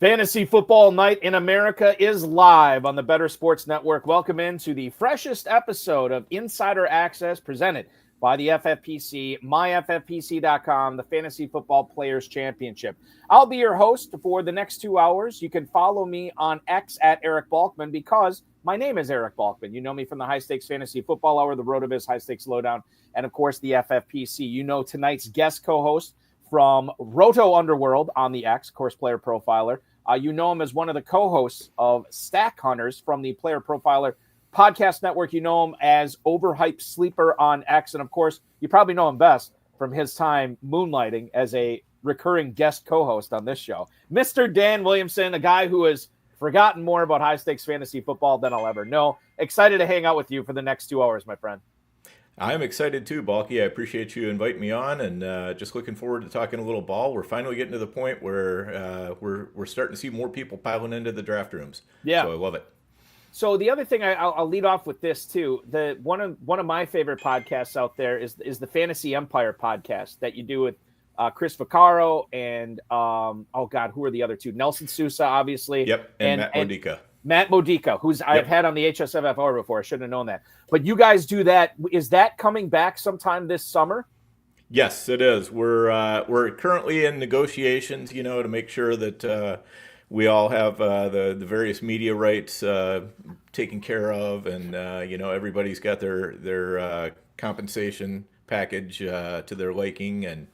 Fantasy Football Night in America is live on the Better Sports Network. Welcome into the freshest episode of Insider Access presented by the FFPC, myffpc.com, the Fantasy Football Players Championship. I'll be your host for the next 2 hours. You can follow me on X at Eric Balkman because my name is Eric Balkman. You know me from the High Stakes Fantasy Football Hour, the RotoViz High Stakes Lowdown, and of course the FFPC. You know tonight's guest co-host from Roto Underworld on the X, course player profiler. You know him as one of the co-hosts of StackHunters from the Player Profiler Podcast Network. You know him as Overhyped Sleeper on X. And, of course, you probably know him best from his time moonlighting as a recurring guest co-host on this show. Mr. Dan Williamson, a guy who has forgotten more about high-stakes fantasy football than I'll ever know. Excited to hang out with you for the next 2 hours, my friend. I'm excited too, Balky. I appreciate you inviting me on, and just looking forward to talking a little ball. We're finally getting to the point where we're starting to see more people piling into the draft rooms. Yeah, so I love it. So the other thing I'll lead off with this too. One of my favorite podcasts out there is the Fantasy Empire podcast that you do with Chris Vaccaro and who are the other two? Nelson Sousa, obviously. Yep, and Matt Modica. Matt Modica, I've had on the HSFFR before. I shouldn't have known that. But you guys do that. Is that coming back sometime this summer? Yes, it is. We're currently in negotiations, to make sure that we all have the various media rights taken care of, and everybody's got their compensation package to their liking,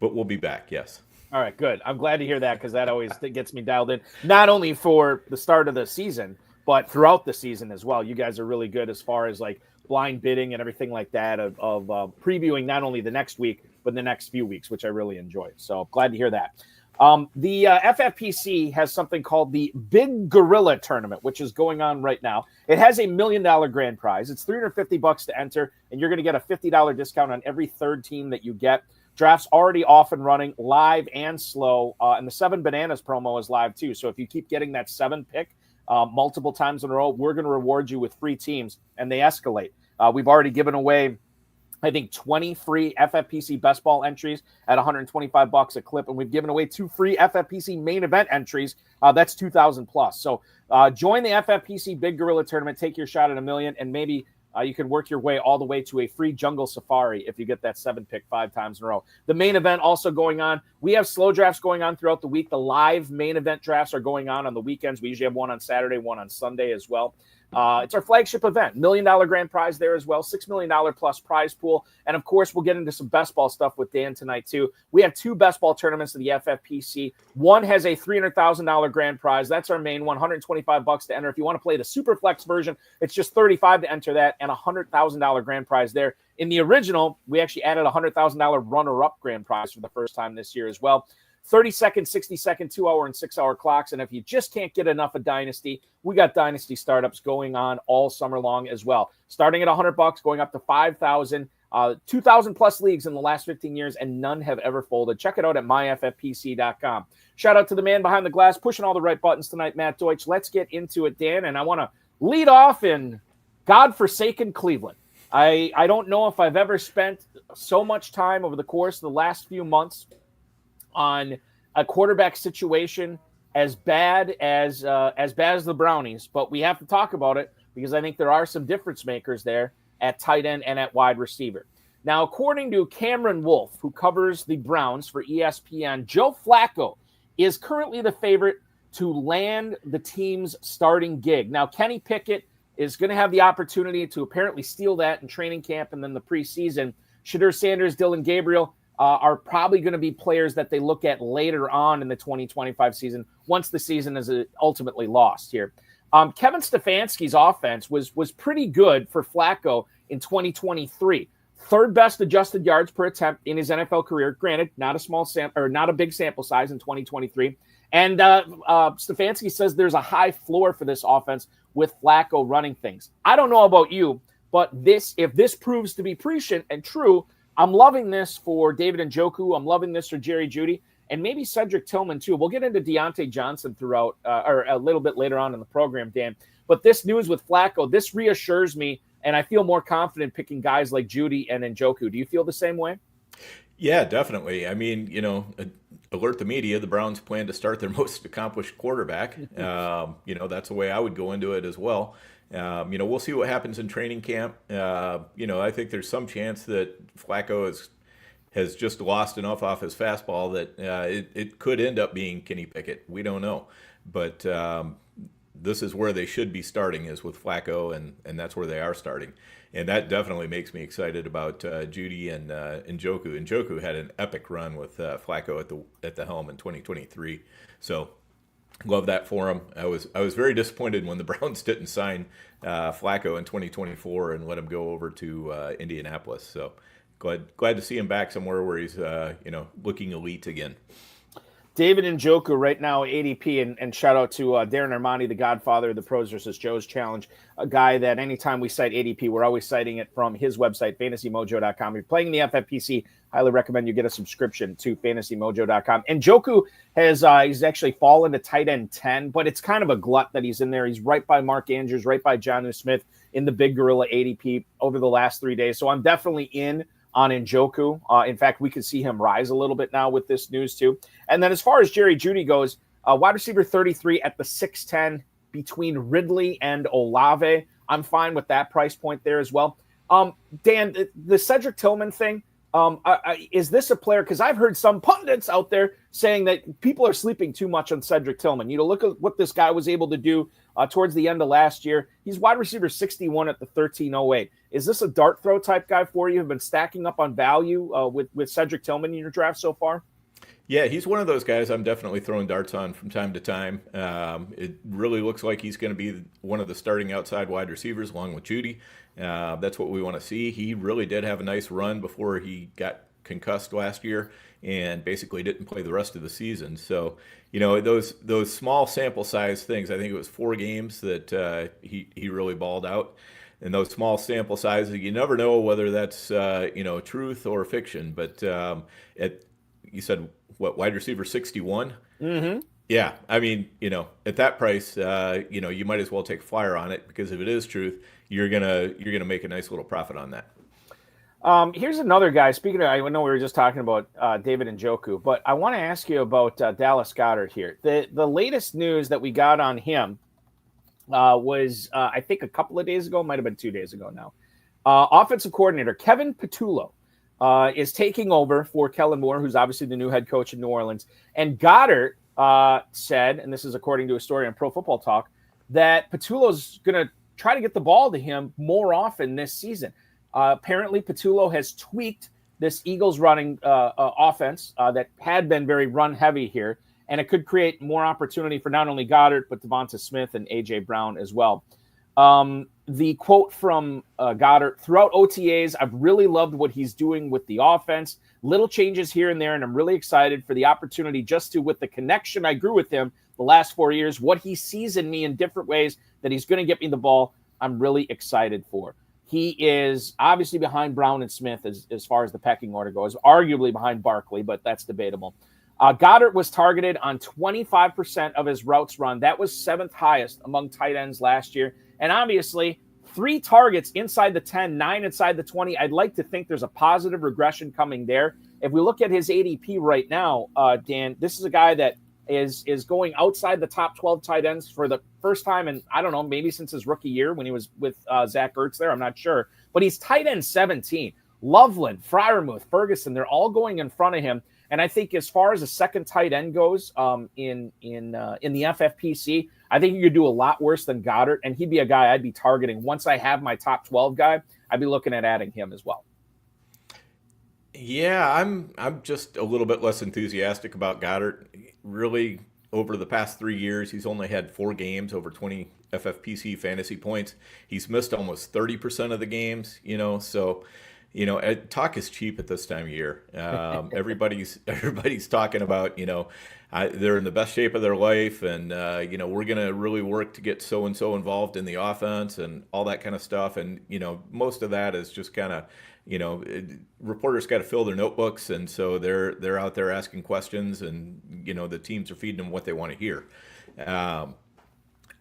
but we'll be back. Yes. All right, good. I'm glad to hear that because that always gets me dialed in, not only for the start of the season, but throughout the season as well. You guys are really good as far as like blind bidding and everything like that of previewing not only the next week, but the next few weeks, which I really enjoy. So glad to hear that. The FFPC has something called the Big Gorilla Tournament, which is going on right now. It has a $1 million grand prize. It's $350 to enter, and you're going to get a $50 discount on every third team that you get. Draft's already off and running, live and slow, and the 7 Bananas promo is live too. So if you keep getting that 7 pick multiple times in a row, we're going to reward you with free teams, and they escalate. We've already given away, I think, 20 free FFPC best ball entries at $125 a clip, and we've given away 2 free FFPC main event entries. That's $2,000 plus. So join the FFPC Big Gorilla Tournament, take your shot at $1 million, and maybe you can work your way all the way to a free jungle safari if you get that 7 pick 5 times in a row. The main event also going on. We have slow drafts going on throughout the week. The live main event drafts are going on the weekends. We usually have one on Saturday, one on Sunday as well. It's our flagship event. $1 million grand prize there as well. $6 million plus prize pool. And of course, we'll get into some best ball stuff with Dan tonight too. We have 2 best ball tournaments of the FFPC. One has a $300,000 grand prize. That's our main one, $125 to enter. If you want to play the super flex version, it's just $35 to enter that and a $100,000 grand prize there. In the original, we actually added a $100,000 runner-up grand prize for the first time this year as well. 30-second, 60-second, 2-hour, and 6-hour clocks. And if you just can't get enough of Dynasty, we got Dynasty startups going on all summer long as well. Starting at $100, going up to $5,000, 2,000 plus leagues in the last 15 years, and none have ever folded. Check it out at myffpc.com. Shout out to the man behind the glass, pushing all the right buttons tonight, Matt Deutsch. Let's get into it, Dan. And I want to lead off in godforsaken Cleveland. I don't know if I've ever spent so much time over the course of the last few months on a quarterback situation as bad as the Brownies, but we have to talk about it because I think there are some difference makers there at tight end and at wide receiver. Now, according to Cameron Wolfe, who covers the Browns for ESPN, Joe Flacco is currently the favorite to land the team's starting gig. Now, Kenny Pickett is going to have the opportunity to apparently steal that in training camp and then the preseason. Shedeur Sanders, Dylan Gabriel are probably going to be players that they look at later on in the 2025 season once the season is ultimately lost here. Kevin Stefanski's offense was pretty good for Flacco in 2023. Third best adjusted yards per attempt in his NFL career. Granted, not a big sample size in 2023. And Stefanski says there's a high floor for this offense with Flacco running things. I don't know about you, but if this proves to be prescient and true, I'm loving this for David Njoku. I'm loving this for Jerry Jeudy, and maybe Cedric Tillman too. We'll get into Deontay Johnson throughout or a little bit later on in the program, Dan. But this news with Flacco, this reassures me, and I feel more confident picking guys like Jeudy and Njoku. Do you feel the same way? Yeah, definitely. I mean, alert the media. The Browns plan to start their most accomplished quarterback. That's the way I would go into it as well. We'll see what happens in training camp. I think there's some chance that Flacco has just lost enough off his fastball that it could end up being Kenny Pickett. We don't know. But this is where they should be starting, is with Flacco, and that's where they are starting. And that definitely makes me excited about Jeudy and Njoku. Njoku had an epic run with Flacco at the helm in 2023. So love that for him. I was very disappointed when the Browns didn't sign Flacco in 2024 and let him go over to Indianapolis. So glad to see him back somewhere where he's looking elite again. David Njoku right now, ADP, and shout out to Darren Armani, the godfather of the Pros versus Joes Challenge, a guy that anytime we cite ADP, we're always citing it from his website, fantasymojo.com. If you're playing the FFPC, highly recommend you get a subscription to fantasymojo.com. And Njoku he's actually fallen to tight end 10, but it's kind of a glut that he's in there. He's right by Mark Andrews, right by Jonnu Smith in the Big Gorilla ADP over the last 3 days. So I'm definitely in on Njoku. In fact, we could see him rise a little bit now with this news too. And then as far as Jerry Jeudy goes, wide receiver 33 at the 6'10 between Ridley and Olave. I'm fine with that price point there as well. Dan, the Cedric Tillman thing, is this a player? Because I've heard some pundits out there saying that people are sleeping too much on Cedric Tillman. Look at what this guy was able to do towards the end of last year. He's wide receiver 61 at the 1308. Is this a dart throw type guy for you? Have been stacking up on value with Cedric Tillman in your draft so far? Yeah, he's one of those guys I'm definitely throwing darts on from time to time. It really looks like he's going to be one of the starting outside wide receivers along with Jeudy. That's what we want to see. He really did have a nice run before he got concussed last year and basically didn't play the rest of the season. So, those small sample size things, I think it was 4 games that he really balled out. And those small sample sizes, you never know whether that's, truth or fiction. But you said, what, wide receiver 61? Mm-hmm. Yeah, I mean, at that price, you might as well take a flyer on it, because if it is truth, you're gonna make a nice little profit on that. Here's another guy. Speaking of, I know we were just talking about David Njoku, but I want to ask you about Dallas Goedert here. The latest news that we got on him was, I think, a couple of days ago, might have been 2 days ago now. Offensive coordinator Kevin Patullo is taking over for Kellen Moore, who's obviously the new head coach in New Orleans. And Goedert said, and this is according to a story on Pro Football Talk, that Patullo's going to try to get the ball to him more often this season. Apparently, Patullo has tweaked this Eagles running offense that had been very run-heavy here, and it could create more opportunity for not only Goedert, but Devonta Smith and A.J. Brown as well. The quote from Goedert: throughout OTAs, I've really loved what he's doing with the offense. Little changes here and there, and I'm really excited for the opportunity just to, with the connection I grew with him the last 4 years, what he sees in me in different ways that he's going to get me the ball, I'm really excited for. He is obviously behind Brown and Smith as far as the pecking order goes, arguably behind Barkley, but that's debatable. Goedert was targeted on 25% of his routes run. That was 7th highest among tight ends last year. And obviously, 3 targets inside the 10, 9 inside the 20. I'd like to think there's a positive regression coming there. If we look at his ADP right now, Dan, this is a guy that is going outside the top 12 tight ends for the first time in, I don't know, maybe since his rookie year when he was with Zach Ertz there. I'm not sure. But he's tight end 17. Loveland, Freiermuth, Ferguson, they're all going in front of him. And I think as far as a second tight end goes in the FFPC, I think you could do a lot worse than Goedert, and he'd be a guy I'd be targeting. Once I have my top 12 guy, I'd be looking at adding him as well. Yeah, I'm just a little bit less enthusiastic about Goedert. Really, over the past 3 years, he's only had 4 games over 20 FFPC fantasy points. He's missed almost 30% of the games, so talk is cheap at this time of year. Everybody's talking about, they're in the best shape of their life, and we're gonna really work to get so and so involved in the offense and all that kind of stuff. And most of that is just kind of, reporters got to fill their notebooks, and so they're out there asking questions, and the teams are feeding them what they want to hear.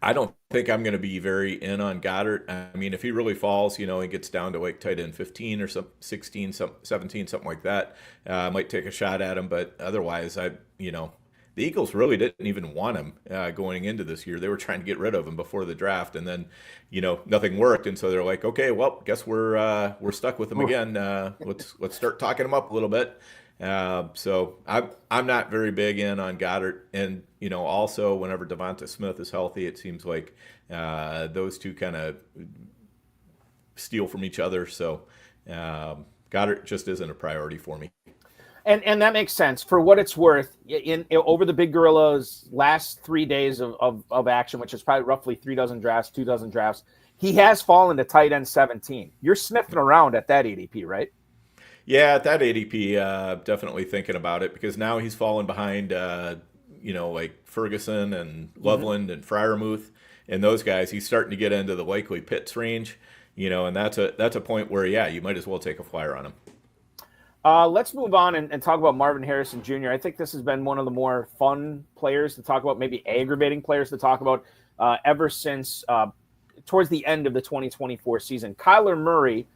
I don't think I'm going to be very in on Goddard. I mean, if he really falls, he gets down to like tight end 15 or 16, 17, something like that, I might take a shot at him. But otherwise, the Eagles really didn't even want him going into this year. They were trying to get rid of him before the draft, and then, nothing worked, and so they're like, okay, well, guess we're stuck with him again. Let's start talking him up a little bit. So I'm not very big in on Goddard, and also whenever Devonta Smith is healthy, it seems like those two kind of steal from each other. So Goddard just isn't a priority for me. And that makes sense. For what it's worth, over the Big Gorilla's last 3 days of action, which is probably roughly 3 dozen drafts, 2 dozen drafts, he has fallen to tight end 17. You're sniffing around at that ADP, right? Yeah, at that ADP, definitely thinking about it, because now he's fallen behind, like Ferguson and Loveland and Freiermuth and those guys. He's starting to get into the likely Pitts range, and that's a point where, yeah, you might as well take a flyer on him. Let's move on and talk about Marvin Harrison Jr. I think this has been one of the more fun players to talk about, maybe aggravating players to talk about ever since towards the end of the 2024 season. Kyler Murray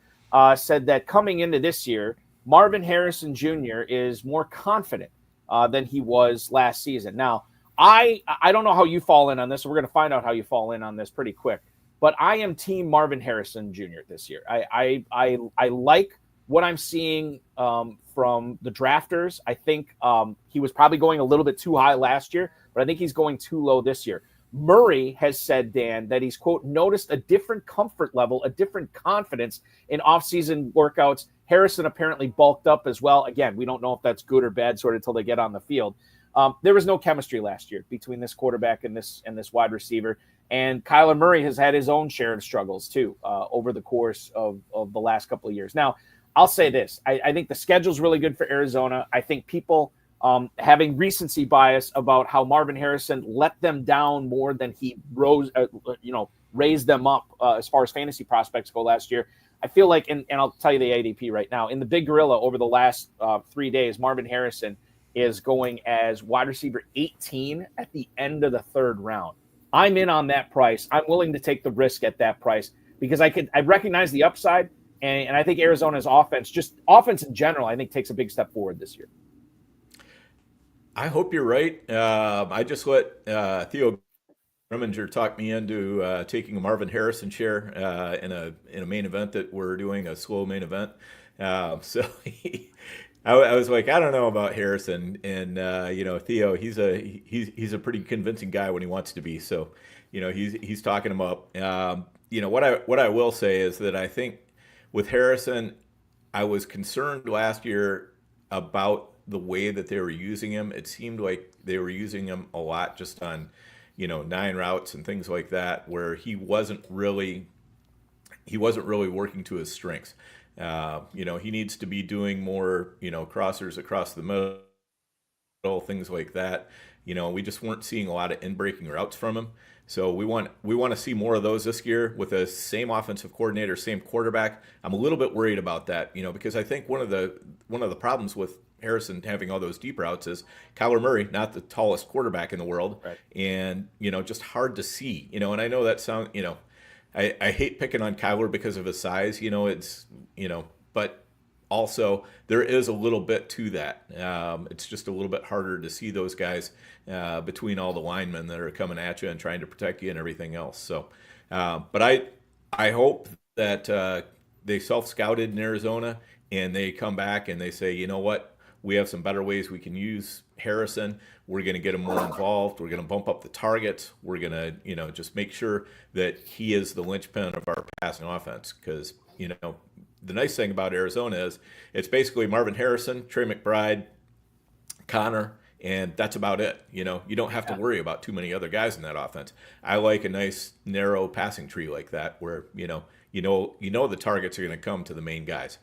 said that coming into this year, Marvin Harrison Jr. is more confident than he was last season. Now, I don't know how you fall in on this. We're going to find out how you fall in on this pretty quick. But I am team Marvin Harrison Jr. this year. I like what I'm seeing from the drafters. I think he was probably going a little bit too high last year, but I think he's going too low this year. Murray has said, Dan, that he's, quote, noticed a different comfort level, a different confidence in offseason workouts. Harrison apparently bulked up as well. Again, we don't know if that's good or bad sort of until they get on the field. There was no chemistry last year between this quarterback and this wide receiver. And Kyler Murray has had his own share of struggles, too, over the course of the last couple of years. Now, I'll say this. I think the schedule's really good for Arizona. I think people having recency bias about how Marvin Harrison let them down more than he raised them up as far as fantasy prospects go last year. I feel like, and I'll tell you the ADP right now, in the Big Gorilla over the last 3 days, Marvin Harrison is going as wide receiver 18 at the end of the third round. I'm in on that price. I'm willing to take the risk at that price because I recognize the upside. And I think Arizona's offense in general, I think takes a big step forward this year. I hope you're right. I just let Theo Grimminger talk me into taking a Marvin Harrison share in a main event that we're doing, a slow main event. So I was like, I don't know about Harrison, and Theo, he's a pretty convincing guy when he wants to be. So he's talking him up. What I will say is that I think with Harrison, I was concerned last year about the way that they were using him. It seemed like they were using him a lot just on, 9 routes and things like that, where he wasn't really working to his strengths. He needs to be doing more, crossers across the middle, things like that. We just weren't seeing a lot of in-breaking routes from him. So we want to see more of those this year with the same offensive coordinator, same quarterback. I'm a little bit worried about that, because I think one of the problems with Harrison having all those deep routes is Kyler Murray, not the tallest quarterback in the world, right. And just hard to see. And I know that sound. I hate picking on Kyler because of his size. But also there is a little bit to that. It's just a little bit harder to see those guys between all the linemen that are coming at you and trying to protect you and everything else. So, but I hope that they self-scouted in Arizona and they come back and they say, you know what, we have some better ways we can use Harrison. We're going to get him more involved. We're going to bump up the targets. We're going to, just make sure that he is the linchpin of our passing offense. Because, the nice thing about Arizona is it's basically Marvin Harrison, Trey McBride, Connor, and that's about it. You don't have to worry about too many other guys in that offense. I like a nice narrow passing tree like that where, the targets are going to come to the main guys.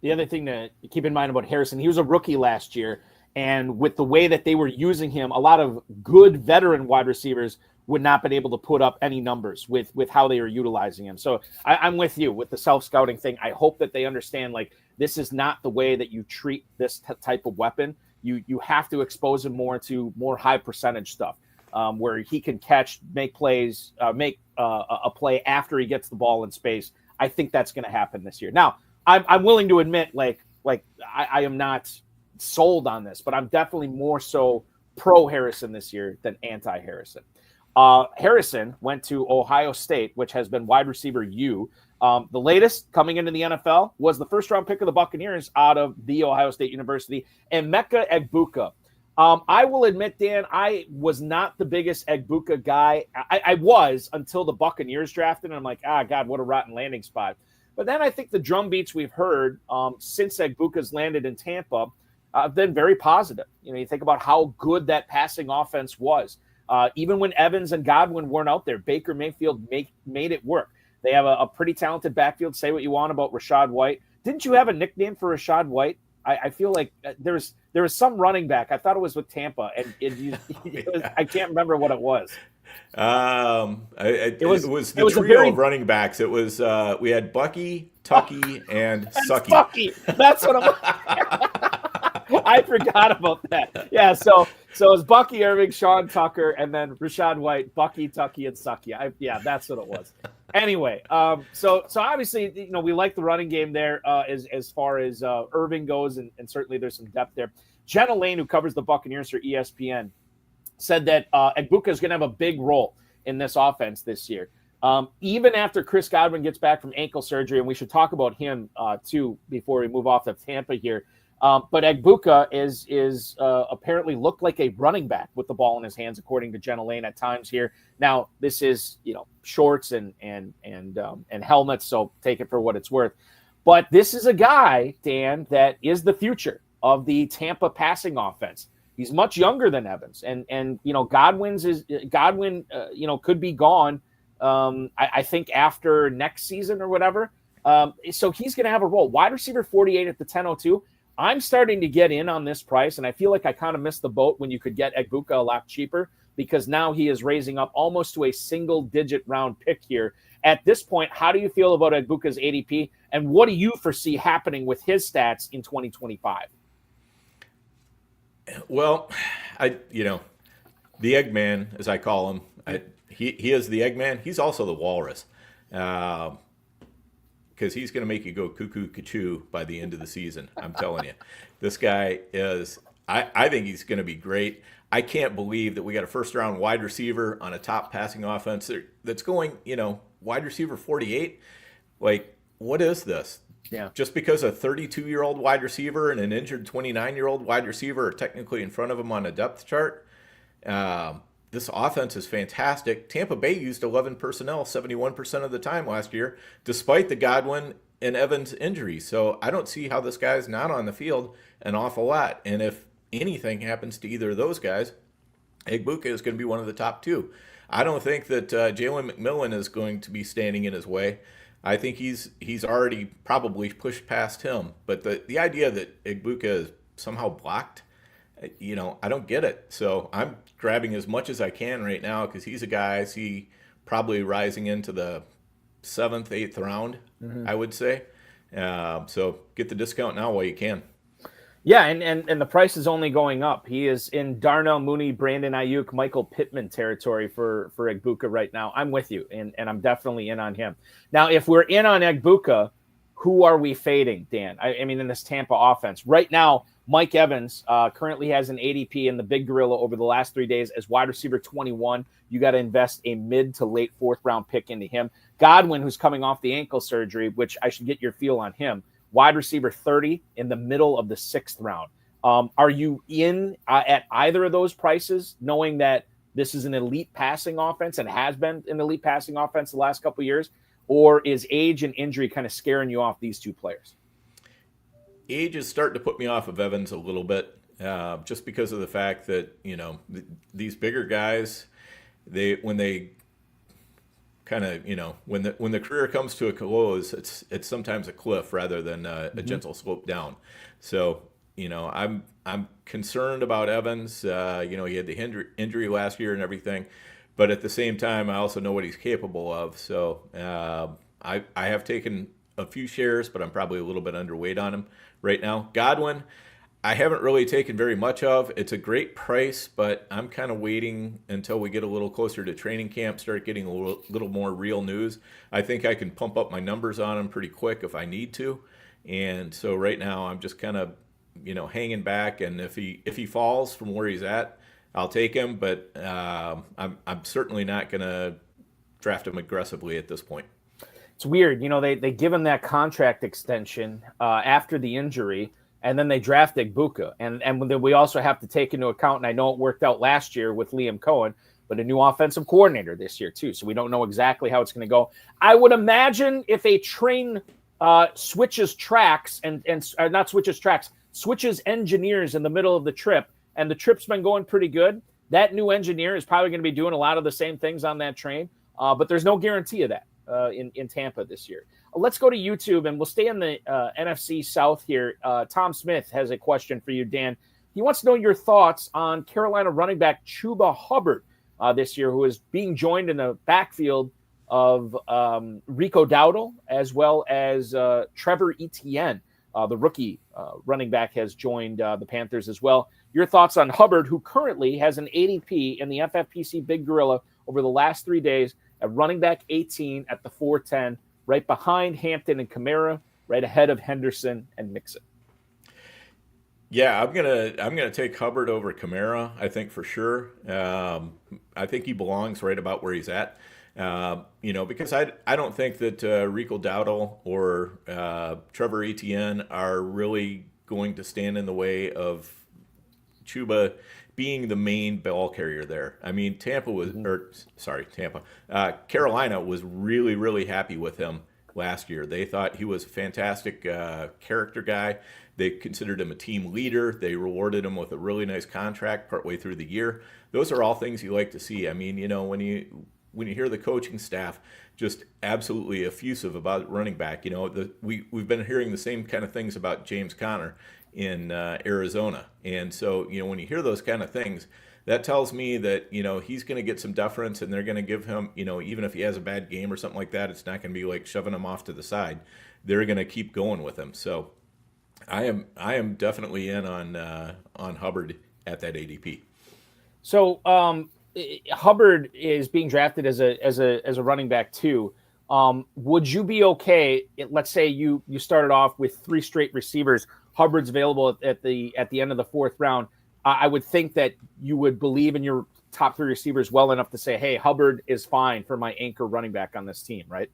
The other thing to keep in mind about Harrison, he was a rookie last year, and with the way that they were using him, a lot of good veteran wide receivers would not been able to put up any numbers with how they were utilizing him. So I'm with you with the self-scouting thing. I hope that they understand, this is not the way that you treat this type of weapon. You have to expose him more to more high percentage stuff. where he can catch, make plays, make a play after he gets the ball in space. I think that's going to happen this year. Now, I'm willing to admit, I am not sold on this, but I'm definitely more so pro Harrison this year than anti Harrison. Harrison went to Ohio State, which has been wide receiver U. The latest coming into the NFL was the first round pick of the Buccaneers out of the Ohio State University, Emeka Egbuka. I will admit, Dan, I was not the biggest Egbuka guy. I was until the Buccaneers drafted, and I'm like, God, what a rotten landing spot. But then I think the drum beats we've heard since Egbuka's landed in Tampa have been very positive. You think about how good that passing offense was. Even when Evans and Godwin weren't out there, Baker Mayfield made it work. They have a pretty talented backfield. Say what you want about Rachaad White. Didn't you have a nickname for Rachaad White? I feel like there was some running back. I thought it was with Tampa, and I can't remember what it was. It was the trio of running backs. It was we had Bucky, Tucky, and Sucky. Sucky. That's what I forgot about that. Yeah, so it's Bucky Irving, Sean Tucker, and then Rachaad White, Bucky, Tucky, and Sucky. That's what it was. Anyway, so obviously, we like the running game there as far as Irving goes, and certainly there's some depth there. Jenna Laine, who covers the Buccaneers for ESPN, said that Egbuka is going to have a big role in this offense this year. Even after Chris Godwin gets back from ankle surgery, and we should talk about him too before we move off of Tampa here. But Egbuka is apparently looked like a running back with the ball in his hands, according to Jenna Laine at times here. Now, this is shorts and helmets, so take it for what it's worth. But this is a guy, Dan, that is the future of the Tampa passing offense. He's much younger than Evans, and Godwin could be gone. I think after next season or whatever. So he's going to have a role. Wide receiver 48 at the 10:02. I'm starting to get in on this price, and I feel like I kind of missed the boat when you could get Egbuka a lot cheaper, because now he is raising up almost to a single-digit round pick here. At this point, how do you feel about Egbuka's ADP, and what do you foresee happening with his stats in 2025? Well, the Eggman, as I call him, he is the Eggman. He's also the Walrus. Because he's going to make you go cuckoo cuckoo by the end of the season. I'm telling you, this guy is. I think he's going to be great. I can't believe that we got a first-round wide receiver on a top passing offense that's going, wide receiver 48. Like, what is this? Yeah. Just because a 32-year-old wide receiver and an injured 29-year-old wide receiver are technically in front of him on a depth chart. This offense is fantastic. Tampa Bay used 11 personnel 71% of the time last year, despite the Godwin and Evans injuries. So I don't see how this guy's not on the field an awful lot. And if anything happens to either of those guys, Egbuka is going to be one of the top two. I don't think that Jalen McMillan is going to be standing in his way. I think he's already probably pushed past him. But the idea that Egbuka is somehow blocked, I don't get it. So I'm grabbing as much as I can right now because he's a guy I see probably rising into the 7th, 8th round, I would say. So get the discount now while you can. Yeah, and the price is only going up. He is in Darnell Mooney, Brandon Ayuk, Michael Pittman territory for Egbuka right now. I'm with you, and I'm definitely in on him. Now, if we're in on Egbuka, who are we fading, Dan? I mean, in this Tampa offense. Right now, Mike Evans currently has an ADP in the Big Gorilla over the last 3 days as wide receiver 21. You got to invest a mid to late 4th round pick into him. Godwin, who's coming off the ankle surgery, which I should get your feel on him, wide receiver 30 in the middle of the 6th round. Are you in at either of those prices, knowing that this is an elite passing offense and has been an elite passing offense the last couple of years? Or is age and injury kind of scaring you off these two players? Age is starting to put me off of Evans a little bit, just because of the fact that, these bigger guys, when the career comes to a close, it's sometimes a cliff rather than a gentle slope down. So, I'm concerned about Evans. He had the injury last year and everything, but at the same time, I also know what he's capable of. So I have taken a few shares, but I'm probably a little bit underweight on him right now. Godwin, I haven't really taken very much of. It's a great price, but I'm kind of waiting until we get a little closer to training camp, start getting a little more real news. I think I can pump up my numbers on him pretty quick if I need to. And so right now I'm just kind of, hanging back. And if he falls from where he's at, I'll take him. But I'm certainly not going to draft him aggressively at this point. It's weird. They give him that contract extension after the injury. And then they draft Egbuka. And then we also have to take into account, and I know it worked out last year with Liam Coen, but a new offensive coordinator this year too. So we don't know exactly how it's going to go. I would imagine if a train switches engineers in the middle of the trip, and the trip's been going pretty good, that new engineer is probably going to be doing a lot of the same things on that train. But there's no guarantee of that in Tampa this year. Let's go to YouTube, and we'll stay in the NFC South here. Tom Smith has a question for you, Dan. He wants to know your thoughts on Carolina running back Chuba Hubbard this year, who is being joined in the backfield of Rico Dowdle, as well as Trevor Etienne. The rookie running back has joined the Panthers as well. Your thoughts on Hubbard, who currently has an ADP in the FFPC Big Gorilla over the last 3 days at running back 18 at the 410, right behind Hampton and Kamara, right ahead of Henderson and Mixon. Yeah, I'm gonna take Hubbard over Kamara, I think, for sure. I think he belongs right about where he's at. Because I don't think that Rico Dowdle or Trevor Etienne are really going to stand in the way of Chuba being the main ball carrier there. I mean, Carolina was really, really happy with him last year. They thought he was a fantastic character guy. They considered him a team leader. They rewarded him with a really nice contract partway through the year. Those are all things you like to see. I mean, when you hear the coaching staff just absolutely effusive about running back, we've been hearing the same kind of things about James Conner in Arizona. And so, when you hear those kind of things, that tells me that, he's going to get some deference, and they're going to give him, even if he has a bad game or something like that, it's not going to be like shoving him off to the side. They're going to keep going with him. So I am definitely in on Hubbard at that ADP. So Hubbard is being drafted as a running back too. Would you be okay? Let's say you started off with 3 straight receivers. Hubbard's available at the end of the 4th round. I would think that you would believe in your top 3 receivers well enough to say, "Hey, Hubbard is fine for my anchor running back on this team," right?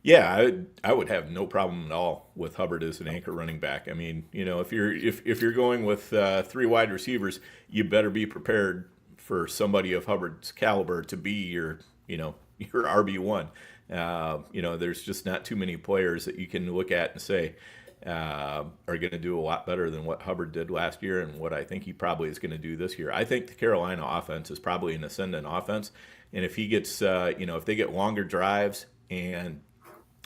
Yeah, I would have no problem at all with Hubbard as an anchor running back. I mean, if you're going with 3 wide receivers, you better be prepared for somebody of Hubbard's caliber to be your RB1. There's just not too many players that you can look at and say are going to do a lot better than what Hubbard did last year and what I think he probably is going to do this year. I think the Carolina offense is probably an ascendant offense, and if he gets, if they get longer drives and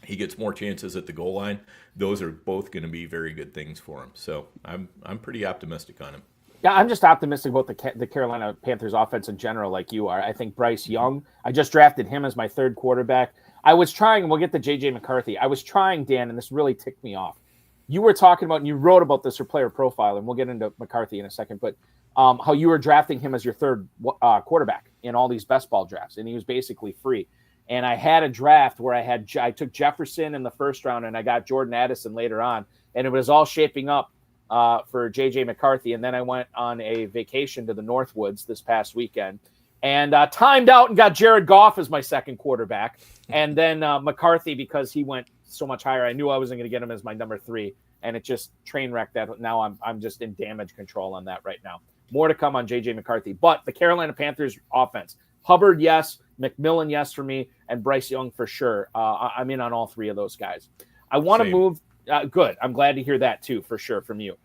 he gets more chances at the goal line, those are both going to be very good things for him. So I'm pretty optimistic on him. Yeah, I'm just optimistic about the Carolina Panthers offense in general, like you are. I think Bryce Young, I just drafted him as my 3rd quarterback. I was trying, and we'll get to J.J. McCarthy. I was trying, Dan, and this really ticked me off. You were talking about, and you wrote about this for Player Profile, and we'll get into McCarthy in a second, but how you were drafting him as your 3rd quarterback in all these best ball drafts, and he was basically free. And I had a draft where I took Jefferson in the 1st round, and I got Jordan Addison later on, and it was all shaping up for J.J. McCarthy. And then I went on a vacation to the Northwoods this past weekend and timed out and got Jared Goff as my 2nd quarterback. And then McCarthy, because he went so much higher, I knew I wasn't going to get him as my number 3. And it just train wrecked that. Now I'm just in damage control on that right now. More to come on J.J. McCarthy. But the Carolina Panthers offense, Hubbard, yes. McMillan, yes, for me. And Bryce Young, for sure. I'm in on all 3 of those guys. I want to move. Good. I'm glad to hear that, too, for sure, from you.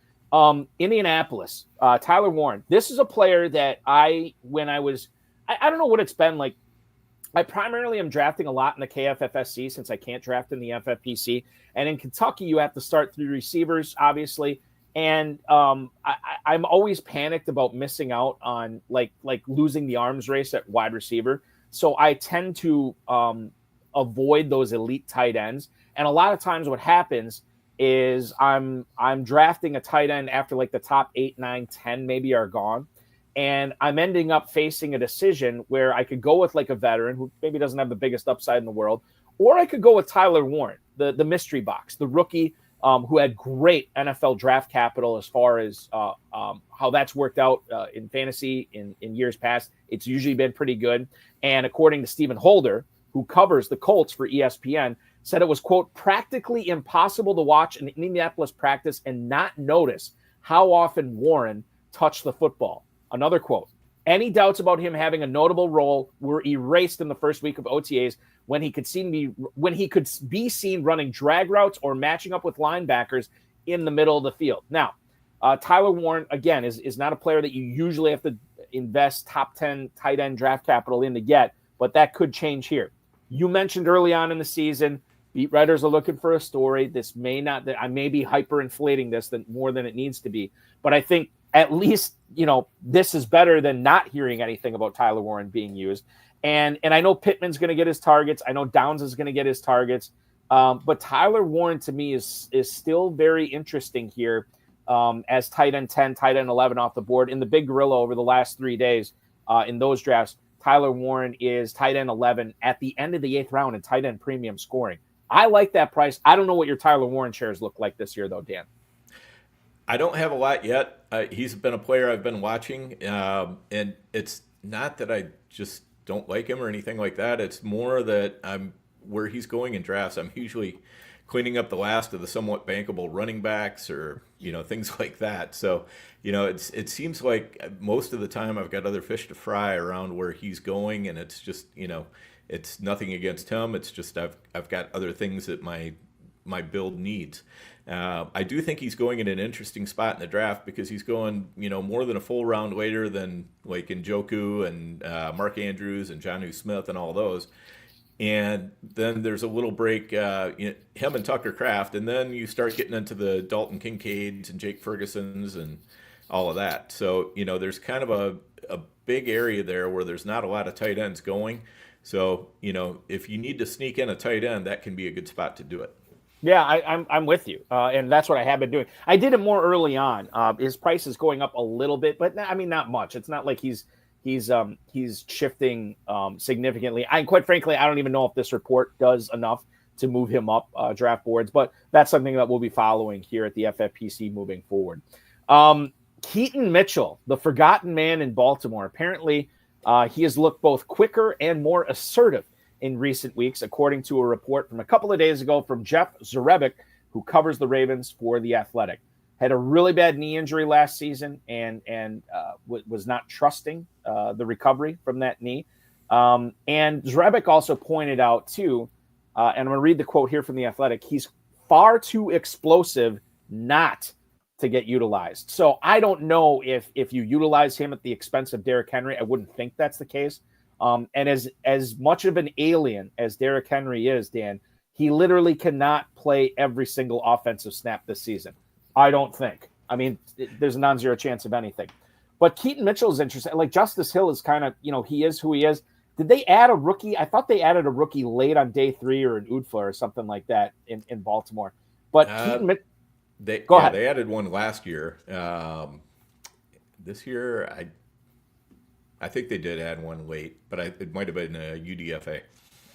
Indianapolis, Tyler Warren. This is a player that I don't know what it's been like. I primarily am drafting a lot in the KFFSC since I can't draft in the FFPC. And in Kentucky, you have to start 3 receivers, obviously. And I'm always panicked about missing out on like losing the arms race at wide receiver. So I tend to avoid those elite tight ends. And a lot of times what happens is I'm drafting a tight end after like the top 8, 9, 10 maybe are gone. And I'm ending up facing a decision where I could go with like a veteran who maybe doesn't have the biggest upside in the world, or I could go with Tyler Warren, the mystery box, the rookie who had great NFL draft capital as far as how that's worked out in fantasy in years past. It's usually been pretty good. And according to Stephen Holder, who covers the Colts for ESPN, said it was, quote, practically impossible to watch an Indianapolis practice and not notice how often Warren touched the football. Another quote, any doubts about him having a notable role were erased in the first week of OTAs when he could be seen running drag routes or matching up with linebackers in the middle of the field. Now, Tyler Warren, again, is not a player that you usually have to invest top 10 tight end draft capital in to get, but that could change here. You mentioned early on in the season, beat writers are looking for a story. This may not, I may be hyperinflating this more than it needs to be, but I think at least, this is better than not hearing anything about Tyler Warren being used. And I know Pittman's going to get his targets. I know Downs is going to get his targets. But Tyler Warren to me is still very interesting here as tight end 10, tight end 11 off the board. In the Big Gorilla over the last 3 days in those drafts, Tyler Warren is tight end 11 at the end of the 8th round in tight end premium scoring. I like that price. I don't know what your Tyler Warren shares look like this year, though, Dan. I don't have a lot yet. He's been a player I've been watching, and it's not that I just don't like him or anything like that. It's more that where he's going in drafts, I'm usually cleaning up the last of the somewhat bankable running backs or things like that. So it seems like most of the time I've got other fish to fry around where he's going, and it's just it's nothing against him. It's just I've got other things that my build needs. I do think he's going in an interesting spot in the draft because he's going, more than a full round later than like Njoku and Mark Andrews and Jonnu Smith and all those. And then there's a little break, him and Tucker Kraft, and then you start getting into the Dalton Kincaids and Jake Fergusons and all of that. So, there's kind of a big area there where there's not a lot of tight ends going. So, if you need to sneak in a tight end, that can be a good spot to do it. Yeah, I'm with you, and that's what I have been doing. I did it more early on. His price is going up a little bit, but not much. It's not like he's shifting significantly. Quite frankly, I don't even know if this report does enough to move him up draft boards, but that's something that we'll be following here at the FFPC moving forward. Keaton Mitchell, the forgotten man in Baltimore, apparently he has looked both quicker and more assertive in recent weeks, according to a report from a couple of days ago from Jeff Zrebiec, who covers the Ravens for The Athletic. Had a really bad knee injury last season and was not trusting the recovery from that knee. And Zrebiec also pointed out, too, and I'm going to read the quote here from The Athletic, he's far too explosive not to get utilized. So I don't know if you utilize him at the expense of Derrick Henry. I wouldn't think that's the case. And as much of an alien as Derrick Henry is, Dan, he literally cannot play every single offensive snap this season. I don't think. There's a non-zero chance of anything. But Keaton Mitchell is interesting. Like Justice Hill is kind of, he is who he is. Did they add a rookie? I thought they added a rookie late on day 3 or an UDFA or something like that in Baltimore. But Keaton Mitchell. Go ahead. They added one last year. This year, I think they did add one late, but it might have been a UDFA.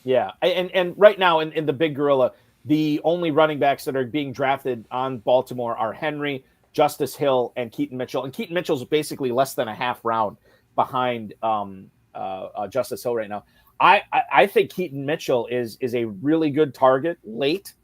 Yeah, and right now in the Big Gorilla, the only running backs that are being drafted on Baltimore are Henry, Justice Hill, and Keaton Mitchell. And Keaton Mitchell's basically less than a half round behind Justice Hill right now. I think Keaton Mitchell is a really good target late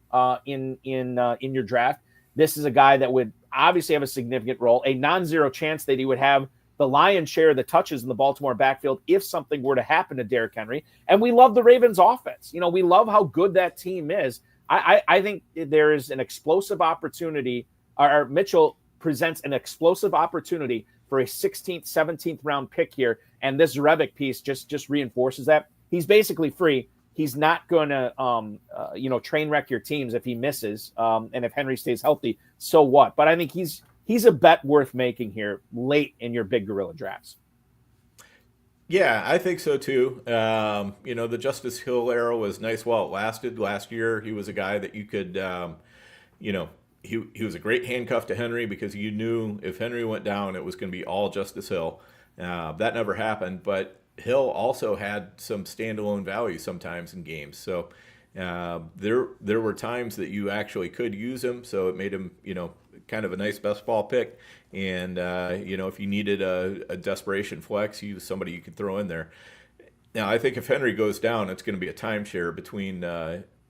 in your draft. This is a guy that would obviously have a significant role, a non-zero chance that he would have the lion's share of the touches in the Baltimore backfield if something were to happen to Derrick Henry. And we love the Ravens offense. We love how good that team is. I think there is an explosive opportunity, or Mitchell presents an explosive opportunity for a 16th, 17th round pick here. And this Zrebiec piece just reinforces that. He's basically free. He's not going to, train wreck your teams if he misses. And if Henry stays healthy, so what? But I think he's a bet worth making here late in your Big Gorilla drafts. Yeah, I think so too. The Justice Hill era was nice while it lasted. Last year, he was a guy that you could, he was a great handcuff to Henry because you knew if Henry went down, it was going to be all Justice Hill. That never happened, but Hill also had some standalone value sometimes in games. So there were times that you actually could use him, so it made him, kind of a nice best ball pick. And, if you needed a desperation flex, he was somebody you could throw in there. Now, I think if Henry goes down, it's going to be a timeshare between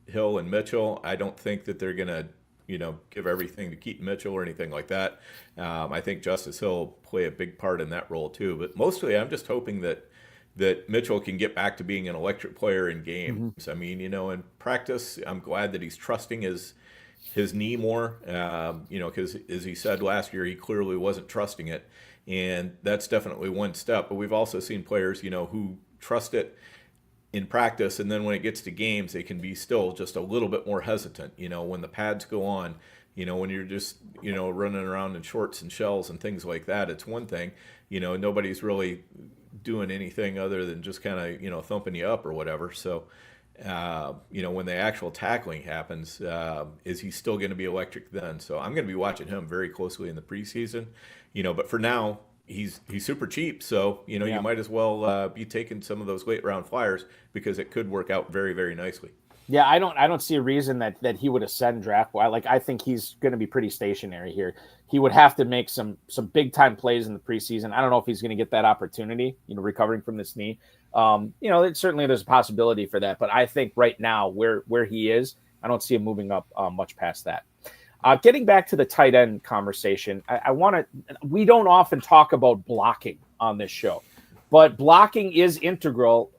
Hill and Mitchell. I don't think that they're going to, give everything to Keaton Mitchell or anything like that. I think Justice Hill will play a big part in that role too. But mostly I'm just hoping that Mitchell can get back to being an electric player in games. Mm-hmm. I mean, in practice, I'm glad that he's trusting his knee more, because as he said last year, he clearly wasn't trusting it. And that's definitely one step. But we've also seen players, who trust it in practice, and then when it gets to games, they can be still just a little bit more hesitant. When the pads go on, when you're just, running around in shorts and shells and things like that, it's one thing. Nobody's really doing anything other than just kind of, thumping you up or whatever. So, when the actual tackling happens, is he still going to be electric then? So I'm going to be watching him very closely in the preseason, but for now, he's super cheap. So, you might as well be taking some of those late round flyers because it could work out very, very nicely. Yeah, I don't see a reason that he would ascend draft. I think he's going to be pretty stationary here. He would have to make some big time plays in the preseason. I don't know if he's going to get that opportunity, recovering from this knee. Certainly there's a possibility for that, but I think right now where he is, I don't see him moving up much past that. Getting back to the tight end conversation, we don't often talk about blocking on this show, but blocking is integral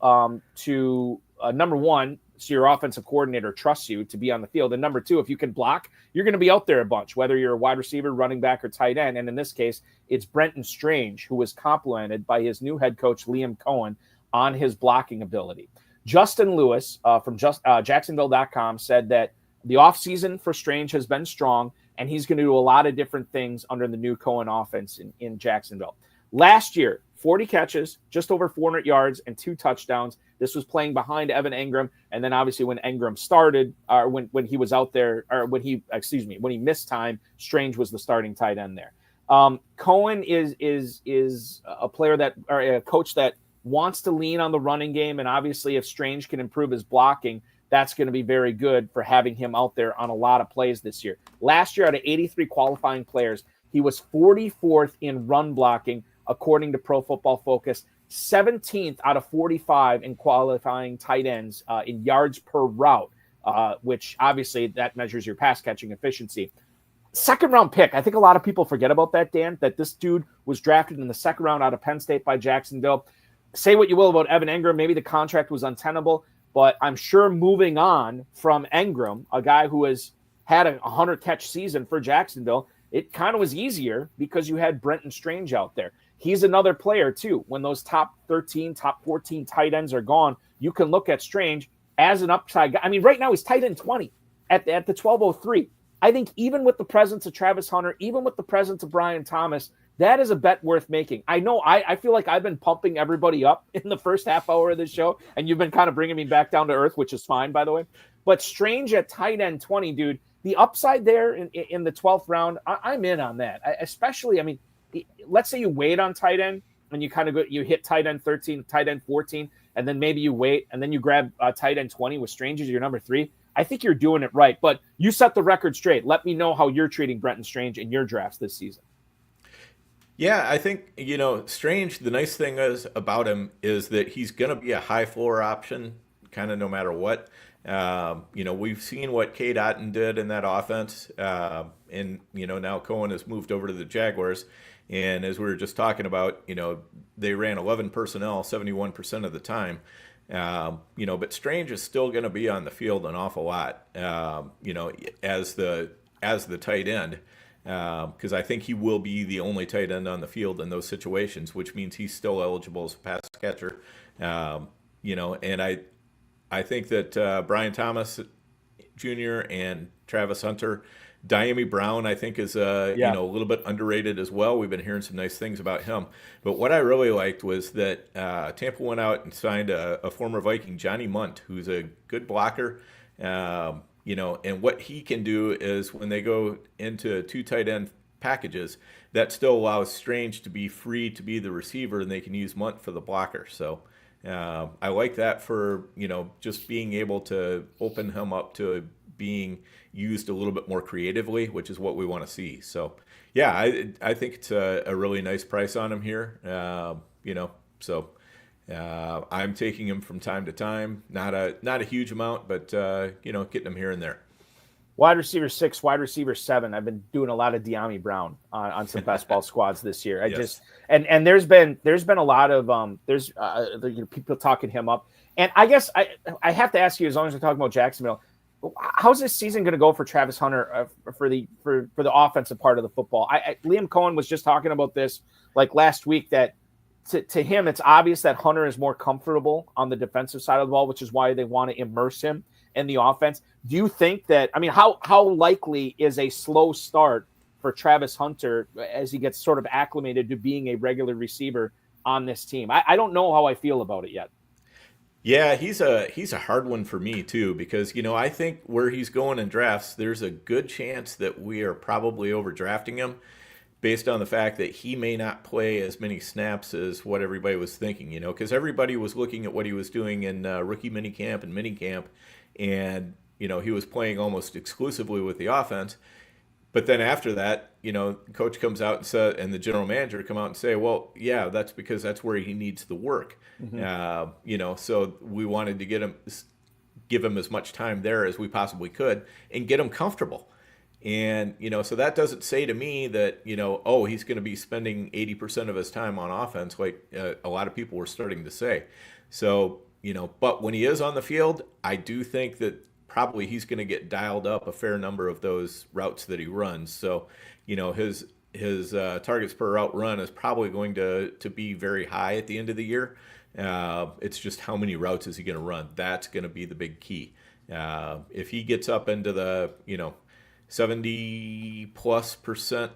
to number one, so your offensive coordinator trusts you to be on the field. And number two, if you can block, you're going to be out there a bunch, whether you're a wide receiver, running back, or tight end. And in this case, it's Brenton Strange, who was complimented by his new head coach, Liam Coen, on his blocking ability. Justin Lewis from Jacksonville.com said that the offseason for Strange has been strong, and he's going to do a lot of different things under the new Coen offense in Jacksonville. Last year, 40 catches, just over 400 yards, and 2 touchdowns. This was playing behind Evan Engram, and then obviously when Engram started, or when he was out there, or when he missed time, Strange was the starting tight end there. Coen is a player or a coach that wants to lean on the running game, and obviously if Strange can improve his blocking, that's going to be very good for having him out there on a lot of plays this year. Last year, out of 83 qualifying players, he was 44th in run blocking, according to Pro Football Focus, 17th out of 45 in qualifying tight ends in yards per route, which obviously that measures your pass catching efficiency. Second round pick. I think a lot of people forget about that, Dan, that this dude was drafted in the second round out of Penn State by Jacksonville. Say what you will about Evan Engram. Maybe the contract was untenable, but I'm sure moving on from Engram, a guy who has had a 100-catch season for Jacksonville, it kind of was easier because you had Brenton Strange out there. He's another player, too. When those top 13, top 14 tight ends are gone, you can look at Strange as an upside guy. I mean, right now he's tight end 20 at the 1203. I think even with the presence of Travis Hunter, even with the presence of Brian Thomas, that is a bet worth making. I know I feel like I've been pumping everybody up in the first half hour of this show, and you've been kind of bringing me back down to earth, which is fine, by the way. But Strange at tight end 20, dude, the upside there in the 12th round, I'm in on that. Especially, I mean, let's say you wait on tight end and you kind of you hit tight end 13, tight end 14, and then maybe you wait and then you grab tight end 20 with Strange as your number 3. I think you're doing it right, but you set the record straight. Let me know how you're treating Brenton Strange in your drafts this season. Yeah, I think, Strange, the nice thing about him is that he's going to be a high floor option kind of no matter what. We've seen what Cade Otton did in that offense. And now Coen has moved over to the Jaguars. And as we were just talking about, they ran 11 personnel 71% of the time. But Strange is still going to be on the field an awful lot, as the tight end. Because I think he will be the only tight end on the field in those situations, which means he's still eligible as a pass catcher. And I think that Brian Thomas Jr. and Travis Hunter, Diami Brown, I think is a little bit underrated as well. We've been hearing some nice things about him. But what I really liked was that Tampa went out and signed a former Viking, Johnny Munt, who's a good blocker. and what he can do is when they go into 2 tight end packages, that still allows Strange to be free to be the receiver, and they can use Munt for the blocker. So I like that for, just being able to open him up to being used a little bit more creatively, which is what we want to see. So, yeah, I think it's a really nice price on him here, so I'm taking him from time to time. Not a huge amount, but, getting him here and there. Wide receiver 6, wide receiver 7. I've been doing a lot of De'Ami Brown on some best ball squads this year. Yes. And there's been a lot of people talking him up. And I guess I have to ask you, as long as we're talking about Jacksonville, how's this season going to go for Travis Hunter for the offensive part of the football? Liam Coen was just talking about this like last week, that to him it's obvious that Hunter is more comfortable on the defensive side of the ball, which is why they want to immerse him in the offense. Do you think that, how likely is a slow start for Travis Hunter as he gets sort of acclimated to being a regular receiver on this team? I don't know how I feel about it yet. Yeah, he's a hard one for me too, because I think where he's going in drafts, there's a good chance that we are probably overdrafting him based on the fact that he may not play as many snaps as what everybody was thinking, because everybody was looking at what he was doing in rookie minicamp and minicamp, and he was playing almost exclusively with the offense. But then after that, coach comes out and said, and the general manager come out and say, well, yeah, that's because that's where he needs the work. Mm-hmm. So we wanted to give him as much time there as we possibly could and get him comfortable. And, so that doesn't say to me that, he's going to be spending 80% of his time on offense, like a lot of people were starting to say. So, but when he is on the field, I do think that probably he's going to get dialed up a fair number of those routes that he runs. So, his targets per route run is probably going to be very high at the end of the year. It's just how many routes is he going to run? That's going to be the big key. If he gets up into the, 70+%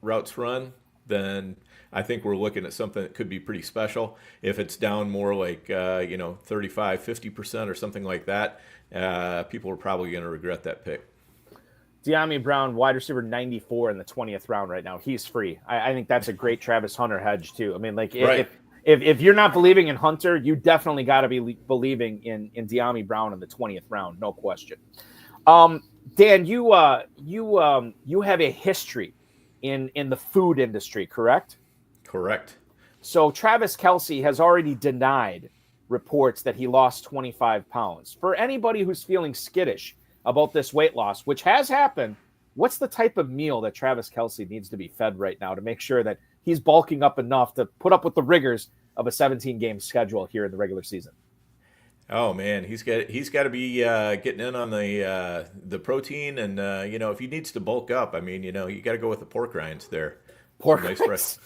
routes run, then I think we're looking at something that could be pretty special. If it's down more like, 35, 50% or something like that, people are probably going to regret that pick. De'Ami Brown, wide receiver 94 in the 20th round right now. He's free. I think that's a great Travis Hunter hedge too. Right. If you're not believing in Hunter, you definitely got to be believing in De'Ami Brown in the 20th round, no question. Dan, you have a history in the food industry, correct? Correct. So Travis Kelce has already denied reports that he lost 25 pounds. For anybody who's feeling skittish about this weight loss, which has happened, what's the type of meal that Travis Kelce needs to be fed right now to make sure that he's bulking up enough to put up with the rigors of a 17-game schedule here in the regular season? Oh man, he's got to be getting in on the protein, and if he needs to bulk up, you got to go with the pork rinds there. Pork rinds.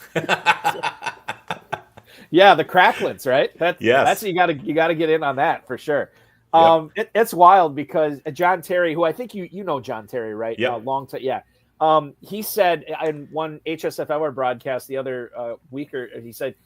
Yeah, the cracklets, right? That's you got to get in on that for sure. Yep. It's wild because John Terry, who I think you know John Terry, right? Yeah. Long time, yeah. He said in one HSFL broadcast the other week, he's like,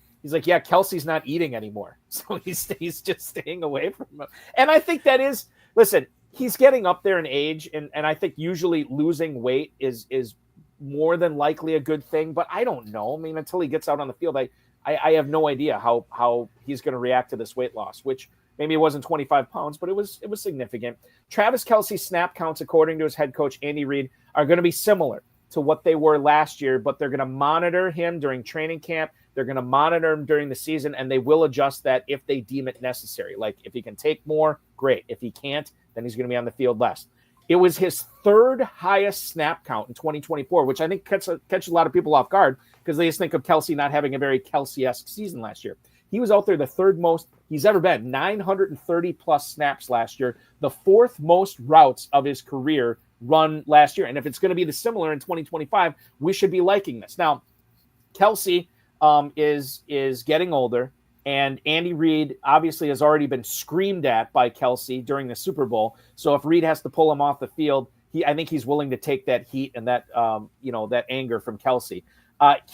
yeah, Kelce's not eating anymore. So he's just staying away from him. And I think that is, listen, he's getting up there in age. And I think usually losing weight is more than likely a good thing. But I don't know. Until he gets out on the field, I have no idea how he's going to react to this weight loss, which maybe it wasn't 25 pounds, but it was significant. Travis Kelce's snap counts, according to his head coach, Andy Reid, are going to be similar to what they were last year, but they're going to monitor him during training camp. They're going to monitor him during the season, and they will adjust that if they deem it necessary. Like, if he can take more, great. If he can't, then he's going to be on the field less. It was his third highest snap count in 2024, which I think catches a lot of people off guard because they just think of Kelce not having a very Kelce-esque season last year. He was out there the third most he's ever been, 930-plus snaps last year, the fourth most routes of his career run last year. And if it's going to be similar in 2025, we should be liking this. Now, Kelce is getting older, and Andy Reid obviously has already been screamed at by Kelce during the Super Bowl. So if Reid has to pull him off the field, I think he's willing to take that heat and that that anger from Kelce.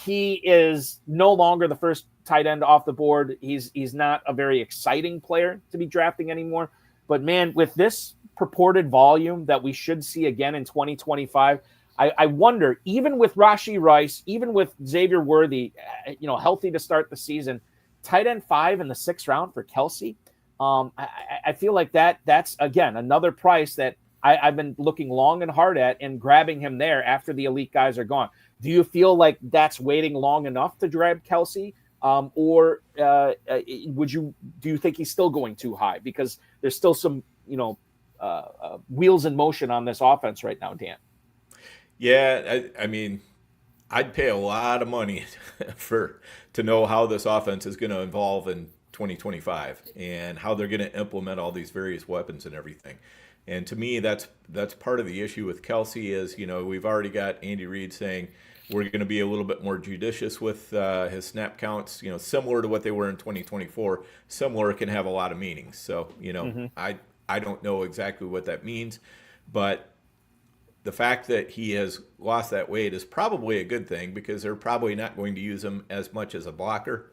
He is no longer the first tight end off the board. He's not a very exciting player to be drafting anymore. But man, with this purported volume that we should see again in 2025. I wonder, even with Rashee Rice, even with Xavier Worthy, healthy to start the season, tight end 5 in the 6th round for Kelce. I feel like that's, again, another price that I've been looking long and hard at and grabbing him there after the elite guys are gone. Do you feel like that's waiting long enough to grab Kelce? Or do you think he's still going too high? Because there's still some, wheels in motion on this offense right now, Dan. Yeah, I mean, I'd pay a lot of money to know how this offense is going to evolve in 2025 and how they're going to implement all these various weapons and everything. And to me, that's part of the issue with Kelce is, we've already got Andy Reid saying we're going to be a little bit more judicious with his snap counts, similar to what they were in 2024. Similar can have a lot of meanings. So, I don't know exactly what that means, but the fact that he has lost that weight is probably a good thing because they're probably not going to use him as much as a blocker.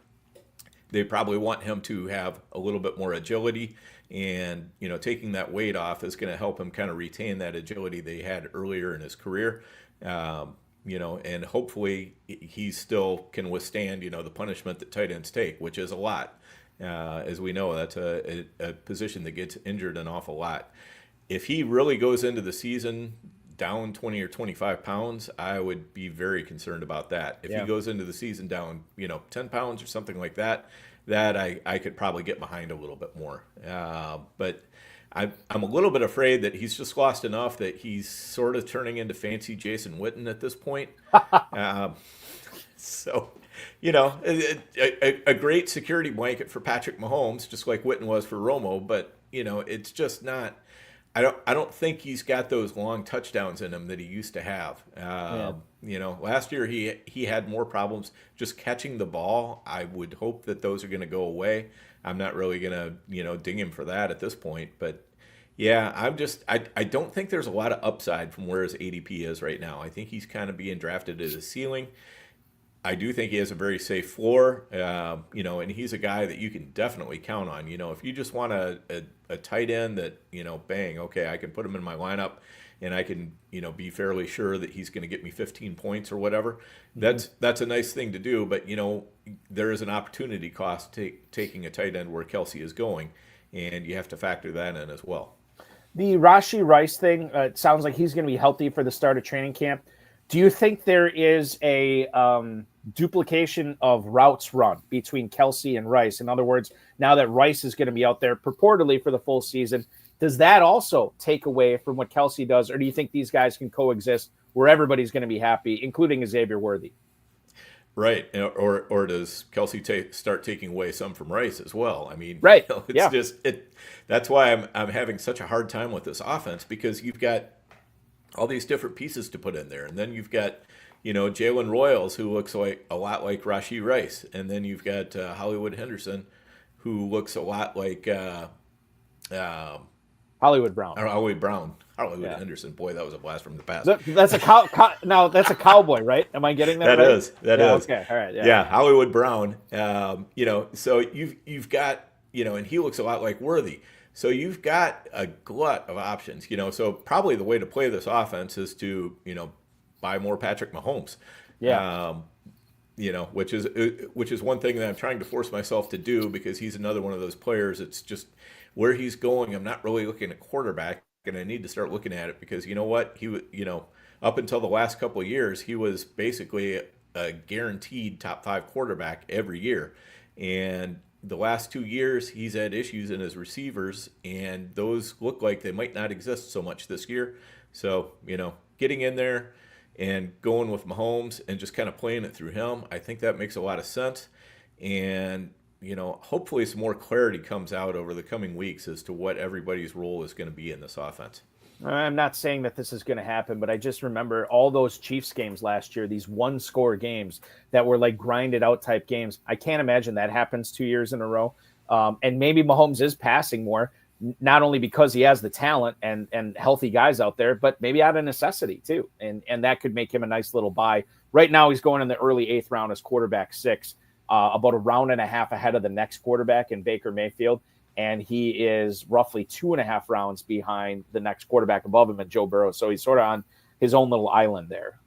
They probably want him to have a little bit more agility, and taking that weight off is going to help him kind of retain that agility that he had earlier in his career. And hopefully he still can withstand the punishment that tight ends take, which is a lot. As we know, that's a position that gets injured an awful lot. If he really goes into the season down 20 or 25 pounds, I would be very concerned about that. If he goes into the season down, 10 pounds or something like that I could probably get behind a little bit more. But I'm a little bit afraid that he's just lost enough that he's sort of turning into fancy Jason Witten at this point. So, a great security blanket for Patrick Mahomes, just like Witten was for Romo, but, it's just not. I don't think he's got those long touchdowns in him that he used to have. Last year he had more problems just catching the ball. I would hope that those are going to go away. I'm not really going to, ding him for that at this point. But, yeah, I don't think there's a lot of upside from where his ADP is right now. I think he's kind of being drafted at his ceiling. I do think he has a very safe floor, and he's a guy that you can definitely count on. If you just want a tight end that, bang, okay, I can put him in my lineup and I can, be fairly sure that he's going to get me 15 points or whatever. That's a nice thing to do, but, there is an opportunity cost taking a tight end where Kelce is going, and you have to factor that in as well. The Rashee Rice thing, it sounds like he's going to be healthy for the start of training camp. Do you think there is a duplication of routes run between Kelce and Rice? In other words, now that Rice is going to be out there purportedly for the full season, does that also take away from what Kelce does? Or do you think these guys can coexist where everybody's going to be happy, including Xavier Worthy? Right. Or does Kelce start taking away some from Rice as well? I mean, right. That's why I'm having such a hard time with this offense, because you've got all these different pieces to put in there. And then you've got, Jalen Royals, who looks like a lot like Rashee Rice. And then you've got Hollywood Henderson, who looks a lot like Hollywood Brown. Hollywood Henderson. Boy, that was a blast from the past. That's a cowboy, right? Am I getting that right? That is. Okay. All right. Yeah. Hollywood Brown. So you've got, and he looks a lot like Worthy. So you've got a glut of options, So probably the way to play this offense is to, buy more Patrick Mahomes. Yeah. Which is one thing that I'm trying to force myself to do, because he's another one of those players. It's just where he's going. I'm not really looking at quarterback, and I need to start looking at it, because you know what, up until the last couple of years, he was basically a guaranteed top 5 quarterback every year, and the last 2 years, he's had issues in his receivers, and those look like they might not exist so much this year. So, getting in there and going with Mahomes and just kind of playing it through him, I think that makes a lot of sense. And, hopefully some more clarity comes out over the coming weeks as to what everybody's role is going to be in this offense. I'm not saying that this is going to happen, but I just remember all those Chiefs games last year, these one-score games that were like grinded out type games. I can't imagine that happens 2 years in a row. And maybe Mahomes is passing more, not only because he has the talent and healthy guys out there, but maybe out of necessity too. And that could make him a nice little buy. Right now, he's going in the early 8th round as quarterback 6, about a round and a half ahead of the next quarterback in Baker Mayfield. and he is roughly 2.5 rounds behind the next quarterback above him, and Joe Burrow. So he's sort of on his own little island there.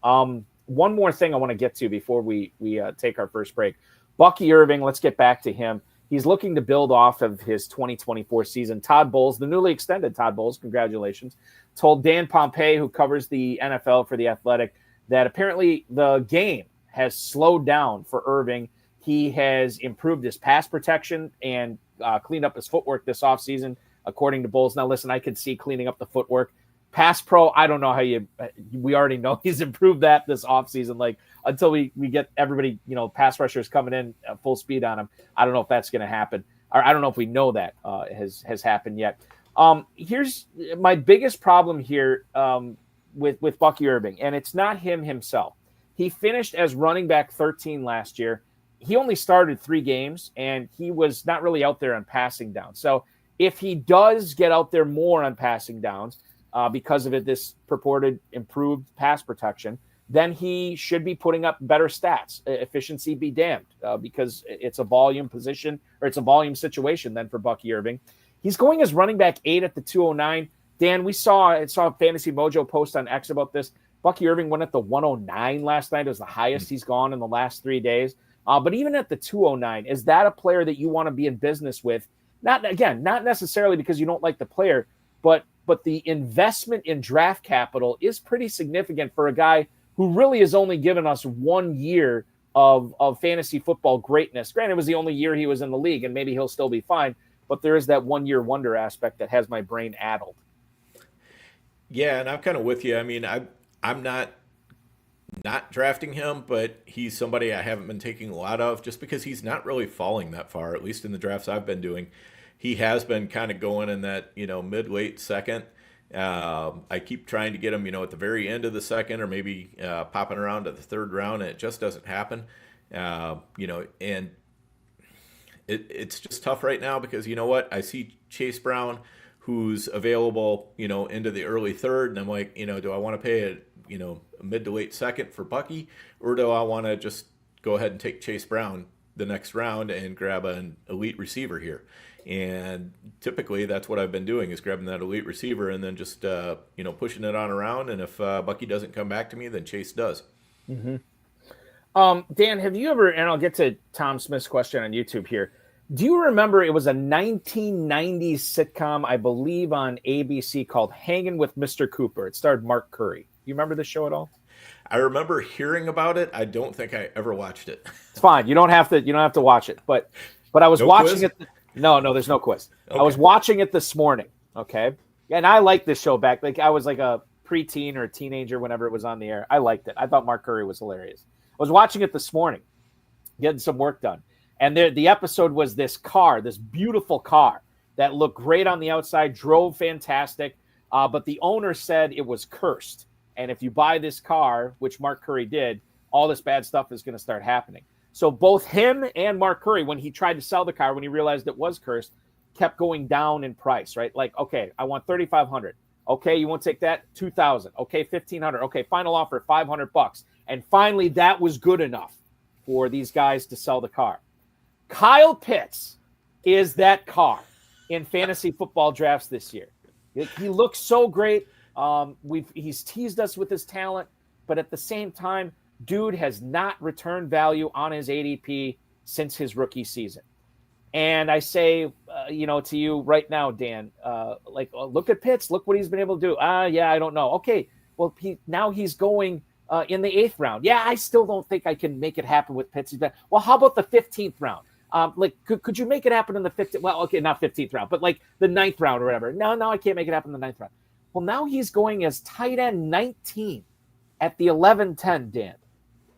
One more thing I want to get to before we take our first break. Bucky Irving, let's get back to him. He's looking to build off of his 2024 season. Todd Bowles, the newly extended Todd Bowles, congratulations, told Dan Pompei, who covers the NFL for The Athletic, that apparently the game has slowed down for Irving. He has improved his pass protection and cleaned up his footwork this offseason, according to Bowles. Now, listen, I could see cleaning up the footwork. Pass pro, I don't know how we already know he's improved that this offseason. Like, until we get everybody, pass rushers coming in at full speed on him, I don't know if that's going to happen. Or I don't know if we know that has happened yet. Here's my biggest problem here with Bucky Irving, and it's not him himself. He finished as running back 13 last year. He only started 3 games, and he was not really out there on passing downs. So if he does get out there more on passing downs, because of this purported improved pass protection, then he should be putting up better stats. Efficiency be damned, because it's a volume position, or it's a volume situation then for Bucky Irving. He's going as running back 8 at the 209. Dan, I saw a Fantasy Mojo post on X about this. Bucky Irving went at the 109 last night. It was the highest he's gone in the last 3 days. But even at the 209, is that a player that you want to be in business with? Not necessarily because you don't like the player, but the investment in draft capital is pretty significant for a guy who really has only given us 1 year of fantasy football greatness. Granted, it was the only year he was in the league, and maybe he'll still be fine, but there is that 1 year wonder aspect that has my brain addled. Yeah, and I'm kind of with you. I mean, I'm not drafting him, but he's somebody I haven't been taking a lot of just because he's not really falling that far, at least in the drafts I've been doing. He has been kind of going in that, mid-late second. I keep trying to get him, at the very end of the second, or maybe popping around to the third round, and it just doesn't happen. And it's just tough right now because you know what? I see Chase Brown, who's available, into the early third, and I'm like, do I want to pay a mid to late second for Bucky, or do I want to just go ahead and take Chase Brown the next round and grab an elite receiver here? And typically that's what I've been doing, is grabbing that elite receiver and then just pushing it on around. And if Bucky doesn't come back to me, then Chase does. Mm-hmm. Dan, have you ever, and I'll get to Tom Smith's question on YouTube here, do you remember it was a 1990s sitcom, I believe on ABC, called Hanging with Mr. Cooper? It starred Mark Curry. Do you remember the show at all? I remember hearing about it. I don't think I ever watched it. It's fine. You don't have to watch it. But I was watching it. No, there's no quiz. Okay. I was watching it this morning. Okay. And I liked this show back. Like, I was like a preteen or a teenager whenever it was on the air. I liked it. I thought Mark Curry was hilarious. I was watching it this morning, getting some work done. And the episode was this car, this beautiful car that looked great on the outside, drove fantastic. But the owner said it was cursed. And if you buy this car, which Mark Curry did, all this bad stuff is going to start happening. So both him and Mark Curry, when he tried to sell the car, when he realized it was cursed, kept going down in price, right? Like, okay, I want $3,500. Okay, you won't take that? $2,000. Okay, $1,500. Okay, final offer, $500. And finally, that was good enough for these guys to sell the car. Kyle Pitts is that car in fantasy football drafts this year. He looks so great. He's teased us with his talent, but at the same time, dude has not returned value on his ADP since his rookie season. And I say, to you right now, Dan, look at Pitts. Look what he's been able to do. I don't know. Okay, well, he's going in the 8th round. Yeah, I still don't think I can make it happen with Pitts. Well, how about the 15th round? Could you make it happen in the 15th? Well, okay, not 15th round, but like the 9th round or whatever. No, I can't make it happen in the 9th round. Well, now he's going as tight end 19 at the 11-10, Dan.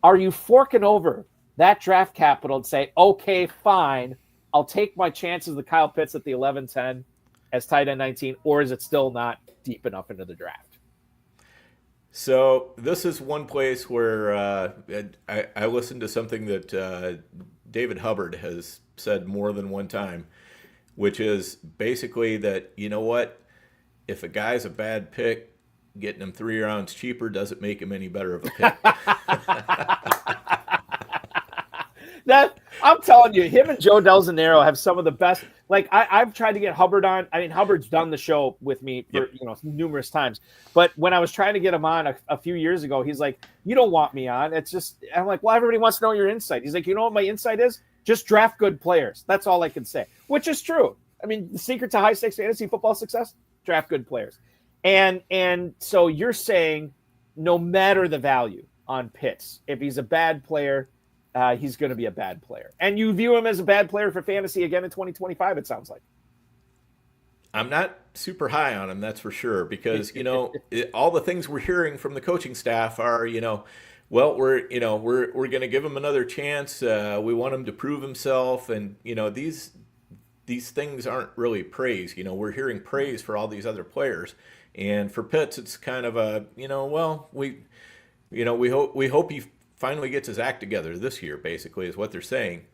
Are you forking over that draft capital and say, okay, fine, I'll take my chances with Kyle Pitts at the 11-10 as tight end 19, or is it still not deep enough into the draft? So this is one place where I listened to something that David Hubbard has said more than one time, which is basically that, you know what, if a guy's a bad pick, getting him 3 rounds cheaper doesn't make him any better of a pick. That I'm telling you, him and Joe Del Zanero have some of the best. Like I've tried to get Hubbard on. I mean, Hubbard's done the show with me for numerous times. But when I was trying to get him on a few years ago, he's like, "You don't want me on." It's just I'm like, "Well, everybody wants to know your insight." He's like, "You know what my insight is? Just draft good players." That's all I can say, which is true. I mean, the secret to high stakes fantasy football success: draft good players. And so you're saying, no matter the value on Pitts, if he's a bad player, he's going to be a bad player. And you view him as a bad player for fantasy again in 2025, it sounds like. I'm not super high on him, that's for sure, because, all the things we're hearing from the coaching staff are, well, we're going to give him another chance. We want him to prove himself. And, these things aren't really praise. We're hearing praise for all these other players. And for Pitts, it's kind of a, we hope he finally gets his act together this year, basically, is what they're saying.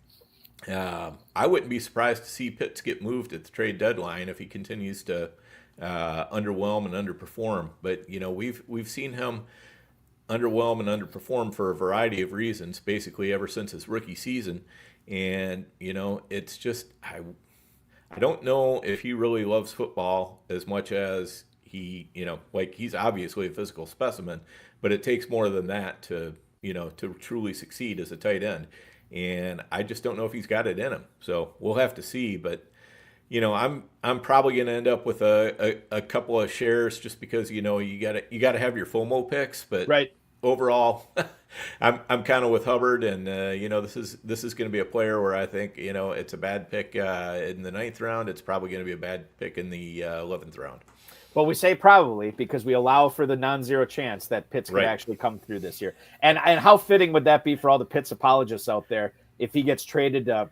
I wouldn't be surprised to see Pitts get moved at the trade deadline if he continues to underwhelm and underperform. But, we've seen him underwhelm and underperform for a variety of reasons, basically ever since his rookie season. And, it's just, I don't know if he really loves football as much as he, he's obviously a physical specimen, but it takes more than that to truly succeed as a tight end. And I just don't know if he's got it in him. So we'll have to see. But, I'm probably going to end up with a couple of shares just because, you got to have your FOMO picks. But right. Overall, I'm kind of with Hubbard, and this is going to be a player where I think it's a bad pick in the 9th round. It's probably going to be a bad pick in the 11th round. Well, we say probably because we allow for the non-zero chance that Pitts could actually come through this year. And how fitting would that be for all the Pitts apologists out there if he gets traded to,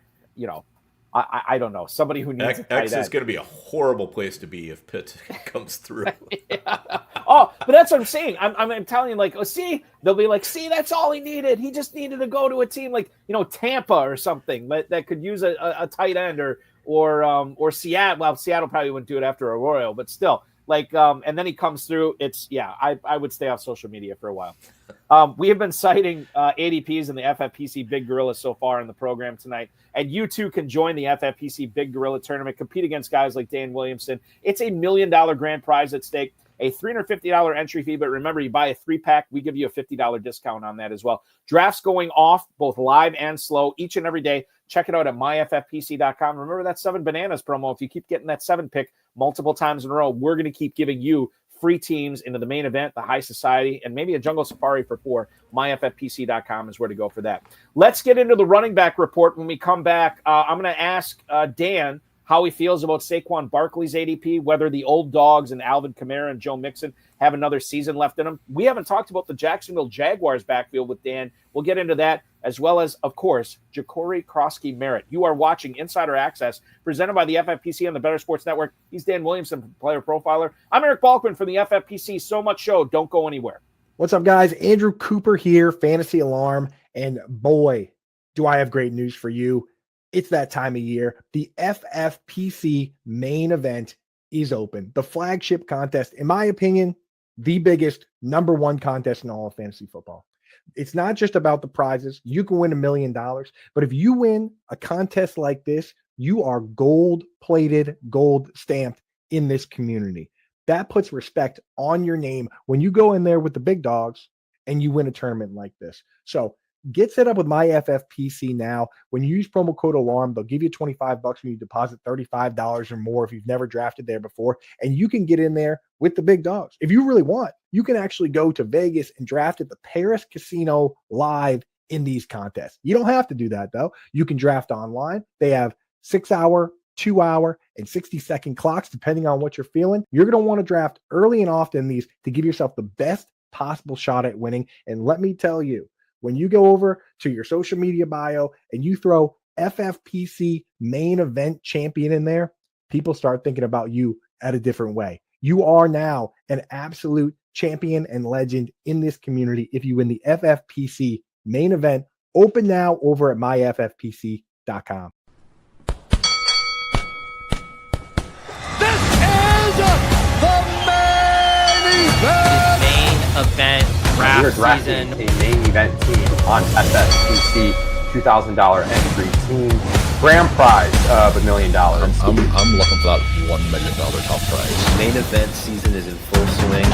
I don't know, somebody who needs a tight end. X is going to be a horrible place to be if Pitts comes through. Oh, but that's what I'm saying. I'm telling you, like, they'll be like, that's all he needed. He just needed to go to a team like, Tampa or something that could use a tight end or Seattle. Well, Seattle probably wouldn't do it after Arroyo, but still. And then he comes through. I would stay off social media for a while. We have been citing ADPs and the FFPC Big Gorilla so far in the program tonight. And you too can join the FFPC Big Gorilla tournament, compete against guys like Dan Williamson. It's $1 million grand prize at stake, a $350 entry fee. But remember, you buy a 3-pack, we give you a $50 discount on that as well. Drafts going off both live and slow each and every day. Check it out at myffpc.com. Remember that 7 bananas promo. If you keep getting that 7 pick multiple times in a row, we're going to keep giving you free teams into the main event, the High Society, and maybe a Jungle Safari for 4. myffpc.com is where to go for that. Let's get into the running back report when we come back. I'm going to ask Dan how he feels about Saquon Barkley's ADP, whether the old dogs and Alvin Kamara and Joe Mixon have another season left in them. We haven't talked about the Jacksonville Jaguars backfield with Dan. We'll get into that, as well as, of course, Ja'Cory Krosky-Merritt. You are watching Insider Access, presented by the FFPC and the Better Sports Network. He's Dan Williamson, Player Profiler. I'm Eric Balkman from the FFPC. So much show. Don't go anywhere. What's up, guys? Andrew Cooper here, Fantasy Alarm. And boy, do I have great news for you. It's that time of year. The FFPC main event is open. The flagship contest, in my opinion, the biggest number 1 contest in all of fantasy football. It's not just about the prizes. You can win $1 million, but if you win a contest like this, you are gold-plated, gold-stamped in this community. That puts respect on your name when you go in there with the big dogs and you win a tournament like this. So get set up with my FFPC now. When you use promo code ALARM, they'll give you $25 when you deposit $35 or more if you've never drafted there before, and you can get in there with the big dogs. If you really want, you can actually go to Vegas and draft at the Paris Casino live in these contests. You don't have to do that, though. You can draft online. They have 6-hour, 2-hour, and 60-second clocks, depending on what you're feeling. You're going to want to draft early and often in these to give yourself the best possible shot at winning. And let me tell you, when you go over to your social media bio and you throw FFPC main event champion in there, people start thinking about you at a different way. You are now an absolute champion and legend in this community if you win the FFPC main event. Open now over at myffpc.com. This is the main event draft We're drafting season. a main event team on FFPC $2,000 entry team. Grand prize of $1 million. I'm looking for that $1 million top prize. Main event season is in full swing.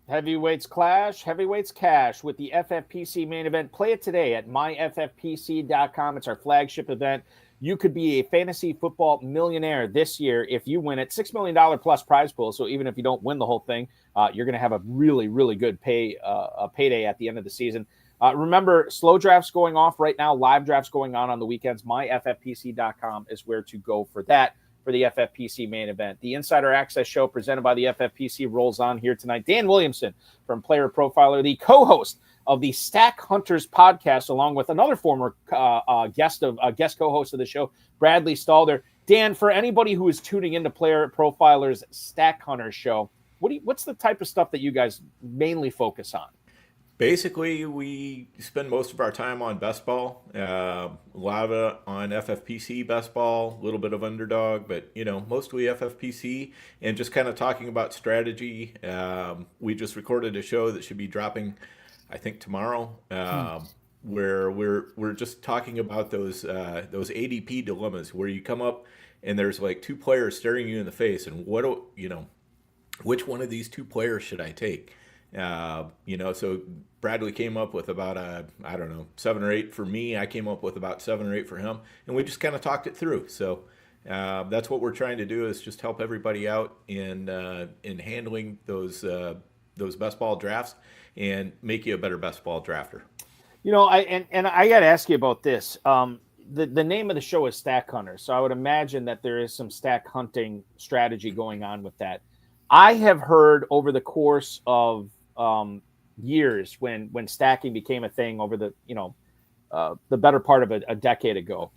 Heavyweights clash, heavyweights cash with the FFPC main event. Play it today at myffpc.com. It's our flagship event. You could be a fantasy football millionaire this year if you win it. $6 million plus prize pool. So even if you don't win the whole thing, you're going to have a really, really good payday at the end of the season. Remember, slow drafts going off right now, live drafts going on the weekends. Myffpc.com is where to go for that, for the FFPC main event. The Insider Access Show presented by the FFPC rolls on here tonight. Dan Williamson from Player Profiler, the co-host of the StackHunters podcast, along with another former guest co-host of the show, Bradley Stalder. Dan, for anybody who is tuning into Player Profiler's StackHunters show, what's the type of stuff that you guys mainly focus on? Basically, we spend most of our time on best ball, a lot of it on FFPC best ball, a little bit of underdog, but, mostly FFPC, and just kind of talking about strategy. We just recorded a show that should be dropping, I think, tomorrow, where we're just talking about those ADP dilemmas, where you come up and there's like two players staring you in the face, and which one of these two players should I take? So Bradley came up with about 7 or 8 for me. I came up with about 7 or 8 for him, and we just kind of talked it through. So that's what we're trying to do, is just help everybody out in handling those best ball drafts and make you a better best ball drafter. I got to ask you about this. The name of the show is Stack Hunter, so I would imagine that there is some stack hunting strategy going on with that. I have heard over the course of years, when stacking became a thing over the better part of a decade ago,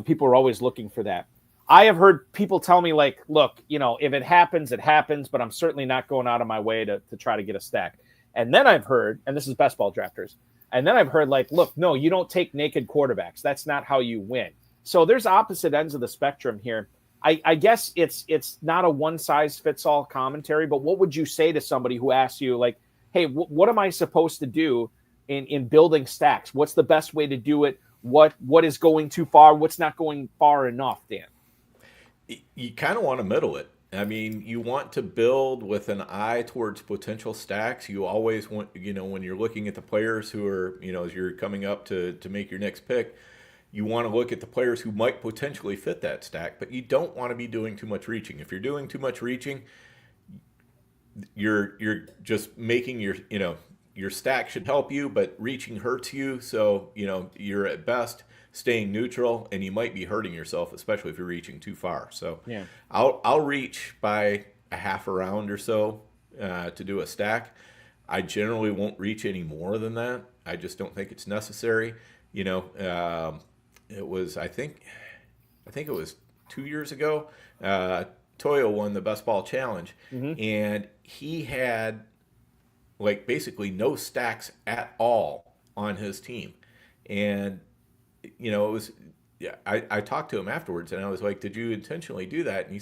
people were always looking for that. I have heard people tell me, like, look, if it happens, it happens, but I'm certainly not going out of my way to try to get a stack. And then I've heard, and this is best ball drafters, and then I've heard, like, look, no, you don't take naked quarterbacks. That's not how you win. So there's opposite ends of the spectrum here. I guess it's not a one-size-fits-all commentary, but what would you say to somebody who asks you, like, hey, what am I supposed to do in building stacks? What's the best way to do it? What is going too far? What's not going far enough, Dan? You kind of want to middle it. I mean, you want to build with an eye towards potential stacks. You always want, when you're looking at the players who are, as you're coming up to make your next pick, you want to look at the players who might potentially fit that stack, but you don't want to be doing too much reaching. If you're doing too much reaching, you're just making your stack should help you, but reaching hurts you. So, you're at best staying neutral, and you might be hurting yourself, especially if you're reaching too far. So yeah. I'll reach by a half a round or so to do a stack. I generally won't reach any more than that. I just don't think it's necessary. It was, I think it was 2 years ago, Toyo won the Best Ball Challenge, and he had basically no stacks at all on his team. And, it was, I talked to him afterwards, and I was like, did you intentionally do that? And he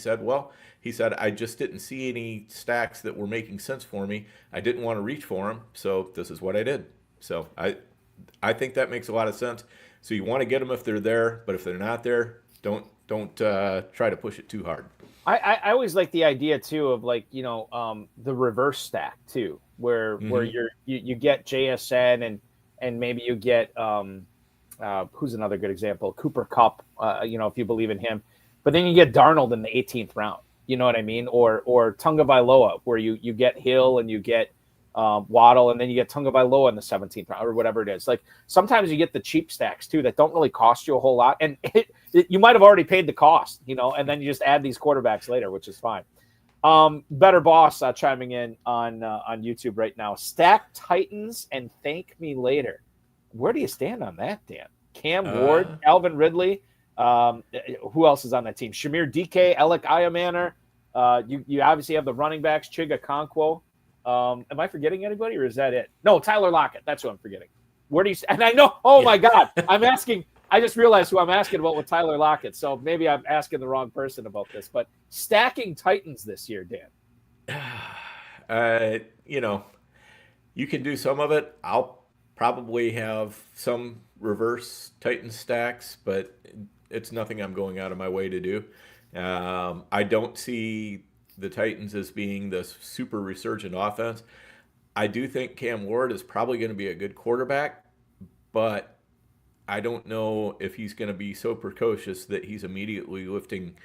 said, I just didn't see any stacks that were making sense for me. I didn't want to reach for them, so this is what I did. So I think that makes a lot of sense. So you want to get them if they're there, but if they're not there, don't try to push it too hard. I always like the idea too of the reverse stack too, where you get JSN and maybe you get who's another good example, Cooper Kupp, if you believe in him, but then you get Darnold in the 18th round, you know what I mean, or Tagovailoa, where you get Hill and you get Waddle, and then you get Tagovailoa in the 17th round or whatever it is. Like sometimes you get the cheap stacks too that don't really cost you a whole lot, and you might have already paid the cost, and then you just add these quarterbacks later, which is fine. Better Boss chiming in on YouTube right now. Stack Titans and thank me later. Where do you stand on that, Dan? Cam Ward, Alvin Ridley. Who else is on that team? Shamir DK, Alec Iamaner. You obviously have the running backs, Chiga Okonkwo. Am I forgetting anybody, or is that it? No, Tyler Lockett. That's what I'm forgetting. Where do you? And I know. Oh my God, I'm asking I just realized who I'm asking about with Tyler Lockett. So maybe I'm asking the wrong person about this. But stacking Titans this year, Dan. You can do some of it. I'll probably have some reverse Titan stacks, but it's nothing I'm going out of my way to do. I don't see the Titans as being the super resurgent offense. I do think Cam Ward is probably going to be a good quarterback, but I don't know if he's going to be so precocious that he's immediately lifting,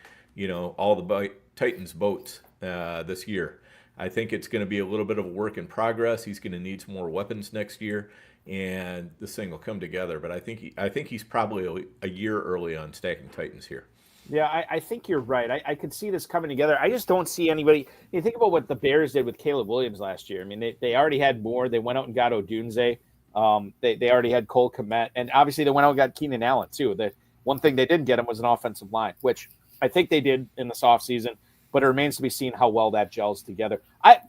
all the Titans' boats this year. I think it's going to be a little bit of a work in progress. He's going to need some more weapons next year, and this thing will come together. But I think he's probably a year early on stacking Titans here. Yeah, I think you're right. I could see this coming together. I just don't see anybody. You think about what the Bears did with Caleb Williams last year. I mean, they already had more. They went out and got Odunze. They already had Cole Kmet. And obviously they went out and got Keenan Allen, too. The one thing they didn't get him was an offensive line, which I think they did in this offseason. But it remains to be seen how well that gels together. I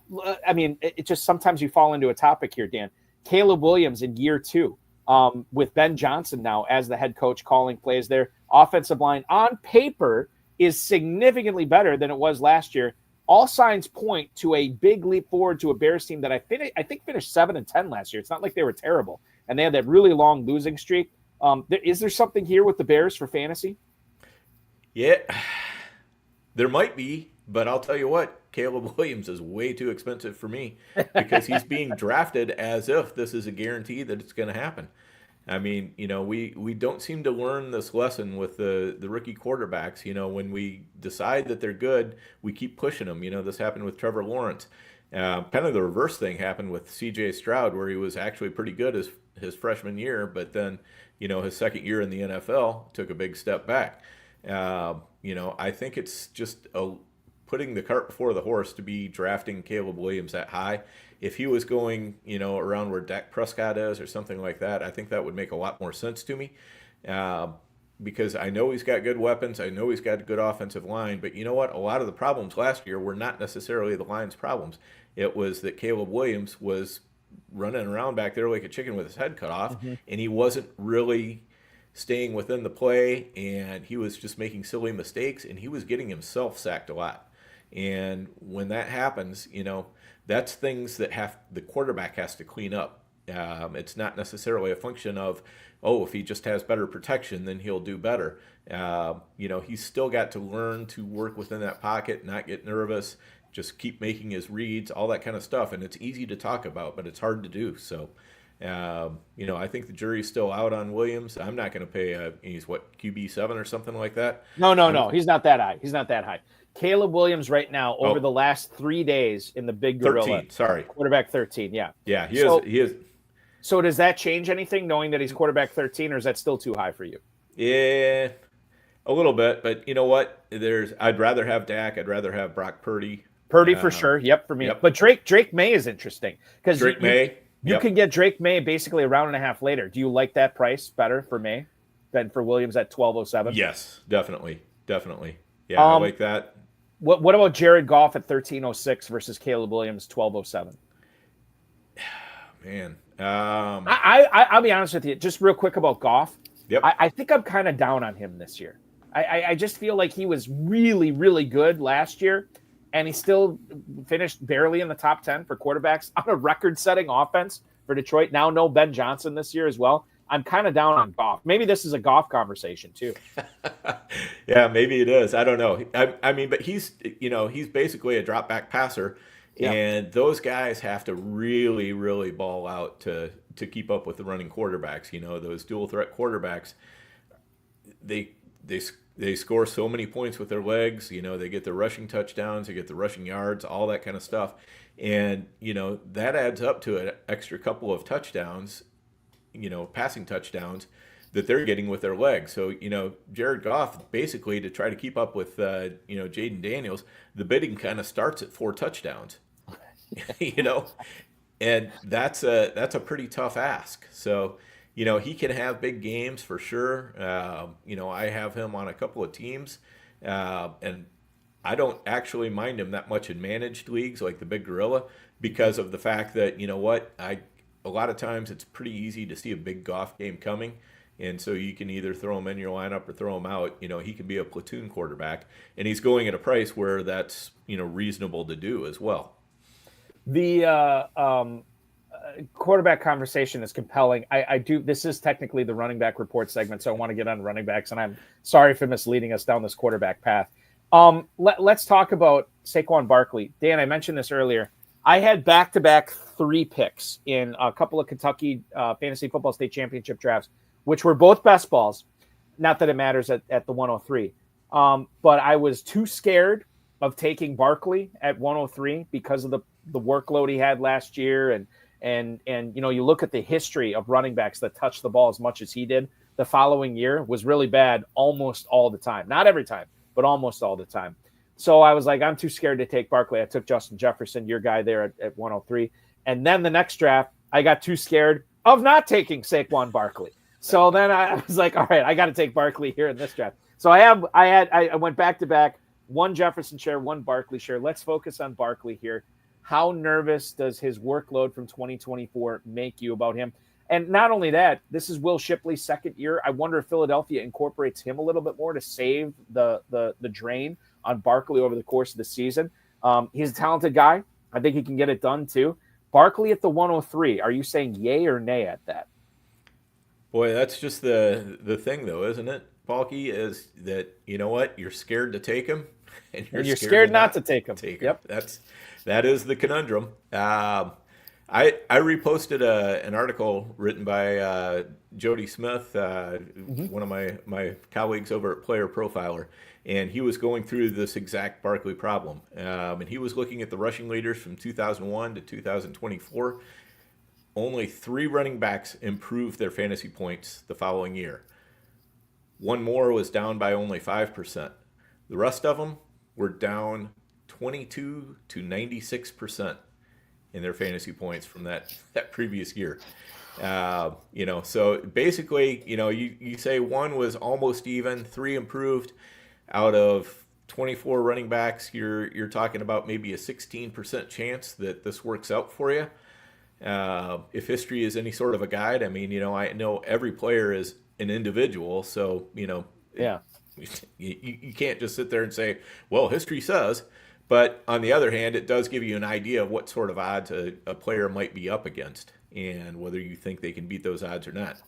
mean, it just sometimes you fall into a topic here, Dan. Caleb Williams in year 2. With Ben Johnson now as the head coach calling plays there. Offensive line on paper is significantly better than it was last year. All signs point to a big leap forward to a Bears team that I think finished 7-10 last year. It's not like they were terrible. And they had that really long losing streak. Is there something here with the Bears for fantasy? Yeah, there might be, but I'll tell you what, Caleb Williams is way too expensive for me because he's being drafted as if this is a guarantee that it's going to happen. I mean, we don't seem to learn this lesson with the rookie quarterbacks. When we decide that they're good, we keep pushing them. This happened with Trevor Lawrence. Kind of the reverse thing happened with C.J. Stroud, where he was actually pretty good his freshman year, but then, his second year in the NFL took a big step back. I think it's just putting the cart before the horse to be drafting Caleb Williams that high. If he was going, around where Dak Prescott is or something like that, I think that would make a lot more sense to me because I know he's got good weapons. I know he's got a good offensive line. But you know what? A lot of the problems last year were not necessarily the line's problems. It was that Caleb Williams was running around back there like a chicken with his head cut off, and he wasn't really staying within the play, and he was just making silly mistakes, and he was getting himself sacked a lot. And when that happens, that's things that the quarterback has to clean up. It's not necessarily a function of, if he just has better protection, then he'll do better. He's still got to learn to work within that pocket, not get nervous, just keep making his reads, all that kind of stuff. And it's easy to talk about, but it's hard to do. So, I think the jury's still out on Williams. I'm not going to pay he's QB 7 or something like that. No. He's not that high. Caleb Williams right now over the last 3 days in the Big Gorilla. 13, sorry. Quarterback 13, yeah. Yeah, he is. So does that change anything knowing that he's quarterback 13, or is that still too high for you? Yeah, a little bit, but you know what? I'd rather have Dak. I'd rather have Brock Purdy. Purdy for sure. Yep, for me. Yep. But Drake May is interesting because you can get Drake May basically a round and a half later. Do you like that price better for May than for Williams at 12.07? Yes, definitely. Yeah, I like that. What about Jared Goff at 13.06 versus Caleb Williams 12.07? Man, I'll be honest with you. Just real quick about Goff. Yep. I think I'm kind of down on him this year. I just feel like he was really, really good last year, and he still finished barely in the top 10 for quarterbacks on a record-setting offense for Detroit. Now no Ben Johnson this year as well. I'm kind of down on Goff. Maybe this is a Goff conversation too. Yeah, maybe it is. I don't know. I mean, but he's basically a drop back passer, and those guys have to really, really ball out to keep up with the running quarterbacks. Those dual threat quarterbacks, they score so many points with their legs. They get the rushing touchdowns, they get the rushing yards, all that kind of stuff, and that adds up to an extra couple of touchdowns. Passing touchdowns that they're getting with their legs. So, Jared Goff, basically to try to keep up with, Jaden Daniels, the bidding kind of starts at 4 touchdowns, and that's a pretty tough ask. So, he can have big games for sure. I have him on a couple of teams, and I don't actually mind him that much in managed leagues like the Big Gorilla because of the fact that, a lot of times it's pretty easy to see a big Goff game coming. And so you can either throw him in your lineup or throw him out. He can be a platoon quarterback, and he's going at a price where that's, reasonable to do as well. The quarterback conversation is compelling. This is technically the running back report segment, so I want to get on running backs, and I'm sorry for misleading us down this quarterback path. Let's talk about Saquon Barkley. Dan, I mentioned this earlier. I had back-to-back 3 picks in a couple of Kentucky Fantasy Football State Championship drafts, which were both best balls. Not that it matters at the 103. But I was too scared of taking Barkley at 103 because of the workload he had last year. And you look at the history of running backs that touched the ball as much as he did. The following year was really bad almost all the time. Not every time, but almost all the time. So I was like, I'm too scared to take Barkley. I took Justin Jefferson, your guy there at 103. And then the next draft, I got too scared of not taking Saquon Barkley. So then I was like, all right, I got to take Barkley here in this draft. So I went back to back, 1 Jefferson share, 1 Barkley share. Let's focus on Barkley here. How nervous does his workload from 2024 make you about him? And not only that, this is Will Shipley's second year. I wonder if Philadelphia incorporates him a little bit more to save the drain on Barkley over the course of the season. He's a talented guy. I think he can get it done too. Barkley at the 103. Are you saying yay or nay at that? Boy, that's just the thing, though, isn't it, Balky? Is that, you know what? You're scared to take him, and you're scared not to take him. Yep, that is the conundrum. I reposted an article written by Jody Smith, one of my colleagues over at Player Profiler, and he was going through this exact Barkley problem. And he was looking at the rushing leaders from 2001 to 2024. Only 3 running backs improved their fantasy points the following year. 1 more was down by only 5%. The rest of them were down 22 to 96% in their fantasy points from that previous year. So basically, you say 1 was almost even, 3 improved. Out of 24 running backs, you're talking about maybe a 16% chance that this works out for you. If history is any sort of a guide, I mean, I know every player is an individual, so, yeah, you can't just sit there and say, well, history says. But on the other hand, it does give you an idea of what sort of odds a player might be up against and whether you think they can beat those odds or not.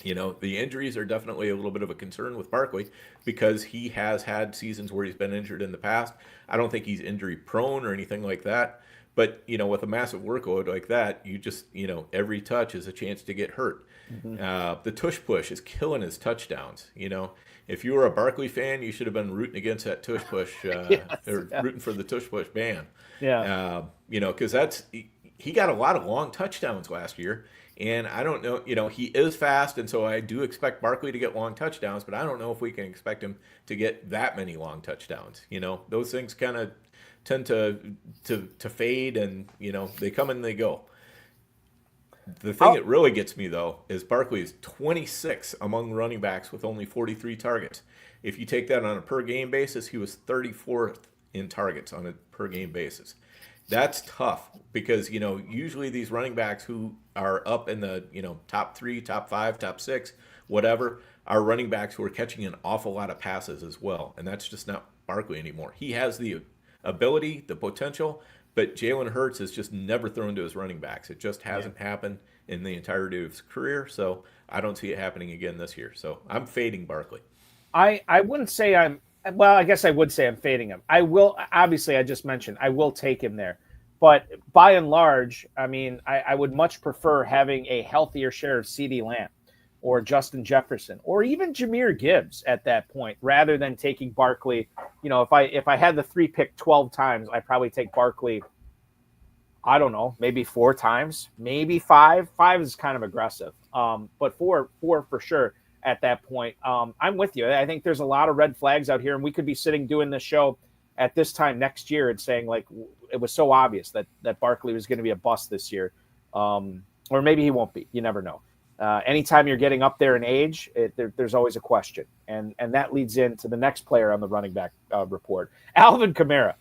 The injuries are definitely a little bit of a concern with Barkley because he has had seasons where he's been injured in the past. I don't think he's injury prone or anything like that. But, with a massive workload like that, you just, every touch is a chance to get hurt. Mm-hmm. The tush push is killing his touchdowns. If you were a Barkley fan, you should have been rooting against that tush push rooting for the tush push ban. Yeah. Because he got a lot of long touchdowns last year. And I don't know, he is fast. And so I do expect Barkley to get long touchdowns, but I don't know if we can expect him to get that many long touchdowns. Those things kind of tend to fade, and they come and they go. The thing that really gets me though is Barkley is 26 among running backs with only 43 targets. If you take that on a per game basis, he was 34th in targets on a per game basis. That's tough because usually these running backs who are up in the top 3, top 5, top 6, whatever, are running backs who are catching an awful lot of passes as well, and that's just not Barkley anymore. He has the ability, the potential, but Jalen Hurts has just never thrown to his running backs. It just hasn't happened in the entirety of his career, so I don't see it happening again this year. So I'm fading Barkley. I wouldn't say I guess I would say I'm fading him. I will, obviously, I just mentioned, I will take him there. But by and large, I mean, I would much prefer having a healthier share of CeeDee Lamb or Justin Jefferson or even Jahmyr Gibbs at that point, rather than taking Barkley. If I had the 3 pick 12 times, I'd probably take Barkley, I don't know, maybe 4 times, maybe 5. 5 is kind of aggressive. But 4 for sure at that point. I'm with you. I think there's a lot of red flags out here, and we could be sitting doing this show at this time next year and saying, like, it was so obvious that Barkley was going to be a bust this year. Or maybe he won't be. You never know. Anytime you're getting up there in age, there's always a question. And that leads into the next player on the running back report, Alvin Kamara.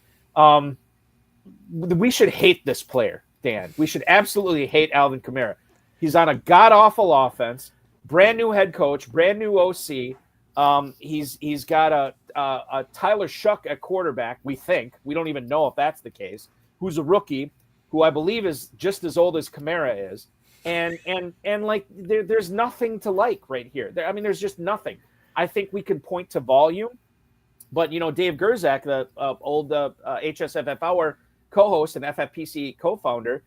We should hate this player, Dan. We should absolutely hate Alvin Kamara. He's on a god-awful offense. brand new head coach, brand new OC. He's got a Tyler Shuck at quarterback. We don't even know if that's the case. Who's a rookie, who I believe is just as old as Kamara is, and like there's nothing to like right here. There's just nothing. I think we could point to volume, but Dave Gerzak, the old HSFF Hour co-host and FFPC co-founder,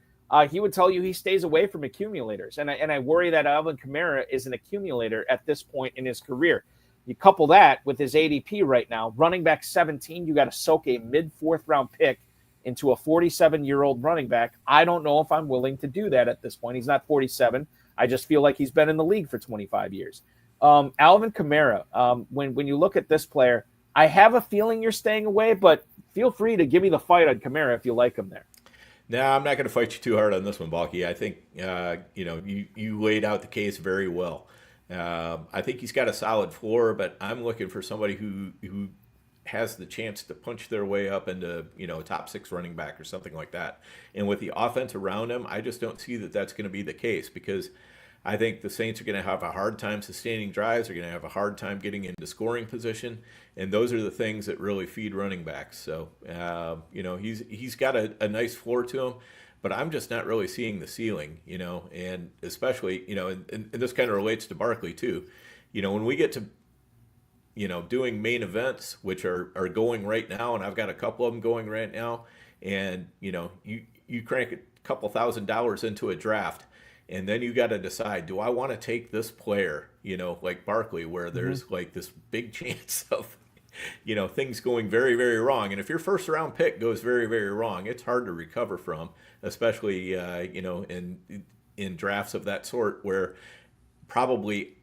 he would tell you he stays away from accumulators, and I worry that Alvin Kamara is an accumulator at this point in his career. You couple that with his ADP right now, running back 17, you got to soak a mid-4th round pick into a 47-year-old running back. I don't know if I'm willing to do that at this point. He's not 47. I just feel like he's been in the league for 25 years. Alvin Kamara, when you look at this player, I have a feeling you're staying away, but feel free to give me the fight on Kamara if you like him there. No, I'm not going to fight you too hard on this one, Balky. I think you laid out the case very well. I think he's got a solid floor, but I'm looking for somebody who has the chance to punch their way up into a top 6 running back or something like that. And with the offense around him, I just don't see that that's going to be the case, because I think the Saints are going to have a hard time sustaining drives. They're going to have a hard time getting into scoring position, and those are the things that really feed running backs. So he's got a nice floor to him, but I'm just not really seeing the ceiling. And especially and this kind of relates to Barkley too. When we get to doing main events, which are going right now, and I've got a couple of them going right now, and you crank a couple $1,000s into a draft, and then you got to decide, do I want to take this player, like Barkley, where there's like this big chance of things going very, very wrong. And if your first round pick goes very, very wrong, it's hard to recover from, especially in drafts of that sort, where probably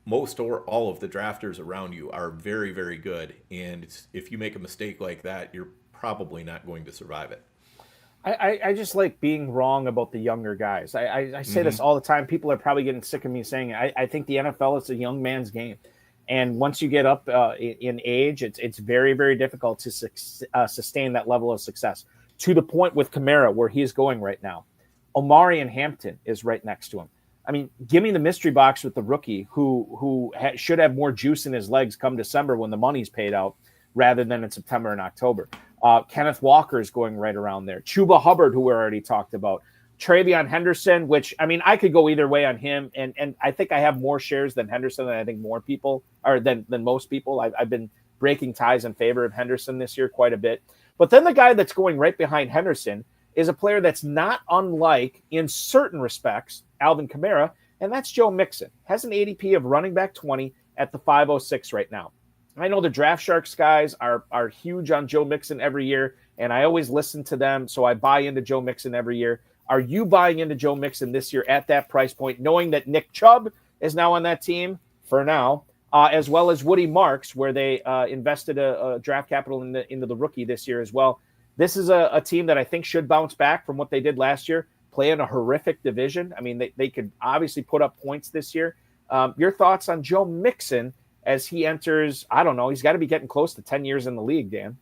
most or all of the drafters around you are very, very good. And if you make a mistake like that, you're probably not going to survive it. I just like being wrong about the younger guys. I say this all the time. People are probably getting sick of me saying it. I think the NFL is a young man's game. And once you get up in age, it's very, very difficult to sustain that level of success, to the point with Kamara where he's going right now. Omari and Hampton is right next to him. Give me the mystery box with the rookie who should have more juice in his legs come December when the money's paid out, rather than in September and October. Kenneth Walker is going right around there. Chuba Hubbard, who we already talked about. Travion Henderson, which, I could go either way on him. And I think I have more shares than Henderson than I think more people, or than most people. I've been breaking ties in favor of Henderson this year quite a bit. But then the guy that's going right behind Henderson is a player that's not unlike, in certain respects, Alvin Kamara, and that's Joe Mixon. Has an ADP of running back 20 at the 506 right now. I know the Draft Sharks guys are huge on Joe Mixon every year, and I always listen to them, so I buy into Joe Mixon every year. Are you buying into Joe Mixon this year at that price point, knowing that Nick Chubb is now on that team for now, as well as Woody Marks, where they invested a draft capital into the rookie this year as well? This is a team that I think should bounce back from what they did last year, play in a horrific division. They could obviously put up points this year. Your thoughts on Joe Mixon as he enters, I don't know, he's got to be getting close to 10 years in the league, Dan.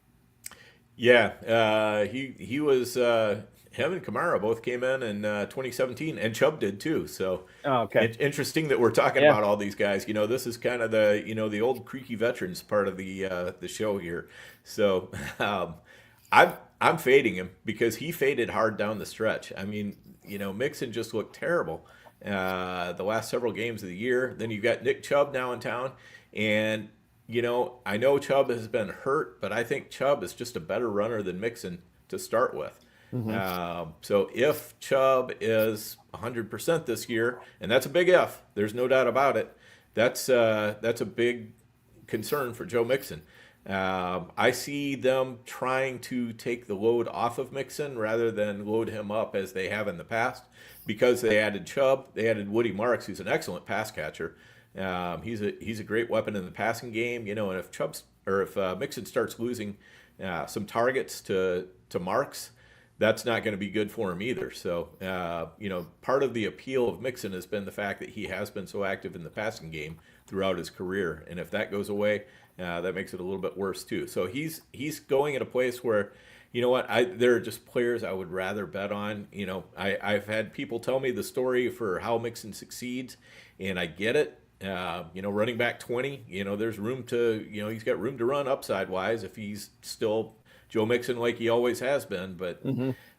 Yeah, he was him and Kamara both came in 2017, and Chubb did too. So okay, interesting that we're talking about all these guys. This is kind of the the old creaky veterans part of the show here. So I'm fading him because he faded hard down the stretch. Mixon just looked terrible the last several games of the year. Then you've got Nick Chubb now in town, and I know Chubb has been hurt, but I think Chubb is just a better runner than Mixon to start with. So if Chubb is 100% this year, and that's a big if, there's no doubt about it, that's a big concern for Joe Mixon. I see them trying to take the load off of Mixon rather than load him up as they have in the past, because they added Chubb, they added Woody Marks, who's an excellent pass catcher. He's a great weapon in the passing game, and if Mixon starts losing some targets to Marks, that's not going to be good for him either. So, part of the appeal of Mixon has been the fact that he has been so active in the passing game throughout his career. And if that goes away, that makes it a little bit worse too. So he's going at a place where, you know what? There are just players I would rather bet on. You know, I've had people tell me the story for how Mixon succeeds, and I get it. You know, running back 20, you know, there's room to, you know, he's got room to run upside wise if he's still Joe Mixon like he always has been. But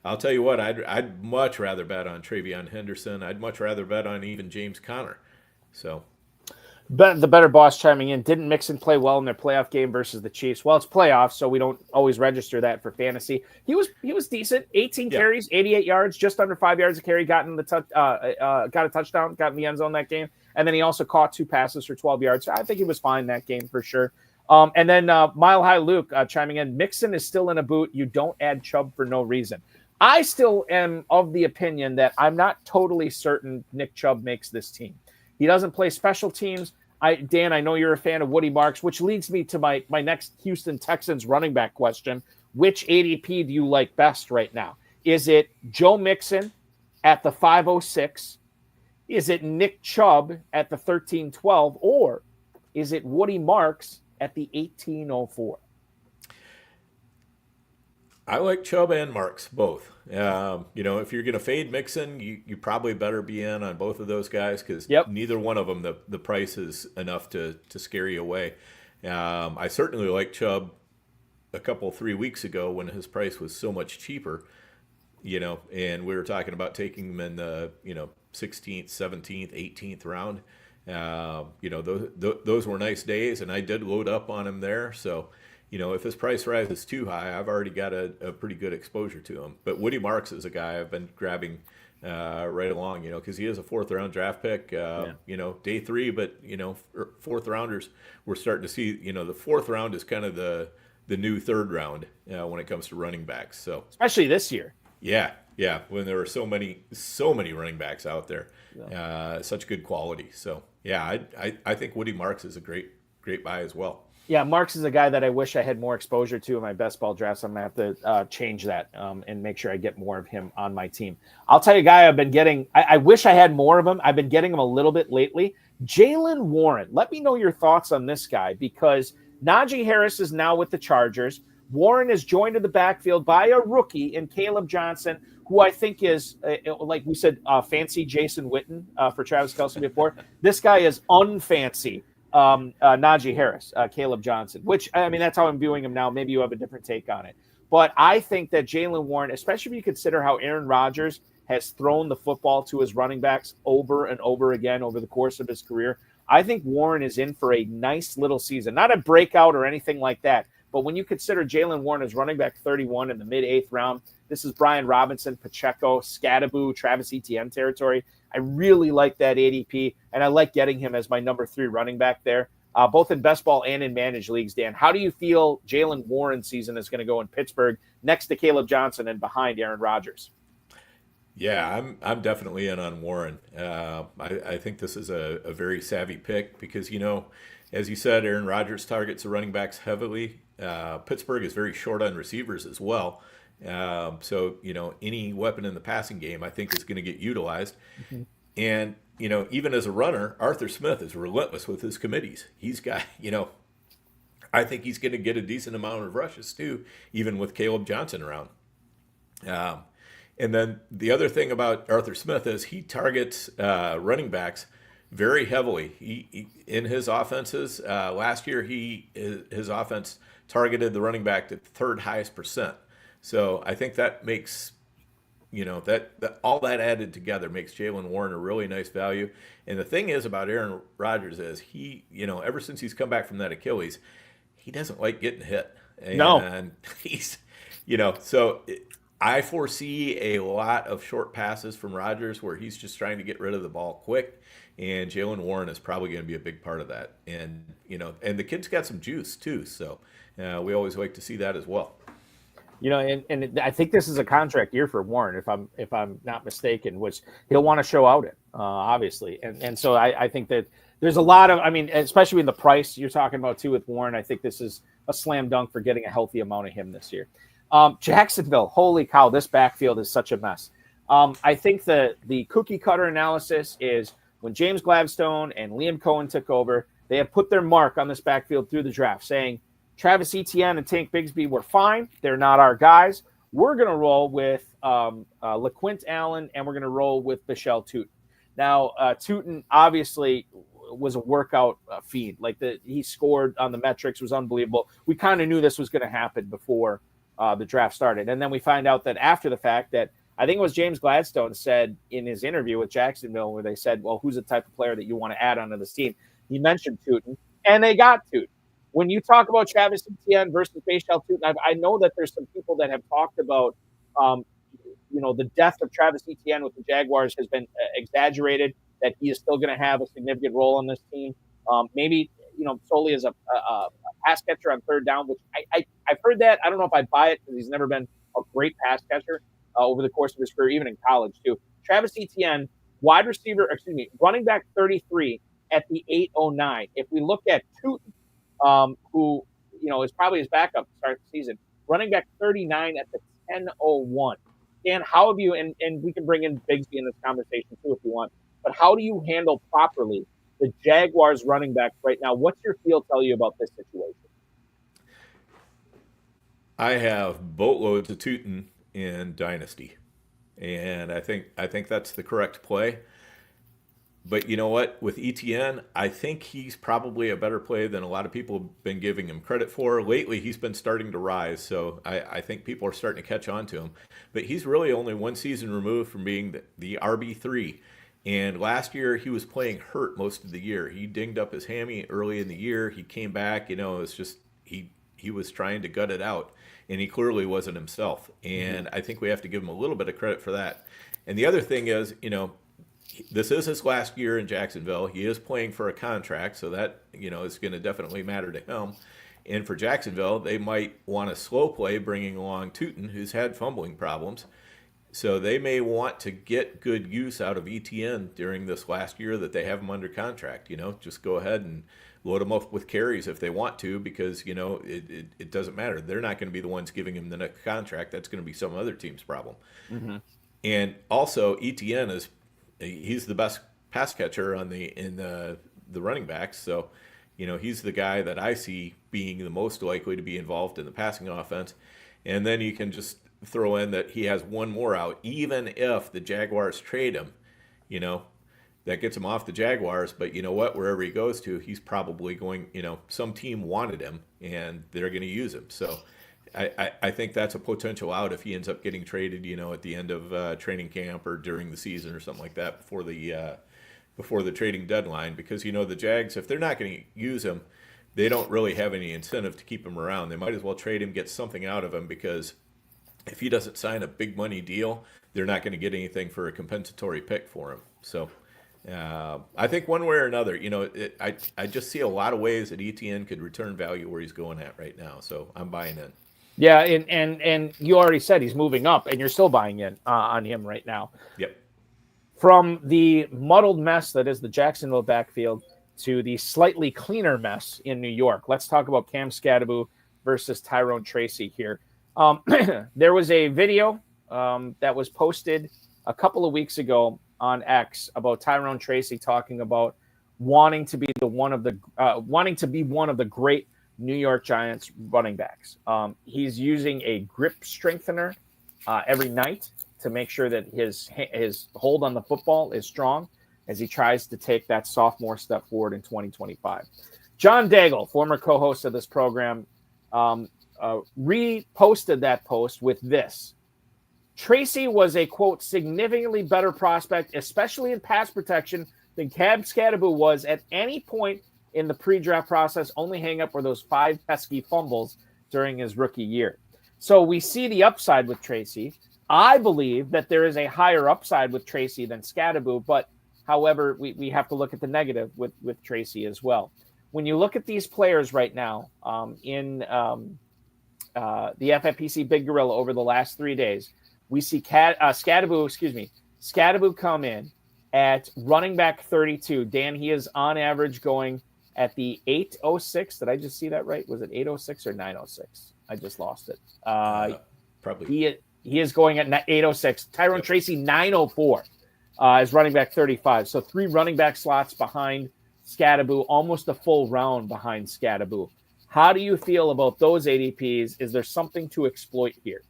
I'll tell you what, I'd much rather bet on Travion Henderson. I'd much rather bet on even James Conner. So. But the better boss chiming in, didn't Mixon play well in their playoff game versus the Chiefs? Well, it's playoffs, so we don't always register that for fantasy. He was decent, 18 carries, 88 yards, just under 5 yards a carry, got a touchdown, got in the end zone that game, and then he also caught 2 passes for 12 yards. So I think he was fine that game for sure. And then Mile High Luke chiming in, Mixon is still in a boot. You don't add Chubb for no reason. I still am of the opinion that I'm not totally certain Nick Chubb makes this team. He doesn't play special teams. Dan, I know you're a fan of Woody Marks, which leads me to my next Houston Texans running back question. Which ADP do you like best right now? Is it Joe Mixon at the 506? Is it Nick Chubb at the 1312? Or is it Woody Marks at the 1804? I like Chubb and Marks both. You know, if you're going to fade Mixon, you probably better be in on both of those guys because neither one of them, the price is enough to scare you away. I certainly like Chubb a couple 3 weeks ago when his price was so much cheaper, you know, and we were talking about taking him in the, you know, 16th, 17th, 18th round. You know, those were nice days, and I did load up on him there. So, you know, if his price rise is too high, I've already got a pretty good exposure to him. But Woody Marks is a guy I've been grabbing right along, you know, because he is a 4th-round draft pick, you know, day 3. But, you know, 4th-rounders, we're starting to see, you know, the 4th round is kind of the new 3rd round when it comes to running backs. So especially this year. Yeah, when there were so many running backs out there, such good quality. So, yeah, I think Woody Marks is a great buy as well. Yeah, Marks is a guy that I wish I had more exposure to in my best ball drafts. I'm going to have to change that and make sure I get more of him on my team. I'll tell you a guy I've been getting. I wish I had more of him. I've been getting him a little bit lately. Jaylen Warren. Let me know your thoughts on this guy because Najee Harris is now with the Chargers. Warren is joined in the backfield by a rookie in Caleb Johnson, who I think is, like we said, fancy Jason Witten for Travis Kelce before. This guy is unfancy. Najee Harris, Caleb Johnson, which, I mean, that's how I'm viewing him now. Maybe you have a different take on it. But I think that Jaylen Warren, especially if you consider how Aaron Rodgers has thrown the football to his running backs over and over again over the course of his career, I think Warren is in for a nice little season. Not a breakout or anything like that, but when you consider Jaylen Warren as running back 31 in the mid-8th round, this is Brian Robinson, Pacheco, Scadaboo, Travis Etienne territory. I really like that ADP, and I like getting him as my number 3 running back there, both in best ball and in managed leagues. Dan, how do you feel Jaylen Warren's season is going to go in Pittsburgh next to Caleb Johnson and behind Aaron Rodgers? Yeah, I'm definitely in on Warren. I think this is a very savvy pick because, you know, as you said, Aaron Rodgers targets the running backs heavily. Pittsburgh is very short on receivers as well. So, you know, any weapon in the passing game, I think, is going to get utilized. Mm-hmm. And, you know, even as a runner, Arthur Smith is relentless with his committees. He's got, you know, I think he's going to get a decent amount of rushes too, even with Caleb Johnson around. And then the other thing about Arthur Smith is he targets running backs very heavily. He in his offenses, last year, his offense targeted the running back at 3rd highest percent. So I think that makes, you know, that all that added together makes Jaylen Warren a really nice value. And the thing is about Aaron Rodgers is he, you know, ever since he's come back from that Achilles, he doesn't like getting hit. And he's, you know, so I foresee a lot of short passes from Rodgers where he's just trying to get rid of the ball quick. And Jaylen Warren is probably going to be a big part of that. And, you know, and the kid's got some juice too. So we always like to see that as well. You know, and I think this is a contract year for Warren, if I'm not mistaken, which he'll want to show out in, obviously. And so I think that there's a lot of, I mean, especially in the price you're talking about too with Warren, I think this is a slam dunk for getting a healthy amount of him this year. Jacksonville, holy cow, this backfield is such a mess. I think the cookie cutter analysis is when James Gladstone and Liam Coen took over, they have put their mark on this backfield through the draft, saying Travis Etienne and Tank Bigsby were fine. They're not our guys. We're going to roll with LaQuint Allen, and we're going to roll with Michelle Tootin. Now, Tootin obviously was a workout feed. Like he scored on the metrics, was unbelievable. We kind of knew this was going to happen before the draft started. And then we find out that after the fact that I think it was James Gladstone said in his interview with Jacksonville where they said, well, who's the type of player that you want to add onto this team? He mentioned Tootin, and they got Tootin. When you talk about Travis Etienne versus Michelle Tootin, I know that there's some people that have talked about, the death of Travis Etienne with the Jaguars has been exaggerated, that he is still going to have a significant role on this team. Maybe, solely as a pass catcher on third down, which I've heard that. I don't know if I buy it because he's never been a great pass catcher over the course of his career, even in college too. Travis Etienne, running back 33 at the 809. If we look at Tootin, who, is probably his backup to start the season, running back 39 at the 1001. Dan, how have you, and we can bring in Bigsby in this conversation too if you want, but how do you handle properly the Jaguars running backs right now? What's your feel tell you about this situation? I have boatloads of Tootin in Dynasty, and I think that's the correct play. But you know what? With Etienne, I think he's probably a better play than a lot of people have been giving him credit for. Lately, he's been starting to rise, so I think people are starting to catch on to him. But he's really only one season removed from being the RB3. And last year, he was playing hurt most of the year. He dinged up his hammy early in the year. He came back, it's just he was trying to gut it out, and he clearly wasn't himself. And I think we have to give him a little bit of credit for that. And the other thing is, this is his last year in Jacksonville. He is playing for a contract, so that, is going to definitely matter to him. And for Jacksonville, they might want to slow play bringing along Tootin, who's had fumbling problems. So they may want to get good use out of Etienne during this last year that they have him under contract. Just go ahead and load him up with carries if they want to, because, it doesn't matter. They're not going to be the ones giving him the next contract. That's going to be some other team's problem. Mm-hmm. And also, Etienne he's the best pass catcher in the running backs. So, he's the guy that I see being the most likely to be involved in the passing offense. And then you can just throw in that he has one more out, even if the Jaguars trade him, that gets him off the Jaguars. But you know what? Wherever he goes to, he's probably going, some team wanted him and they're going to use him. So I think that's a potential out if he ends up getting traded, at the end of training camp or during the season or something like that before the trading deadline. Because, the Jags, if they're not going to use him, they don't really have any incentive to keep him around. They might as well trade him, get something out of him, because if he doesn't sign a big money deal, they're not going to get anything for a compensatory pick for him. So I think one way or another, I just see a lot of ways that Etienne could return value where he's going at right now. So I'm buying in. Yeah, and you already said he's moving up, and you're still buying in on him right now. Yep. From the muddled mess that is the Jacksonville backfield to the slightly cleaner mess in New York, let's talk about Cam Skattebo versus Tyrone Tracy here. There was a video that was posted a couple of weeks ago on X about Tyrone Tracy talking about wanting to be one of the great New York Giants running backs. He's using a grip strengthener every night to make sure that his hold on the football is strong as he tries to take that sophomore step forward in 2025. John Daigle, former co-host of this program, reposted that post with this. Tracy was a, quote, significantly better prospect, especially in pass protection, than Cam Skattebo was at any point in the pre-draft process. Only hang up were those 5 pesky fumbles during his rookie year. So we see the upside with Tracy. I believe that there is a higher upside with Tracy than Skattebo, but however, we have to look at the negative with Tracy as well. When you look at these players right now in the FFPC Big Gorilla over the last 3 days, we see Skattebo come in at running back 32. Dan, he is on average going at the 806. Did I just see that right? Was it 806 or 906? I just lost it. Probably. He is going at 806. Tyrone Tracy, 904 is running back 35. So 3 running back slots behind Skattebo, almost a full round behind Skattebo. How do you feel about those ADPs? Is there something to exploit here?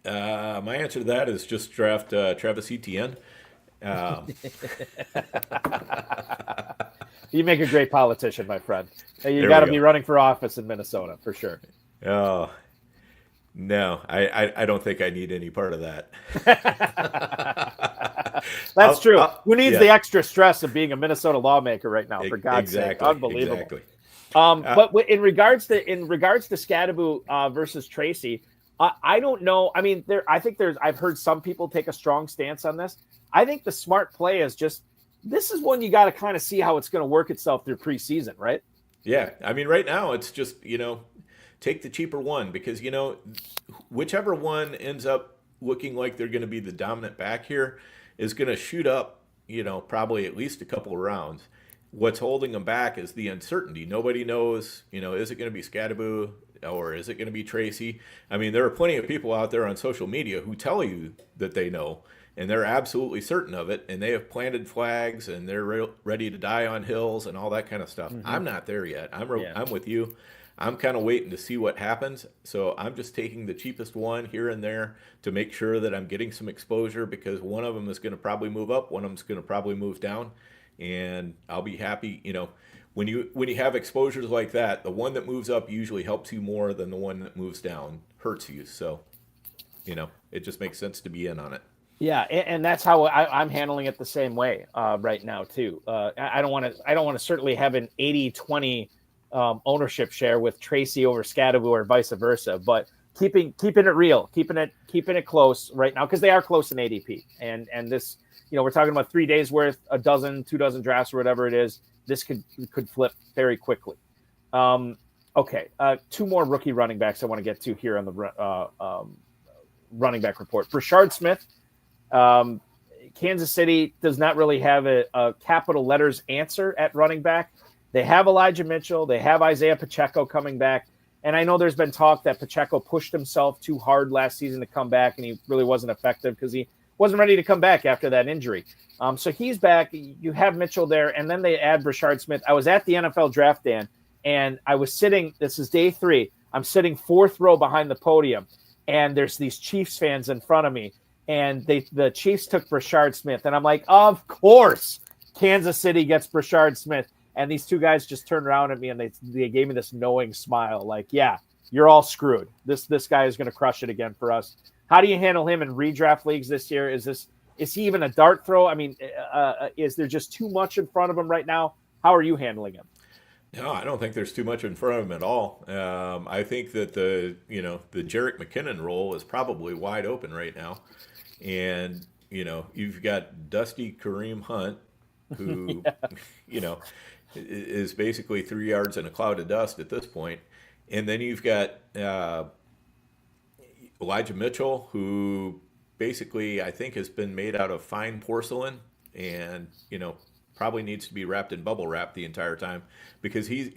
My answer to that is just draft Travis Etienne. You make a great politician, my friend. You There got to we be go. running for office in Minnesota for sure. Oh, no, I don't think I need any part of that. That's true. Who needs yeah. the extra stress of being a Minnesota lawmaker right now? For God's sake, Exactly, unbelievable. Exactly. But in regards to Scadaboo versus Tracy, I don't know. I mean, I've heard some people take a strong stance on this. I think the smart play is just this is one you got to kind of see how it's going to work itself through preseason, right? Yeah, I mean, right now it's just take the cheaper one because whichever one ends up looking like they're going to be the dominant back here is going to shoot up, probably at least a couple of rounds. What's holding them back is the uncertainty. Nobody knows, is it going to be Scadaboo or is it going to be Tracy? I mean, there are plenty of people out there on social media who tell you that they know, and they're absolutely certain of it, and they have planted flags, and they're ready to die on hills and all that kind of stuff. Mm-hmm. I'm not there yet. I'm with you. I'm kind of waiting to see what happens, so I'm just taking the cheapest one here and there to make sure that I'm getting some exposure because one of them is going to probably move up, one of them is going to probably move down. And I'll be happy, when you have exposures like that, the one that moves up usually helps you more than the one that moves down hurts you. So, it just makes sense to be in on it. Yeah, and that's how I'm handling it the same way right now too. I don't want to certainly have an 80-20 ownership share with Tracy over Scadaboo or vice versa, but keeping it real, keeping it close right now because they are close in ADP, and this. We're talking about 3 days worth, a dozen, 2 dozen drafts or whatever it is. This could flip very quickly. Okay, 2 more rookie running backs I want to get to here on the running back report. Rashard Smith, Kansas City does not really have a capital letters answer at running back. They have Elijah Mitchell. They have Isaiah Pacheco coming back. And I know there's been talk that Pacheco pushed himself too hard last season to come back, and he really wasn't effective because he wasn't ready to come back after that injury. So he's back. You have Mitchell there, and then they add Rashard Smith. I was at the NFL draft, Dan, and I was sitting, this is day 3. I'm sitting 4th row behind the podium, and there's these Chiefs fans in front of me, and the Chiefs took Rashard Smith. And I'm like, of course, Kansas City gets Rashard Smith. And these 2 guys just turned around at me, and they gave me this knowing smile, like, yeah, you're all screwed. This guy is going to crush it again for us. How do you handle him in redraft leagues this year? Is he even a dart throw? I mean, is there just too much in front of him right now? How are you handling him? No, I don't think there's too much in front of him at all. I think that the Jerick McKinnon role is probably wide open right now. And, you've got Dusty Kareem Hunt, who, is basically 3 yards in a cloud of dust at this point. And then you've got Elijah Mitchell, who basically I think has been made out of fine porcelain and, probably needs to be wrapped in bubble wrap the entire time because he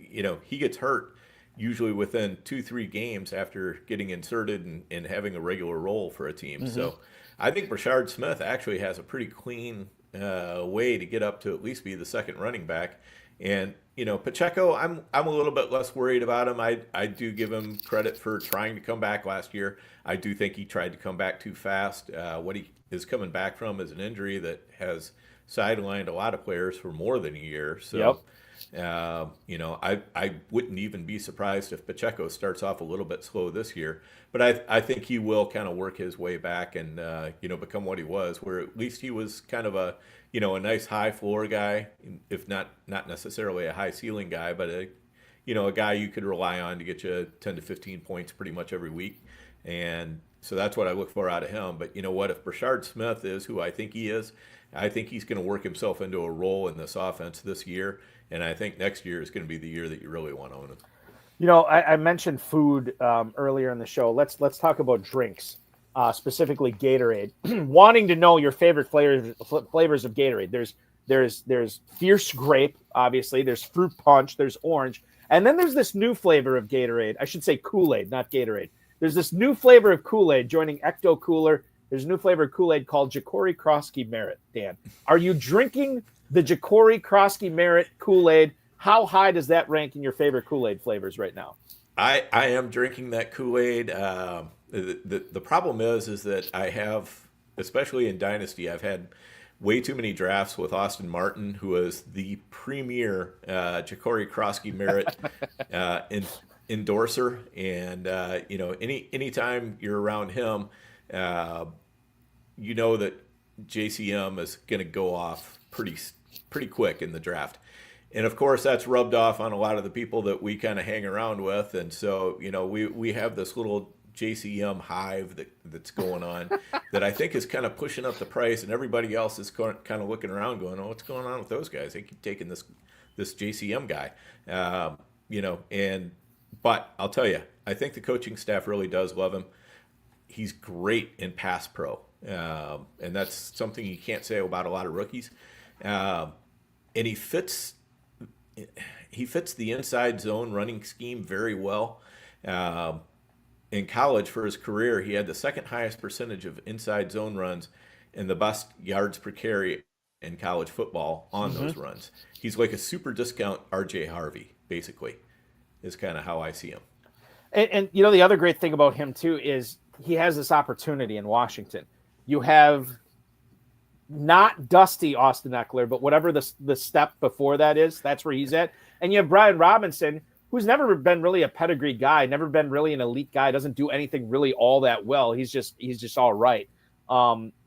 gets hurt usually within 2-3 games after getting inserted and having a regular role for a team. Mm-hmm. So I think Rashard Smith actually has a pretty clean way to get up to at least be the second running back. And, Pacheco, I'm a little bit less worried about him. I do give him credit for trying to come back last year. I do think he tried to come back too fast. What he is coming back from is an injury that has sidelined a lot of players for more than a year. So, I wouldn't even be surprised if Pacheco starts off a little bit slow this year. But I think he will kind of work his way back and, become what he was, where at least he was kind of a nice high floor guy, if not necessarily a high ceiling guy, but a guy you could rely on to get you 10 to 15 points pretty much every week. And so that's what I look for out of him. But you know what? If Rashard Smith is who I think he is, I think he's going to work himself into a role in this offense this year. And I think next year is going to be the year that you really want to own him. I mentioned food earlier in the show. Let's talk about drinks, specifically Gatorade. Wanting to know your favorite flavors of Gatorade. There's fierce grape, obviously. There's fruit punch. There's orange. And then there's this new flavor of Gatorade. I should say Kool-Aid, not Gatorade. There's this new flavor of Kool-Aid joining Ecto Cooler. There's a new flavor of Kool-Aid called Ja'Cory Krosky Merit. Dan, are you drinking the Ja'Cory Krosky Merit Kool-Aid? How high does that rank in your favorite Kool-Aid flavors right now? I am drinking that Kool-Aid. The problem is that I have, especially in Dynasty, I've had way too many drafts with Austin Martin, who is the premier Ja'Cory Krosky-Merritt endorser. And, anytime you're around him, you know that JCM is going to go off pretty quick in the draft. And of course, that's rubbed off on a lot of the people that we kind of hang around with. And so, we have this little JCM hive that's going on that I think is kind of pushing up the price, and everybody else is kind of looking around going, oh, what's going on with those guys? They keep taking this JCM guy, but I'll tell you, I think the coaching staff really does love him. He's great in pass pro. And that's something you can't say about a lot of rookies. And he fits the inside zone running scheme very well. In college, for his career, he had the second highest percentage of inside zone runs and the best yards per carry in college football on those runs. He's like a super discount RJ Harvey, basically, is kind of how I see him. And the other great thing about him, too, is he has this opportunity in Washington. You have not dusty Austin Eckler, but whatever the step before that is, that's where he's at. And you have Brian Robinson, who's never been really a pedigree guy, never been really an elite guy, doesn't do anything really all that well. He's just all right.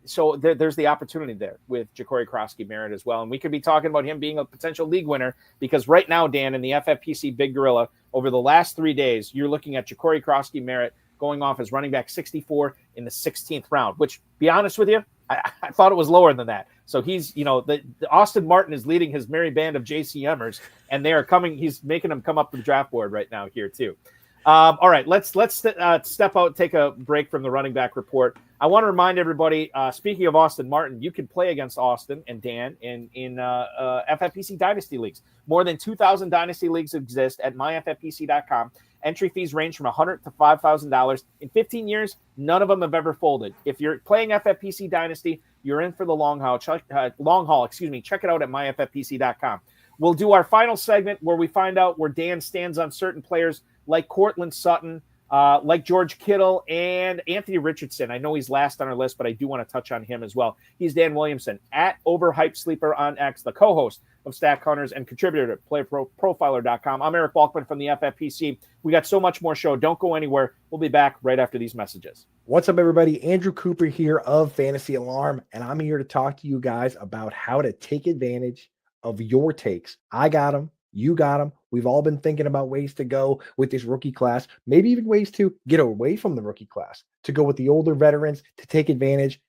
So there's the opportunity there with Ja'Cory Krosky-Merritt as well. And we could be talking about him being a potential league winner, because right now, Dan, in the FFPC Big Gorilla, over the last 3 days, you're looking at Ja'Cory Krosky-Merritt going off as running back 64 in the 16th round, which, be honest with you, I thought it was lower than that. So he's, the Austin Martin is leading his merry band of JCMers, and they are coming. He's making them come up the draft board right now here too. All right, let's step out, take a break from the running back report. I want to remind everybody, speaking of Austin Martin, you can play against Austin and Dan in FFPC Dynasty Leagues. More than 2,000 Dynasty Leagues exist at myffpc.com. Entry fees range from $100 to $5,000. In 15 years, none of them have ever folded. If you're playing FFPC Dynasty, you're in for the long haul. Check it out at myffpc.com. We'll do our final segment where we find out where Dan stands on certain players like Courtland Sutton, like George Kittle, and Anthony Richardson. I know he's last on our list, but I do want to touch on him as well. He's Dan Williamson at Overhyped Sleeper on X, the co-host of StackHunters and contributor to PlayerProfiler.com. I'm Eric Balkman from the FFPC. We got so much more show. Don't go anywhere. We'll be back right after these messages. What's up, everybody? Andrew Cooper here of Fantasy Alarm, and I'm here to talk to you guys about how to take advantage of your takes. I got them. You got them. We've all been thinking about ways to go with this rookie class, maybe even ways to get away from the rookie class, to go with the older veterans, to take advantage.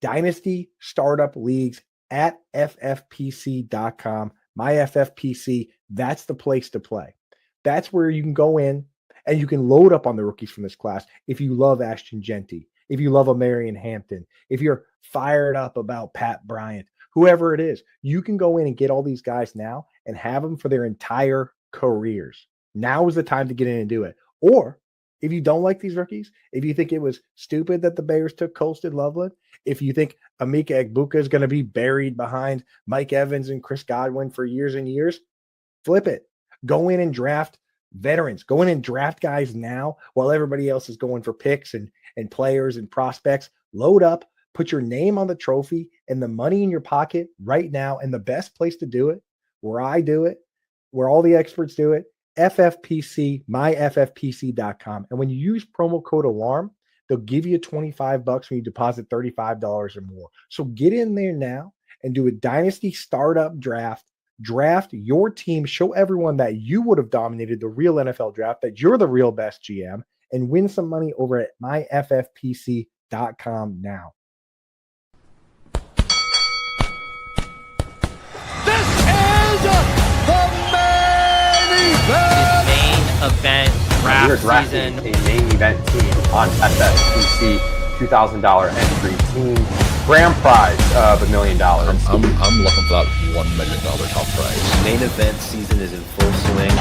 Dynasty Startup Leagues at FFPC.com. My FFPC, that's the place to play. That's where you can go in and you can load up on the rookies from this class. If you love Ashton Genty, if you love Amarian Hampton, if you're fired up about Pat Bryant, whoever it is, you can go in and get all these guys now and have them for their entire careers. Now is the time to get in and do it. Or if you don't like these rookies, if you think it was stupid that the Bears took Colston Loveland, if you think Emeka Egbuka is going to be buried behind Mike Evans and Chris Godwin for years and years, flip it. Go in and draft veterans. Go in and draft guys now while everybody else is going for picks and players and prospects. Load up, put your name on the trophy and the money in your pocket right now. And the best place to do it, where I do it, where all the experts do it, FFPC, myffpc.com. And when you use promo code ALARM, they'll give you $25 when you deposit $35 or more. So get in there now and do a dynasty startup draft. Draft your team. Show everyone that you would have dominated the real NFL draft, that you're the real best GM, and win some money over at myffpc.com now. This is the main event We're draft drafting season. a main event team on FFPC, $2,000 entry team. Grand prize of $1 million. I'm looking for that $1 million top prize. Main event season is in full swing.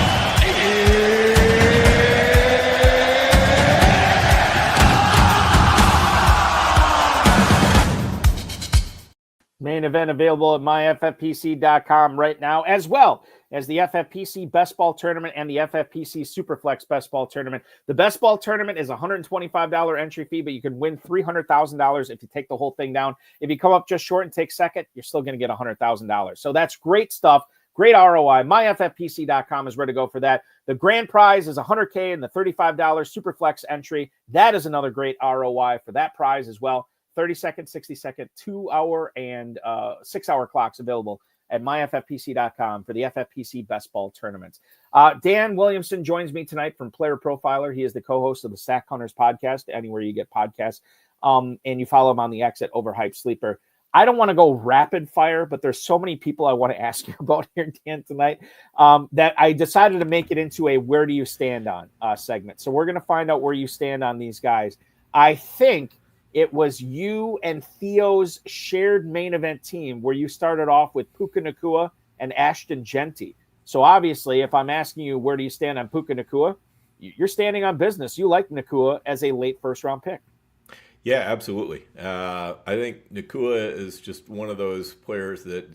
Main main event available at myffpc.com right now, as well as the FFPC Best Ball Tournament and the FFPC Superflex Best Ball Tournament. The Best Ball Tournament is a $125 entry fee, but you can win $300,000 if you take the whole thing down. If you come up just short and take second, you're still going to get $100,000. So that's great stuff. Great ROI. MyFFPC.com is ready to go for that. The grand prize is $100K and the $35 Superflex entry. That is another great ROI for that prize as well. 30-second, 60-second, 2-hour, and 6-hour clocks available at myffpc.com for the FFPC Best Ball Tournaments. Dan Williamson joins me tonight from Player Profiler. He is the co-host of the StackHunters podcast, anywhere you get podcasts. And you follow him on the X at Overhyped Sleeper. I don't want to go rapid fire, but there's so many people I want to ask you about here, Dan, tonight, that I decided to make it into a where do you stand on segment. So we're going to find out where you stand on these guys. I think it was you and Theo's shared main event team where you started off with Puka Nacua and Ashton Genty. So obviously, if I'm asking you where do you stand on Puka Nacua, you're standing on business. You like Nacua as a late first-round pick. Yeah, absolutely. I think Nacua is just one of those players that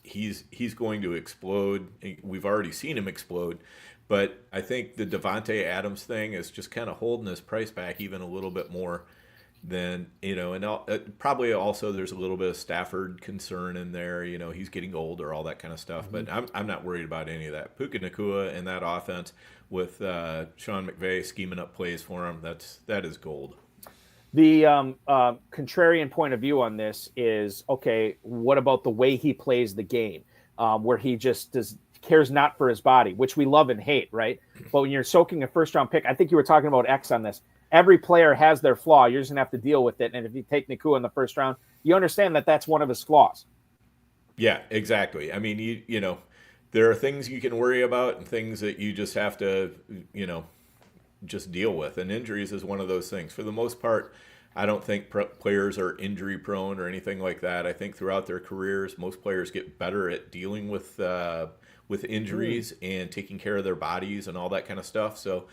he's going to explode. We've already seen him explode, but I think the Davante Adams thing is just kind of holding his price back even a little bit more than, and probably also there's a little bit of Stafford concern in there. He's getting older, all that kind of stuff, but I'm not worried about any of that. Puka Nacua and that offense with Sean McVay scheming up plays for him, that is gold. The contrarian point of view on this is, okay, what about the way he plays the game, where he just cares not for his body, which we love and hate, right? But when you're soaking a first-round pick, I think you were talking about X on this. Every player has their flaw. You're just going to have to deal with it. And if you take Nacua in the first round, you understand that that's one of his flaws. Yeah, exactly. I mean, you there are things you can worry about and things that you just have to, just deal with, and injuries is one of those things. For the most part, I don't think players are injury prone or anything like that. I think throughout their careers, most players get better at dealing with injuries and taking care of their bodies and all that kind of stuff. So,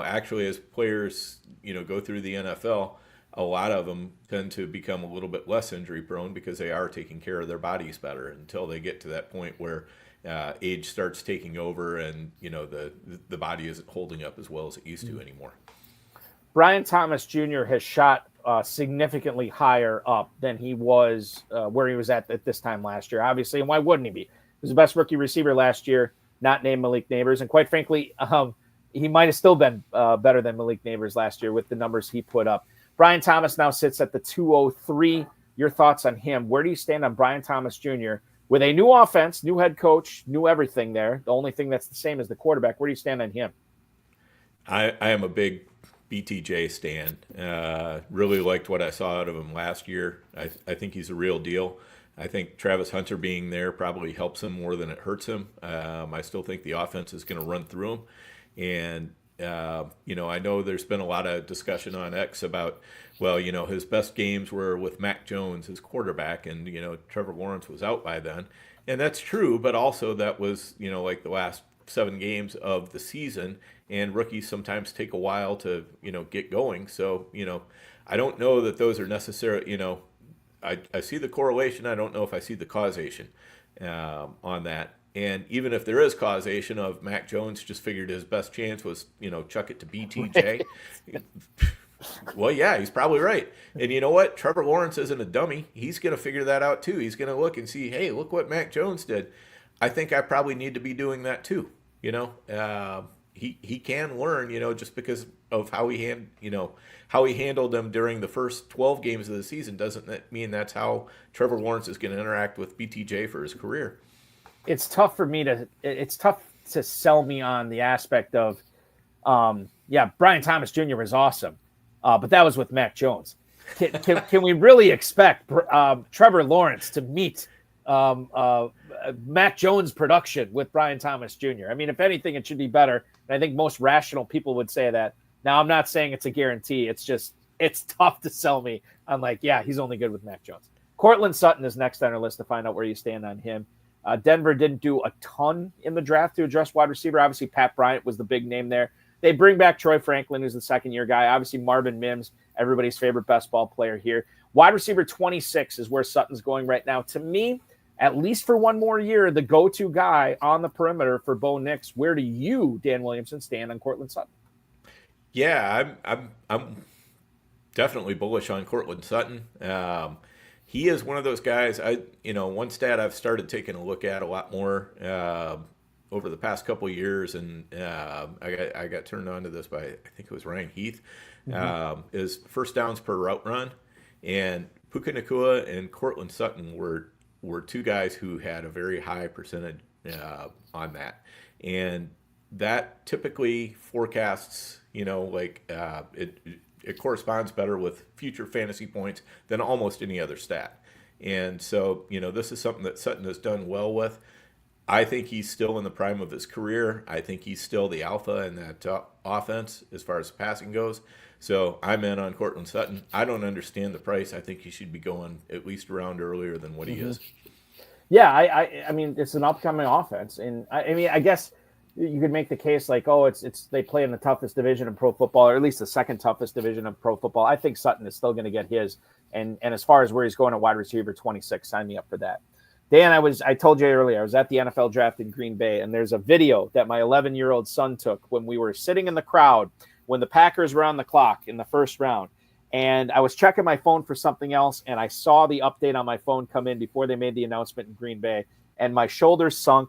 actually as players, go through the NFL, a lot of them tend to become a little bit less injury prone because they are taking care of their bodies better until they get to that point where age starts taking over and, the body isn't holding up as well as it used to anymore. Brian Thomas Jr. has shot significantly higher up than he was where he was at this time last year, obviously. And why wouldn't he be? He was the best rookie receiver last year, not named Malik Neighbors. And quite frankly, he might have still been better than Malik Neighbors last year with the numbers he put up. Brian Thomas now sits at the 203. Your thoughts on him? Where do you stand on Brian Thomas Jr.? With a new offense, new head coach, new everything there. The only thing that's the same is the quarterback. Where do you stand on him? I am a big BTJ stan. Really liked what I saw out of him last year. I think he's a real deal. I think Travis Hunter being there probably helps him more than it hurts him. I still think the offense is going to run through him. And, I know there's been a lot of discussion on X about, well, his best games were with Mac Jones, his quarterback, and, Trevor Lawrence was out by then. And that's true, but also that was, like the last 7 games of the season, and rookies sometimes take a while to, get going. So, I don't know that those are necessarily, I see the correlation. I don't know if I see the causation on that. And even if there is causation of Mac Jones just figured his best chance was, chuck it to BTJ. Well, yeah, he's probably right. And you know what? Trevor Lawrence isn't a dummy. He's going to figure that out too. He's going to look and see, hey, look what Mac Jones did. I think I probably need to be doing that too. He can learn, just because of how he handled them during the first 12 games of the season doesn't mean that's how Trevor Lawrence is going to interact with BTJ for his career. It's tough to sell me on the aspect of, Brian Thomas Jr. was awesome, but that was with Mac Jones. Can we really expect Trevor Lawrence to meet Mac Jones' production with Brian Thomas Jr.? I mean, if anything, it should be better. And I think most rational people would say that. Now, I'm not saying it's a guarantee. It's tough to sell me on he's only good with Mac Jones. Cortland Sutton is next on our list to find out where you stand on him. Denver didn't do a ton in the draft to address wide receiver. Obviously, Pat Bryant was the big name there. They bring back Troy Franklin, who's the second-year guy. Obviously, Marvin Mims, everybody's favorite best ball player here. Wide receiver 26 is where Sutton's going right now. To me, at least for one more year, the go-to guy on the perimeter for Bo Nix. Where do you, Dan Williamson, stand on Courtland Sutton? Yeah, I'm definitely bullish on Courtland Sutton. He is one of those guys. One stat I've started taking a look at a lot more over the past couple of years, and I got turned on to this by, I think it was Ryan Heath, is first downs per route run. And Puka Nacua and Courtland Sutton were two guys who had a very high percentage on that. And that typically forecasts, it corresponds better with future fantasy points than almost any other stat. And so, this is something that Sutton has done well with. I think he's still in the prime of his career. I think he's still the alpha in that offense as far as passing goes. So I'm in on Courtland Sutton. I don't understand the price. I think he should be going at least a round earlier than what he is. Yeah, I mean, it's an upcoming offense. And I guess you could make the case like, it's they play in the toughest division of pro football, or at least the second toughest division of pro football. I think Sutton is still going to get his. And as far as where he's going at wide receiver 26, sign me up for that. Dan, I told you earlier, I was at the NFL draft in Green Bay, and there's a video that my 11-year-old son took when we were sitting in the crowd when the Packers were on the clock in the first round. And I was checking my phone for something else, and I saw the update on my phone come in before they made the announcement in Green Bay, and my shoulders sunk.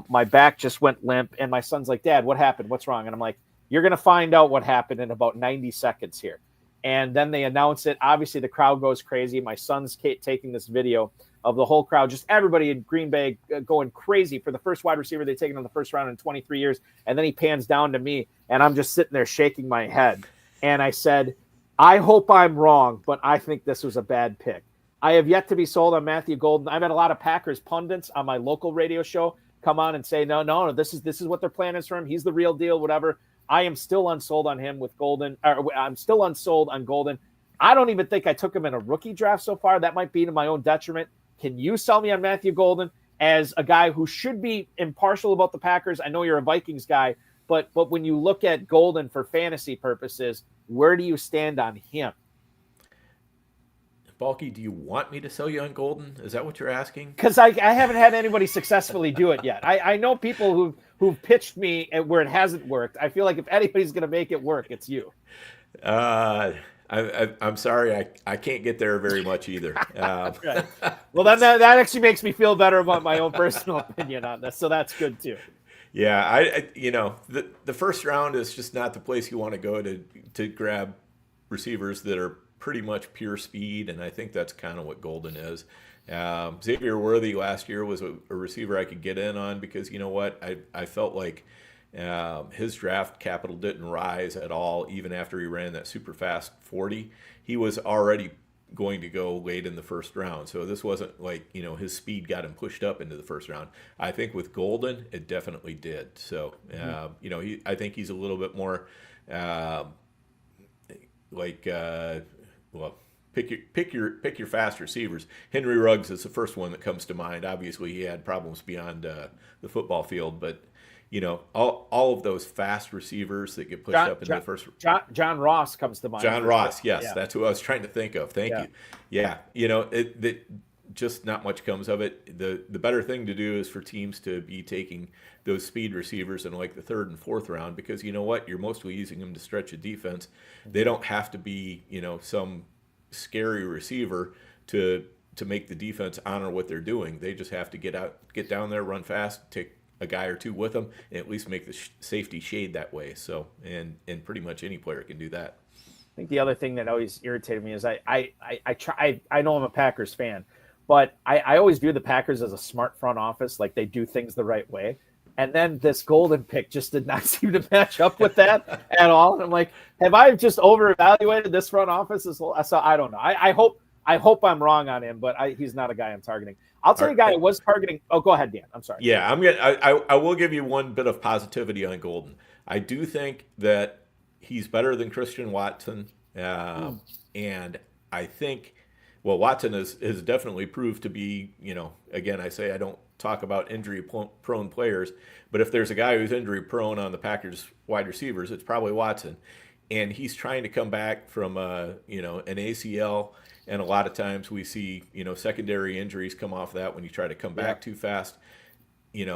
My back just went limp, and my son's like, Dad, what happened? What's wrong? And I'm like, you're going to find out what happened in about 90 seconds here. And then they announce it. Obviously, the crowd goes crazy. My son's taking this video of the whole crowd, just everybody in Green Bay going crazy for the first wide receiver they've taken in the first round in 23 years. And then he pans down to me, and I'm just sitting there shaking my head. And I said, I hope I'm wrong, but I think this was a bad pick. I have yet to be sold on Matthew Golden. I've had a lot of Packers pundits on my local radio show come on and say, no, this is what their plan is for him. He's the real deal, whatever. I am still unsold on him with Golden. I'm still unsold on Golden. I don't even think I took him in a rookie draft so far. That might be to my own detriment. Can you sell me on Matthew Golden as a guy who should be impartial about the Packers? I know you're a Vikings guy, but when you look at Golden for fantasy purposes, where do you stand on him? Balky, do you want me to sell you on Golden? Is that what you're asking? Because I haven't had anybody successfully do it yet. I know people who've pitched me where it hasn't worked. I feel like if anybody's going to make it work, it's you. I'm sorry, I can't get there very much either. Right. Well, then that actually makes me feel better about my own personal opinion on this, so that's good too. Yeah, the first round is just not the place you want to go to grab receivers that are pretty much pure speed, and I think that's kind of what Golden is. Xavier Worthy last year was a receiver I could get in on because you know what, I felt like his draft capital didn't rise at all even after he ran that super fast 40. He was already going to go late in the first round, so this wasn't like his speed got him pushed up into the first round. I think with Golden it definitely did. So I think he's a little bit more pick your fast receivers. Henry Ruggs is the first one that comes to mind. Obviously he had problems beyond the football field, but all of those fast receivers that get pushed up in the first. John Ross comes to mind. John Ross, yes, yeah. That's who I was trying to think of. Thank you. Yeah, just not much comes of it. The better thing to do is for teams to be taking those speed receivers in like the third and fourth round, because you know what, you're mostly using them to stretch a defense. They don't have to be some scary receiver to make the defense honor what they're doing. They just have to get down there, run fast, take a guy or two with them, and at least make the safety shade that way. So, and pretty much any player can do that. I think the other thing that always irritated me is I know I'm a Packers fan, but I always view the Packers as a smart front office, like they do things the right way. And then this Golden pick just did not seem to match up with that at all. And I'm like, have I just over-evaluated this front office? So I don't know. I hope I'm wrong on him, but he's not a guy I'm targeting. I'll tell you a guy I was targeting. Oh, go ahead, Dan. I'm sorry. Yeah, I will give you one bit of positivity on Golden. I do think that he's better than Christian Watson, and I think, Watson has definitely proved to be, again, I say I don't talk about injury-prone players, but if there's a guy who's injury-prone on the Packers wide receivers, it's probably Watson, and he's trying to come back from an ACL. And a lot of times we see, secondary injuries come off that when you try to come back too fast.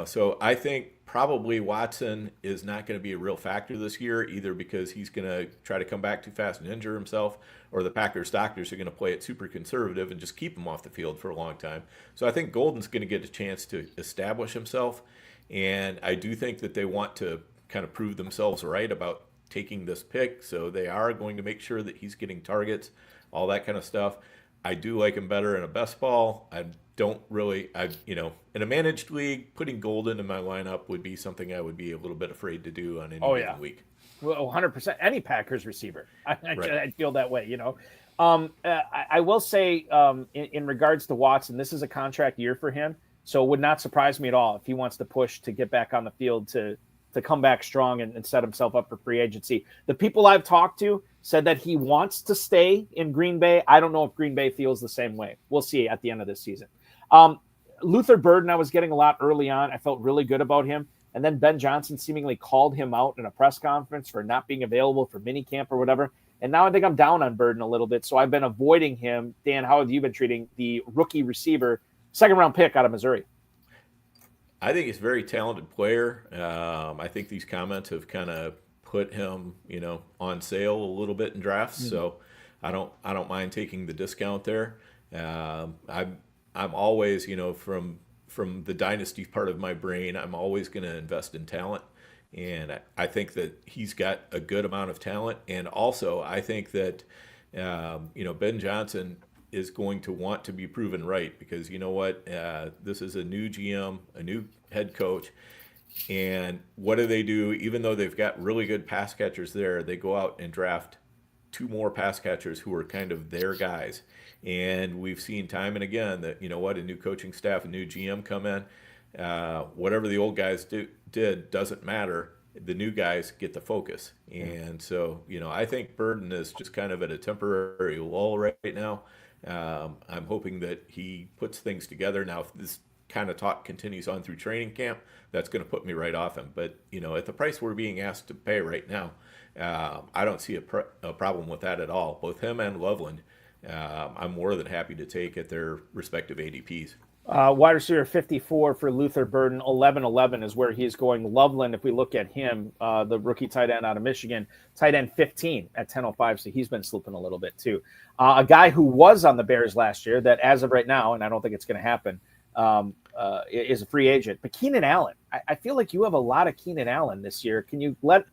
So I think probably Watson is not going to be a real factor this year, either because he's going to try to come back too fast and injure himself, or the Packers doctors are going to play it super conservative and just keep him off the field for a long time. So I think Golden's going to get a chance to establish himself, and I do think that they want to kind of prove themselves right about taking this pick, so they are going to make sure that he's getting targets, all that kind of stuff. I do like him better in a best ball. I don't really, in a managed league, putting Golden in my lineup would be something I would be a little bit afraid to do on any given week. Well, 100%. Any Packers receiver, I feel that way. I will say, in regards to Watson, this is a contract year for him, so it would not surprise me at all if he wants to push to get back on the field to come back strong and set himself up for free agency. The people I've talked to said that he wants to stay in Green Bay. I don't know if Green Bay feels the same way. We'll see at the end of this season. Luther Burden, I was getting a lot early on. I felt really good about him. And then Ben Johnson seemingly called him out in a press conference for not being available for minicamp or whatever. And now I think I'm down on Burden a little bit. So I've been avoiding him. Dan, how have you been treating the rookie receiver, second-round pick out of Missouri? I think he's a very talented player. I think these comments have kind of put him, on sale a little bit in drafts. Mm-hmm. So I don't mind taking the discount there. I'm always, from the dynasty part of my brain, I'm always going to invest in talent. And I think that he's got a good amount of talent. And also I think that, Ben Johnson is going to want to be proven right, because you know what? This is a new GM, a new head coach. And what do? Even though they've got really good pass catchers there, they go out and draft 2 more pass catchers who are kind of their guys. And we've seen time and again that, a new coaching staff, a new GM come in, whatever the old guys did doesn't matter. The new guys get the focus. And so, I think Burden is just kind of at a temporary lull right now. I'm hoping that he puts things together. Now, if this kind of talk continues on through training camp, that's going to put me right off him. But, at the price we're being asked to pay right now, I don't see a problem with that at all. Both him and Loveland, I'm more than happy to take at their respective ADPs. Wide receiver 54 for Luther Burden, 11-11 is where he's going. Loveland, if we look at him, the rookie tight end out of Michigan, tight end 15 at 10.05, so he's been slipping a little bit too. A guy who was on the Bears last year that as of right now, and I don't think it's going to happen, is a free agent. But Keenan Allen, I feel like you have a lot of Keenan Allen this year. Can you let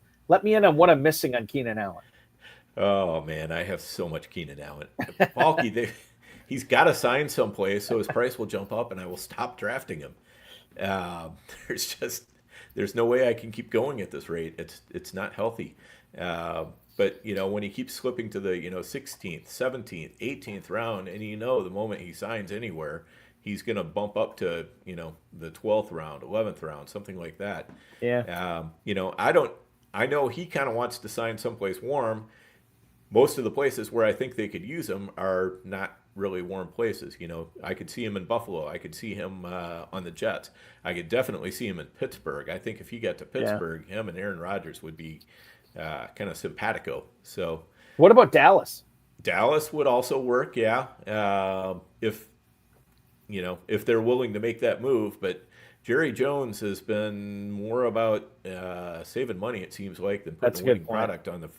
me in on what I'm missing on Keenan Allen? Oh, man, I have so much Keenan Allen. Balky, he's got to sign someplace, so his price will jump up, and I will stop drafting him. There's no way I can keep going at this rate. It's not healthy. But when he keeps slipping to the 16th, 17th, 18th round, and the moment he signs anywhere, he's going to bump up to the 12th round, 11th round, something like that. Yeah. I know he kind of wants to sign someplace warm. Most of the places where I think they could use him are not really warm places. I could see him in Buffalo. I could see him on the Jets. I could definitely see him in Pittsburgh. I think if he got to Pittsburgh, him and Aaron Rodgers would be kind of simpatico. So, what about Dallas? Dallas would also work, yeah. If they're willing to make that move, but Jerry Jones has been more about saving money, it seems like, than putting a winning product on the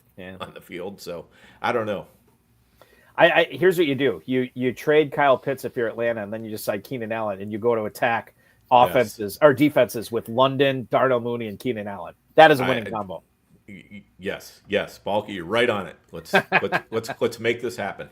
field. So I don't know. I here's what you do: you trade Kyle Pitts if you're Atlanta, and then you decide Keenan Allen, and you go to attack offenses or defenses with London, Darnell Mooney, and Keenan Allen. That is a winning combo. Yes, Balky, you're right on it. Let's make this happen.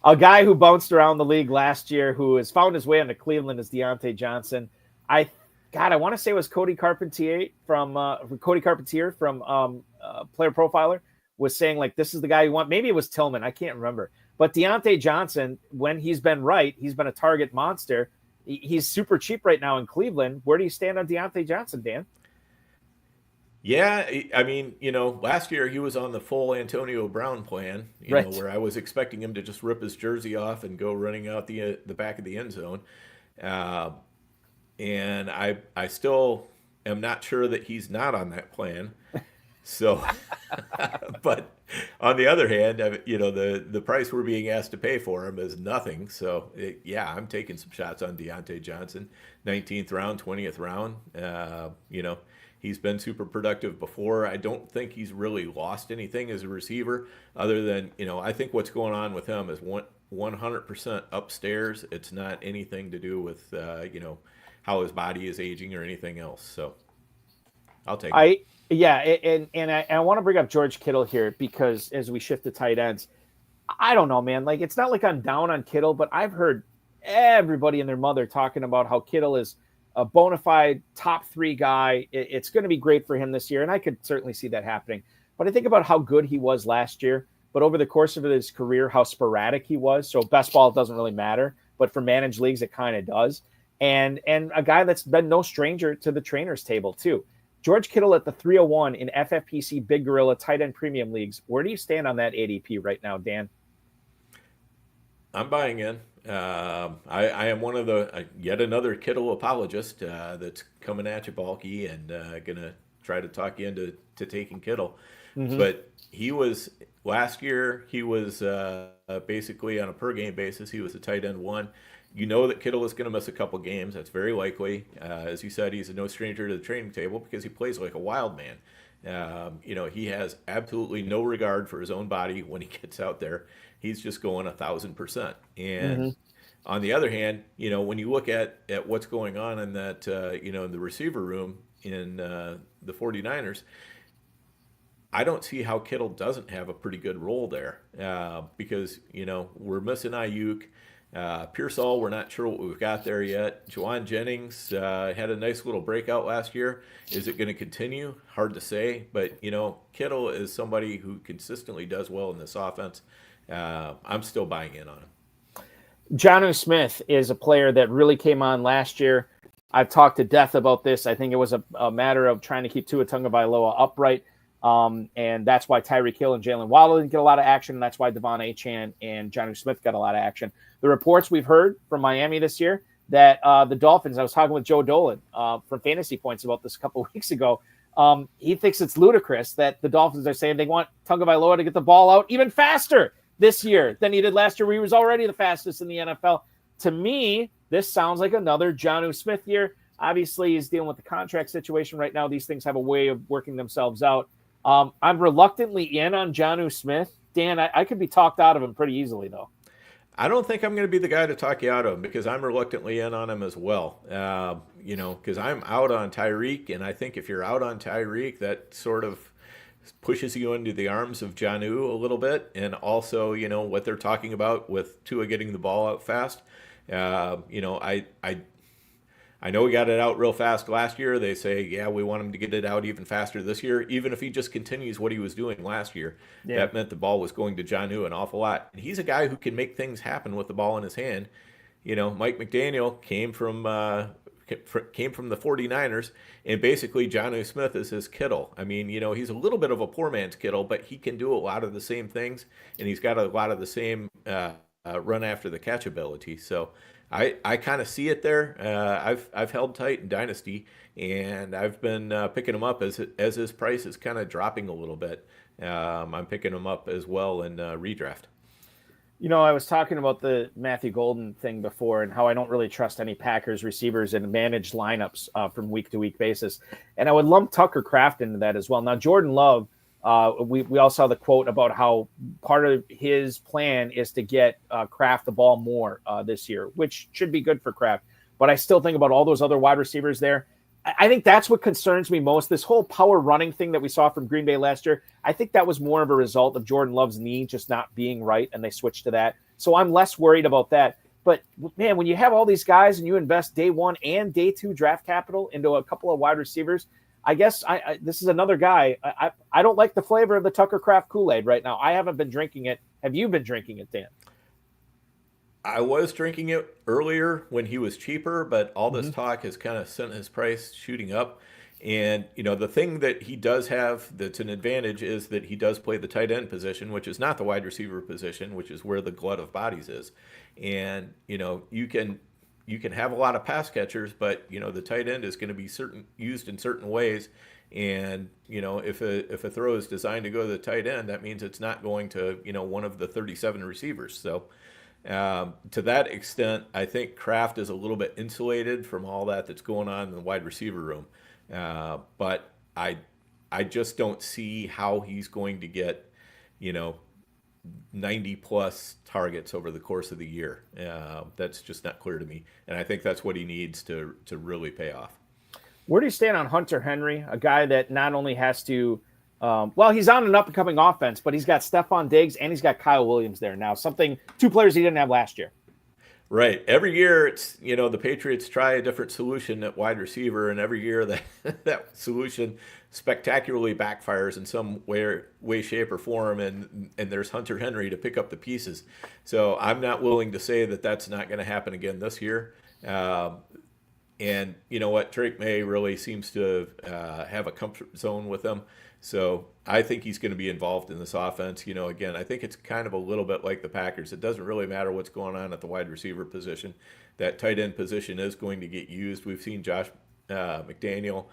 A guy who bounced around the league last year, who has found his way into Cleveland, is Deontay Johnson. I want to say it was Cody Carpentier from Player Profiler was saying, like, this is the guy you want. Maybe it was Tillman. I can't remember. But Deontay Johnson, when he's been right, he's been a target monster. He's super cheap right now in Cleveland. Where do you stand on Deontay Johnson, Dan? Yeah, I mean, last year he was on the full Antonio Brown plan, where I was expecting him to just rip his jersey off and go running out the back of the end zone. And I still am not sure that he's not on that plan. So, but on the other hand, the price we're being asked to pay for him is nothing. So, I'm taking some shots on Deontay Johnson, 19th round, 20th round. He's been super productive before. I don't think he's really lost anything as a receiver other than, I think what's going on with him is 100% upstairs. It's not anything to do with, how his body is aging or anything else. So I'll take it. I want to bring up George Kittle here because as we shift to tight ends, I don't know, man. Like, it's not like I'm down on Kittle, but I've heard everybody and their mother talking about how Kittle is a bona fide top 3 guy. It's going to be great for him this year, and I could certainly see that happening. But I think about how good he was last year, but over the course of his career, how sporadic he was. So best ball doesn't really matter, but for managed leagues, it kind of does. And a guy that's been no stranger to the trainer's table too. George Kittle at the 301 in FFPC Big Gorilla tight end premium leagues. Where do you stand on that ADP right now, Dan? I'm buying in. I am one of the yet another Kittle apologist that's coming at you, Balky, and gonna try to talk you into taking Kittle. Mm-hmm. But he was last year. He was basically on a per game basis. He was a tight end 1. You know that Kittle is going to miss a couple games. That's very likely. As you said, he's no stranger to the training table because he plays like a wild man. He has absolutely no regard for his own body when he gets out there. He's just going 1,000%. And on the other hand, when you look at what's going on in that, in the receiver room in the 49ers, I don't see how Kittle doesn't have a pretty good role there because, we're missing Ayuk. Pearsall, we're not sure what we've got there yet. Juwan Jennings had a nice little breakout last year. Is it going to continue? Hard to say. But, Kittle is somebody who consistently does well in this offense. I'm still buying in on him. Jonnu Smith is a player that really came on last year. I've talked to death about this. I think it was a matter of trying to keep Tua Tagovailoa upright. And that's why Tyreek Hill and Jalen Waddle didn't get a lot of action. And that's why Devon Achane and Jonnu Smith got a lot of action. The reports we've heard from Miami this year that the Dolphins, I was talking with Joe Dolan from Fantasy Points about this a couple of weeks ago. He thinks it's ludicrous that the Dolphins are saying they want Tagovailoa to get the ball out even faster this year than he did last year, where he was already the fastest in the NFL. To me, this sounds like another Jonnu Smith year. Obviously, he's dealing with the contract situation right now. These things have a way of working themselves out. I'm reluctantly in on Jonnu Smith. Dan, I could be talked out of him pretty easily, though. I don't think I'm going to be the guy to talk you out of him because I'm reluctantly in on him as well. Because I'm out on Tyreek, and I think if you're out on Tyreek, that sort of pushes you into the arms of Jonnu a little bit. And also, what they're talking about with Tua getting the ball out fast. I know he got it out real fast last year. They say, we want him to get it out even faster this year. Even if he just continues what he was doing last year, that meant the ball was going to Jonnu an awful lot. And he's a guy who can make things happen with the ball in his hand. Mike McDaniel came from the 49ers, and basically Jonnu Smith is his Kittle. I mean, he's a little bit of a poor man's Kittle, but he can do a lot of the same things, and he's got a lot of the same run after the catch ability. So I kind of see it there. I've held tight in Dynasty, and I've been picking him up as his price is kind of dropping a little bit. I'm picking him up as well in redraft. I was talking about the Matthew Golden thing before and how I don't really trust any Packers receivers in managed lineups from week to week basis. And I would lump Tucker Kraft into that as well. Now, Jordan Love, we all saw the quote about how part of his plan is to get Kraft the ball more this year, which should be good for Kraft. But I still think about all those other wide receivers there. I think that's what concerns me most. This whole power running thing that we saw from Green Bay last year, I think that was more of a result of Jordan Love's knee just not being right, and they switched to that. So I'm less worried about that. But, man, when you have all these guys and you invest day 1 and day 2 draft capital into a couple of wide receivers, I guess this is another guy. I don't like the flavor of the Tucker Kraft Kool-Aid right now. I haven't been drinking it. Have you been drinking it, Dan? I was drinking it earlier when he was cheaper, but all this talk has kind of sent his price shooting up. And, the thing that he does have that's an advantage is that he does play the tight end position, which is not the wide receiver position, which is where the glut of bodies is. And, you can you can have a lot of pass catchers, but the tight end is going to be used in certain ways. And if a throw is designed to go to the tight end, that means it's not going to one of the 37 receivers. So to that extent, I think Kraft is a little bit insulated from all that's going on in the wide receiver room. But I just don't see how he's going to get 90 plus targets over the course of the year. That's just not clear to me. And I think that's what he needs to really pay off. Where do you stand on Hunter Henry, a guy that not only has to, he's on an up-and-coming offense, but he's got Stephon Diggs and he's got Kyle Williams there now, two players he didn't have last year. Right. Every year, it's the Patriots try a different solution at wide receiver, and every year that solution spectacularly backfires in some way, shape, or form, and there's Hunter Henry to pick up the pieces. So I'm not willing to say that that's not going to happen again this year. And you know what? Drake May really seems to have a comfort zone with them. So I think he's going to be involved in this offense. Again, I think it's kind of a little bit like the Packers. It doesn't really matter what's going on at the wide receiver position. That tight end position is going to get used. We've seen Josh McDaniel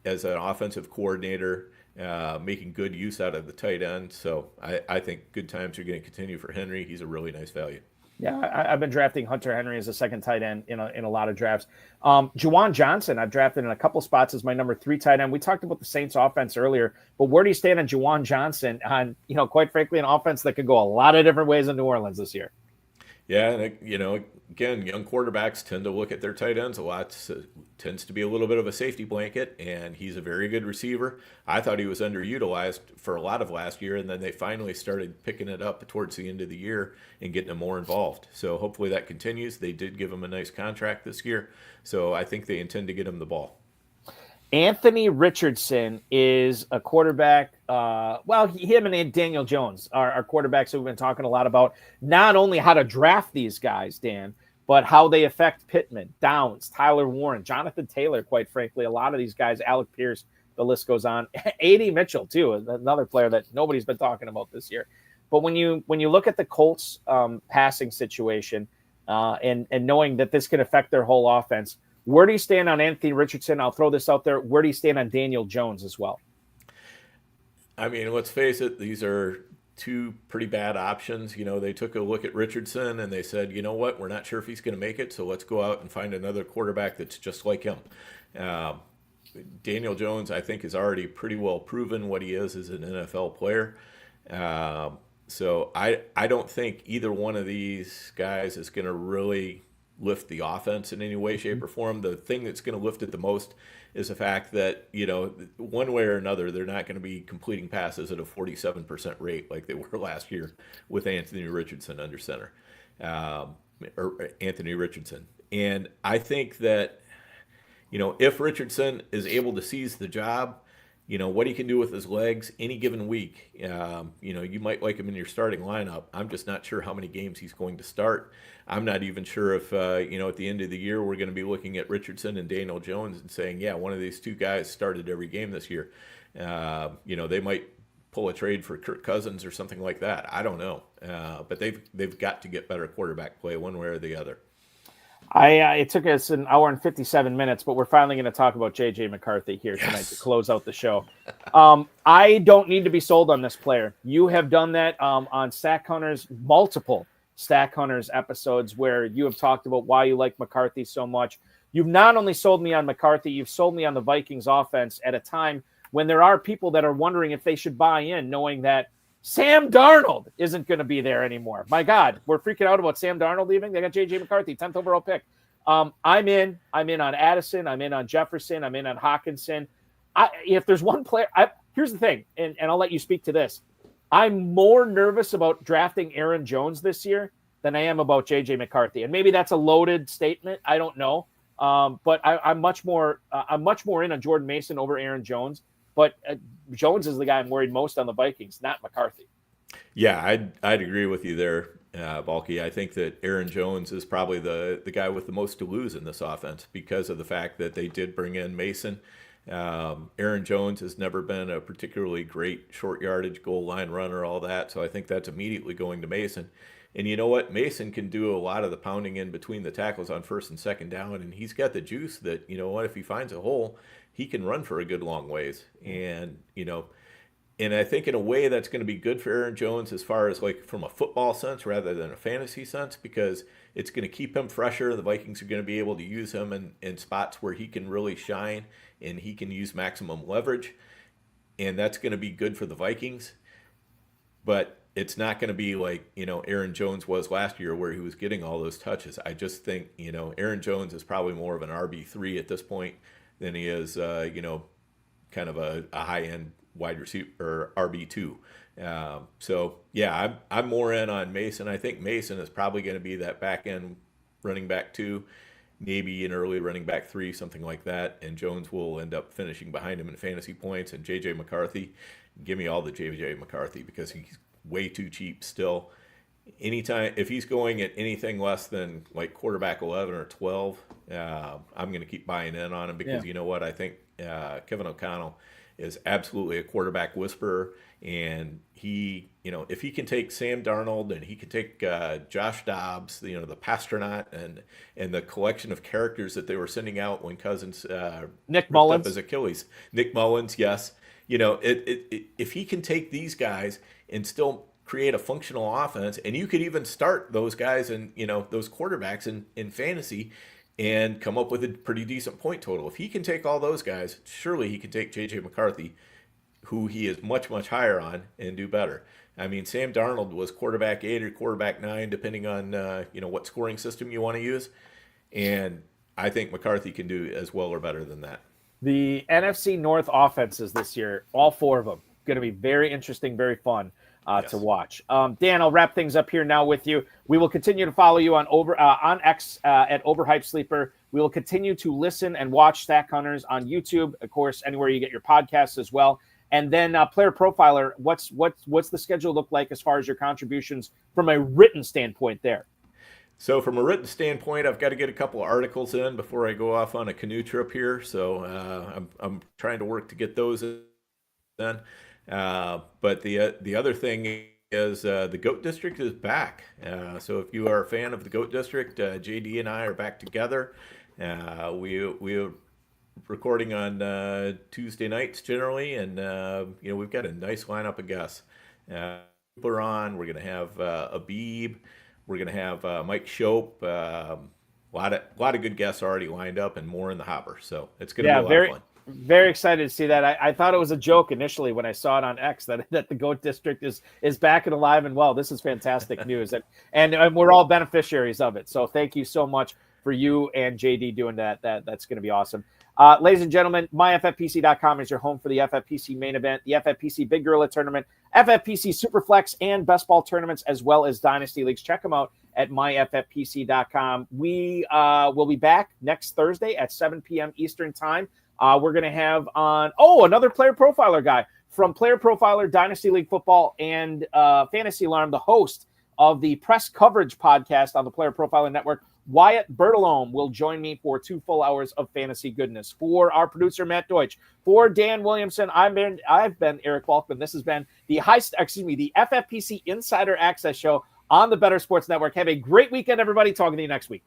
as an offensive coordinator making good use out of the tight end. So I think good times are going to continue for Henry. He's a really nice value. Yeah, I've been drafting Hunter Henry as a second tight end in a lot of drafts. Juwan Johnson, I've drafted in a couple spots as my number 3 tight end. We talked about the Saints offense earlier, but where do you stand on Juwan Johnson on, quite frankly, an offense that could go a lot of different ways in New Orleans this year? Yeah, and again, young quarterbacks tend to look at their tight ends a lot. So tends to be a little bit of a safety blanket, and he's a very good receiver. I thought he was underutilized for a lot of last year, and then they finally started picking it up towards the end of the year and getting him more involved. So hopefully that continues. They did give him a nice contract this year, so I think they intend to get him the ball. Anthony Richardson is a quarterback. Him and Daniel Jones are quarterbacks who we've been talking a lot about. Not only how to draft these guys, Dan, but how they affect Pittman, Downs, Tyler Warren, Jonathan Taylor, quite frankly. A lot of these guys, Alec Pierce, the list goes on. A.D. Mitchell, too, another player that nobody's been talking about this year. But when you look at the Colts passing situation and knowing that this can affect their whole offense, where do you stand on Anthony Richardson? I'll throw this out there. Where do you stand on Daniel Jones as well? I mean, let's face it, these are two pretty bad options. They took a look at Richardson and they said, you know what, we're not sure if he's going to make it, so let's go out and find another quarterback that's just like him. Daniel Jones, I think, has already pretty well proven what he is as an NFL player. So I don't think either one of these guys is going to really lift the offense in any way, shape, or form. The thing that's going to lift it the most is the fact that, one way or another, they're not going to be completing passes at a 47% rate like they were last year with Anthony Richardson under center, or Anthony Richardson. And I think that, if Richardson is able to seize the job, what he can do with his legs any given week, you might like him in your starting lineup. I'm just not sure how many games he's going to start. I'm not even sure if, at the end of the year, we're going to be looking at Richardson and Daniel Jones and saying, yeah, one of these two guys started every game this year. They might pull a trade for Kirk Cousins or something like that. I don't know. But they've got to get better quarterback play one way or the other. It took us an hour and 57 minutes, but we're finally going to talk about J.J. McCarthy here tonight to close out the show. I don't need to be sold on this player. You have done that on StackHunters, multiple StackHunters episodes where you have talked about why you like McCarthy so much. You've not only sold me on McCarthy, you've sold me on the Vikings offense at a time when there are people that are wondering if they should buy in, knowing that Sam Darnold isn't going to be there anymore. My God, we're freaking out about Sam Darnold leaving. They got J.J. McCarthy, 10th overall pick. I'm in on Addison. I'm in on Jefferson. I'm in on Hawkinson. If there's one player, here's the thing, and I'll let you speak to this. I'm more nervous about drafting Aaron Jones this year than I am about J.J. McCarthy. And maybe that's a loaded statement. I don't know. But I'm much more in on Jordan Mason over Aaron Jones. But Jones is the guy I'm worried most on the Vikings, not McCarthy. Yeah, I'd agree with you there, Balky. I think that Aaron Jones is probably the guy with the most to lose in this offense because of the fact that they did bring in Mason. Aaron Jones has never been a particularly great short yardage goal line runner, all that. So I think that's immediately going to Mason. And you know what? Mason can do a lot of the pounding in between the tackles on first and second down, and he's got the juice that, you know what, if he finds a hole, he can run for a good long ways. And, and I think in a way that's going to be good for Aaron Jones as far as like from a football sense rather than a fantasy sense, because it's going to keep him fresher. The Vikings are going to be able to use him in spots where he can really shine and he can use maximum leverage. And that's going to be good for the Vikings. But it's not going to be like, Aaron Jones was last year where he was getting all those touches. I just think, Aaron Jones is probably more of an RB3 at this point than he is, kind of a high-end wide receiver or RB2. So, yeah, I'm more in on Mason. I think Mason is probably going to be that back-end running back 2, maybe an early running back 3, something like that. And Jones will end up finishing behind him in fantasy points. And J.J. McCarthy, give me all the J.J. McCarthy because he's way too cheap still. Anytime, if he's going at anything less than like quarterback 11 or 12, I'm going to keep buying in on him because you know what? I think Kevin O'Connell is absolutely a quarterback whisperer. And he, if he can take Sam Darnold and he can take Josh Dobbs, the Pastronaut and the collection of characters that they were sending out when Cousins Nick Mullins up his Achilles. Nick Mullins, yes. If he can take these guys and still create a functional offense, and you could even start those guys and those quarterbacks in fantasy and come up with a pretty decent point total. If he can take all those guys, surely he can take J.J. McCarthy, who he is much, much higher on, and do better. I mean, Sam Darnold was quarterback 8 or quarterback 9, depending on what scoring system you want to use. And I think McCarthy can do as well or better than that. The NFC North offenses this year, all 4 of them, going to be very interesting, very fun to watch. Dan, I'll wrap things up here now with you. We will continue to follow you on X at Overhyped Sleeper. We will continue to listen and watch StackHunters on YouTube, of course, anywhere you get your podcasts as well. And then Player Profiler, what's the schedule look like as far as your contributions from a written standpoint there? So from a written standpoint, I've got to get a couple of articles in before I go off on a canoe trip here. So I'm trying to work to get those in. But the other thing is the GOAT District is back. So if you are a fan of the GOAT District, JD and I are back together. We're recording on Tuesday nights generally, and we've got a nice lineup of guests. We're on. We're going to have Abib. We're going to have Mike Shope. A lot of good guests already lined up, and more in the hopper. So it's going to be a lot of fun. Very excited to see that. I thought it was a joke initially when I saw it on X that the GOAT District is back and alive and well. This is fantastic news, and we're all beneficiaries of it. So thank you so much for you and JD doing that. That's going to be awesome. Ladies and gentlemen, myffpc.com is your home for the FFPC main event, the FFPC Big Gorilla Tournament, FFPC Superflex, and Best Ball tournaments, as well as Dynasty Leagues. Check them out at myffpc.com. We will be back next Thursday at 7 p.m. Eastern Time. We're going to have on, another Player Profiler guy from Player Profiler, Dynasty League Football, and Fantasy Alarm, the host of the Press Coverage podcast on the Player Profiler Network. Wyatt Bertolome will join me for 2 full hours of fantasy goodness. For our producer, Matt Deutsch, for Dan Williamson, I've been Eric Balkman. This has been the FFPC Insider Access Show on the Better Sports Network. Have a great weekend, everybody. Talking to you next week.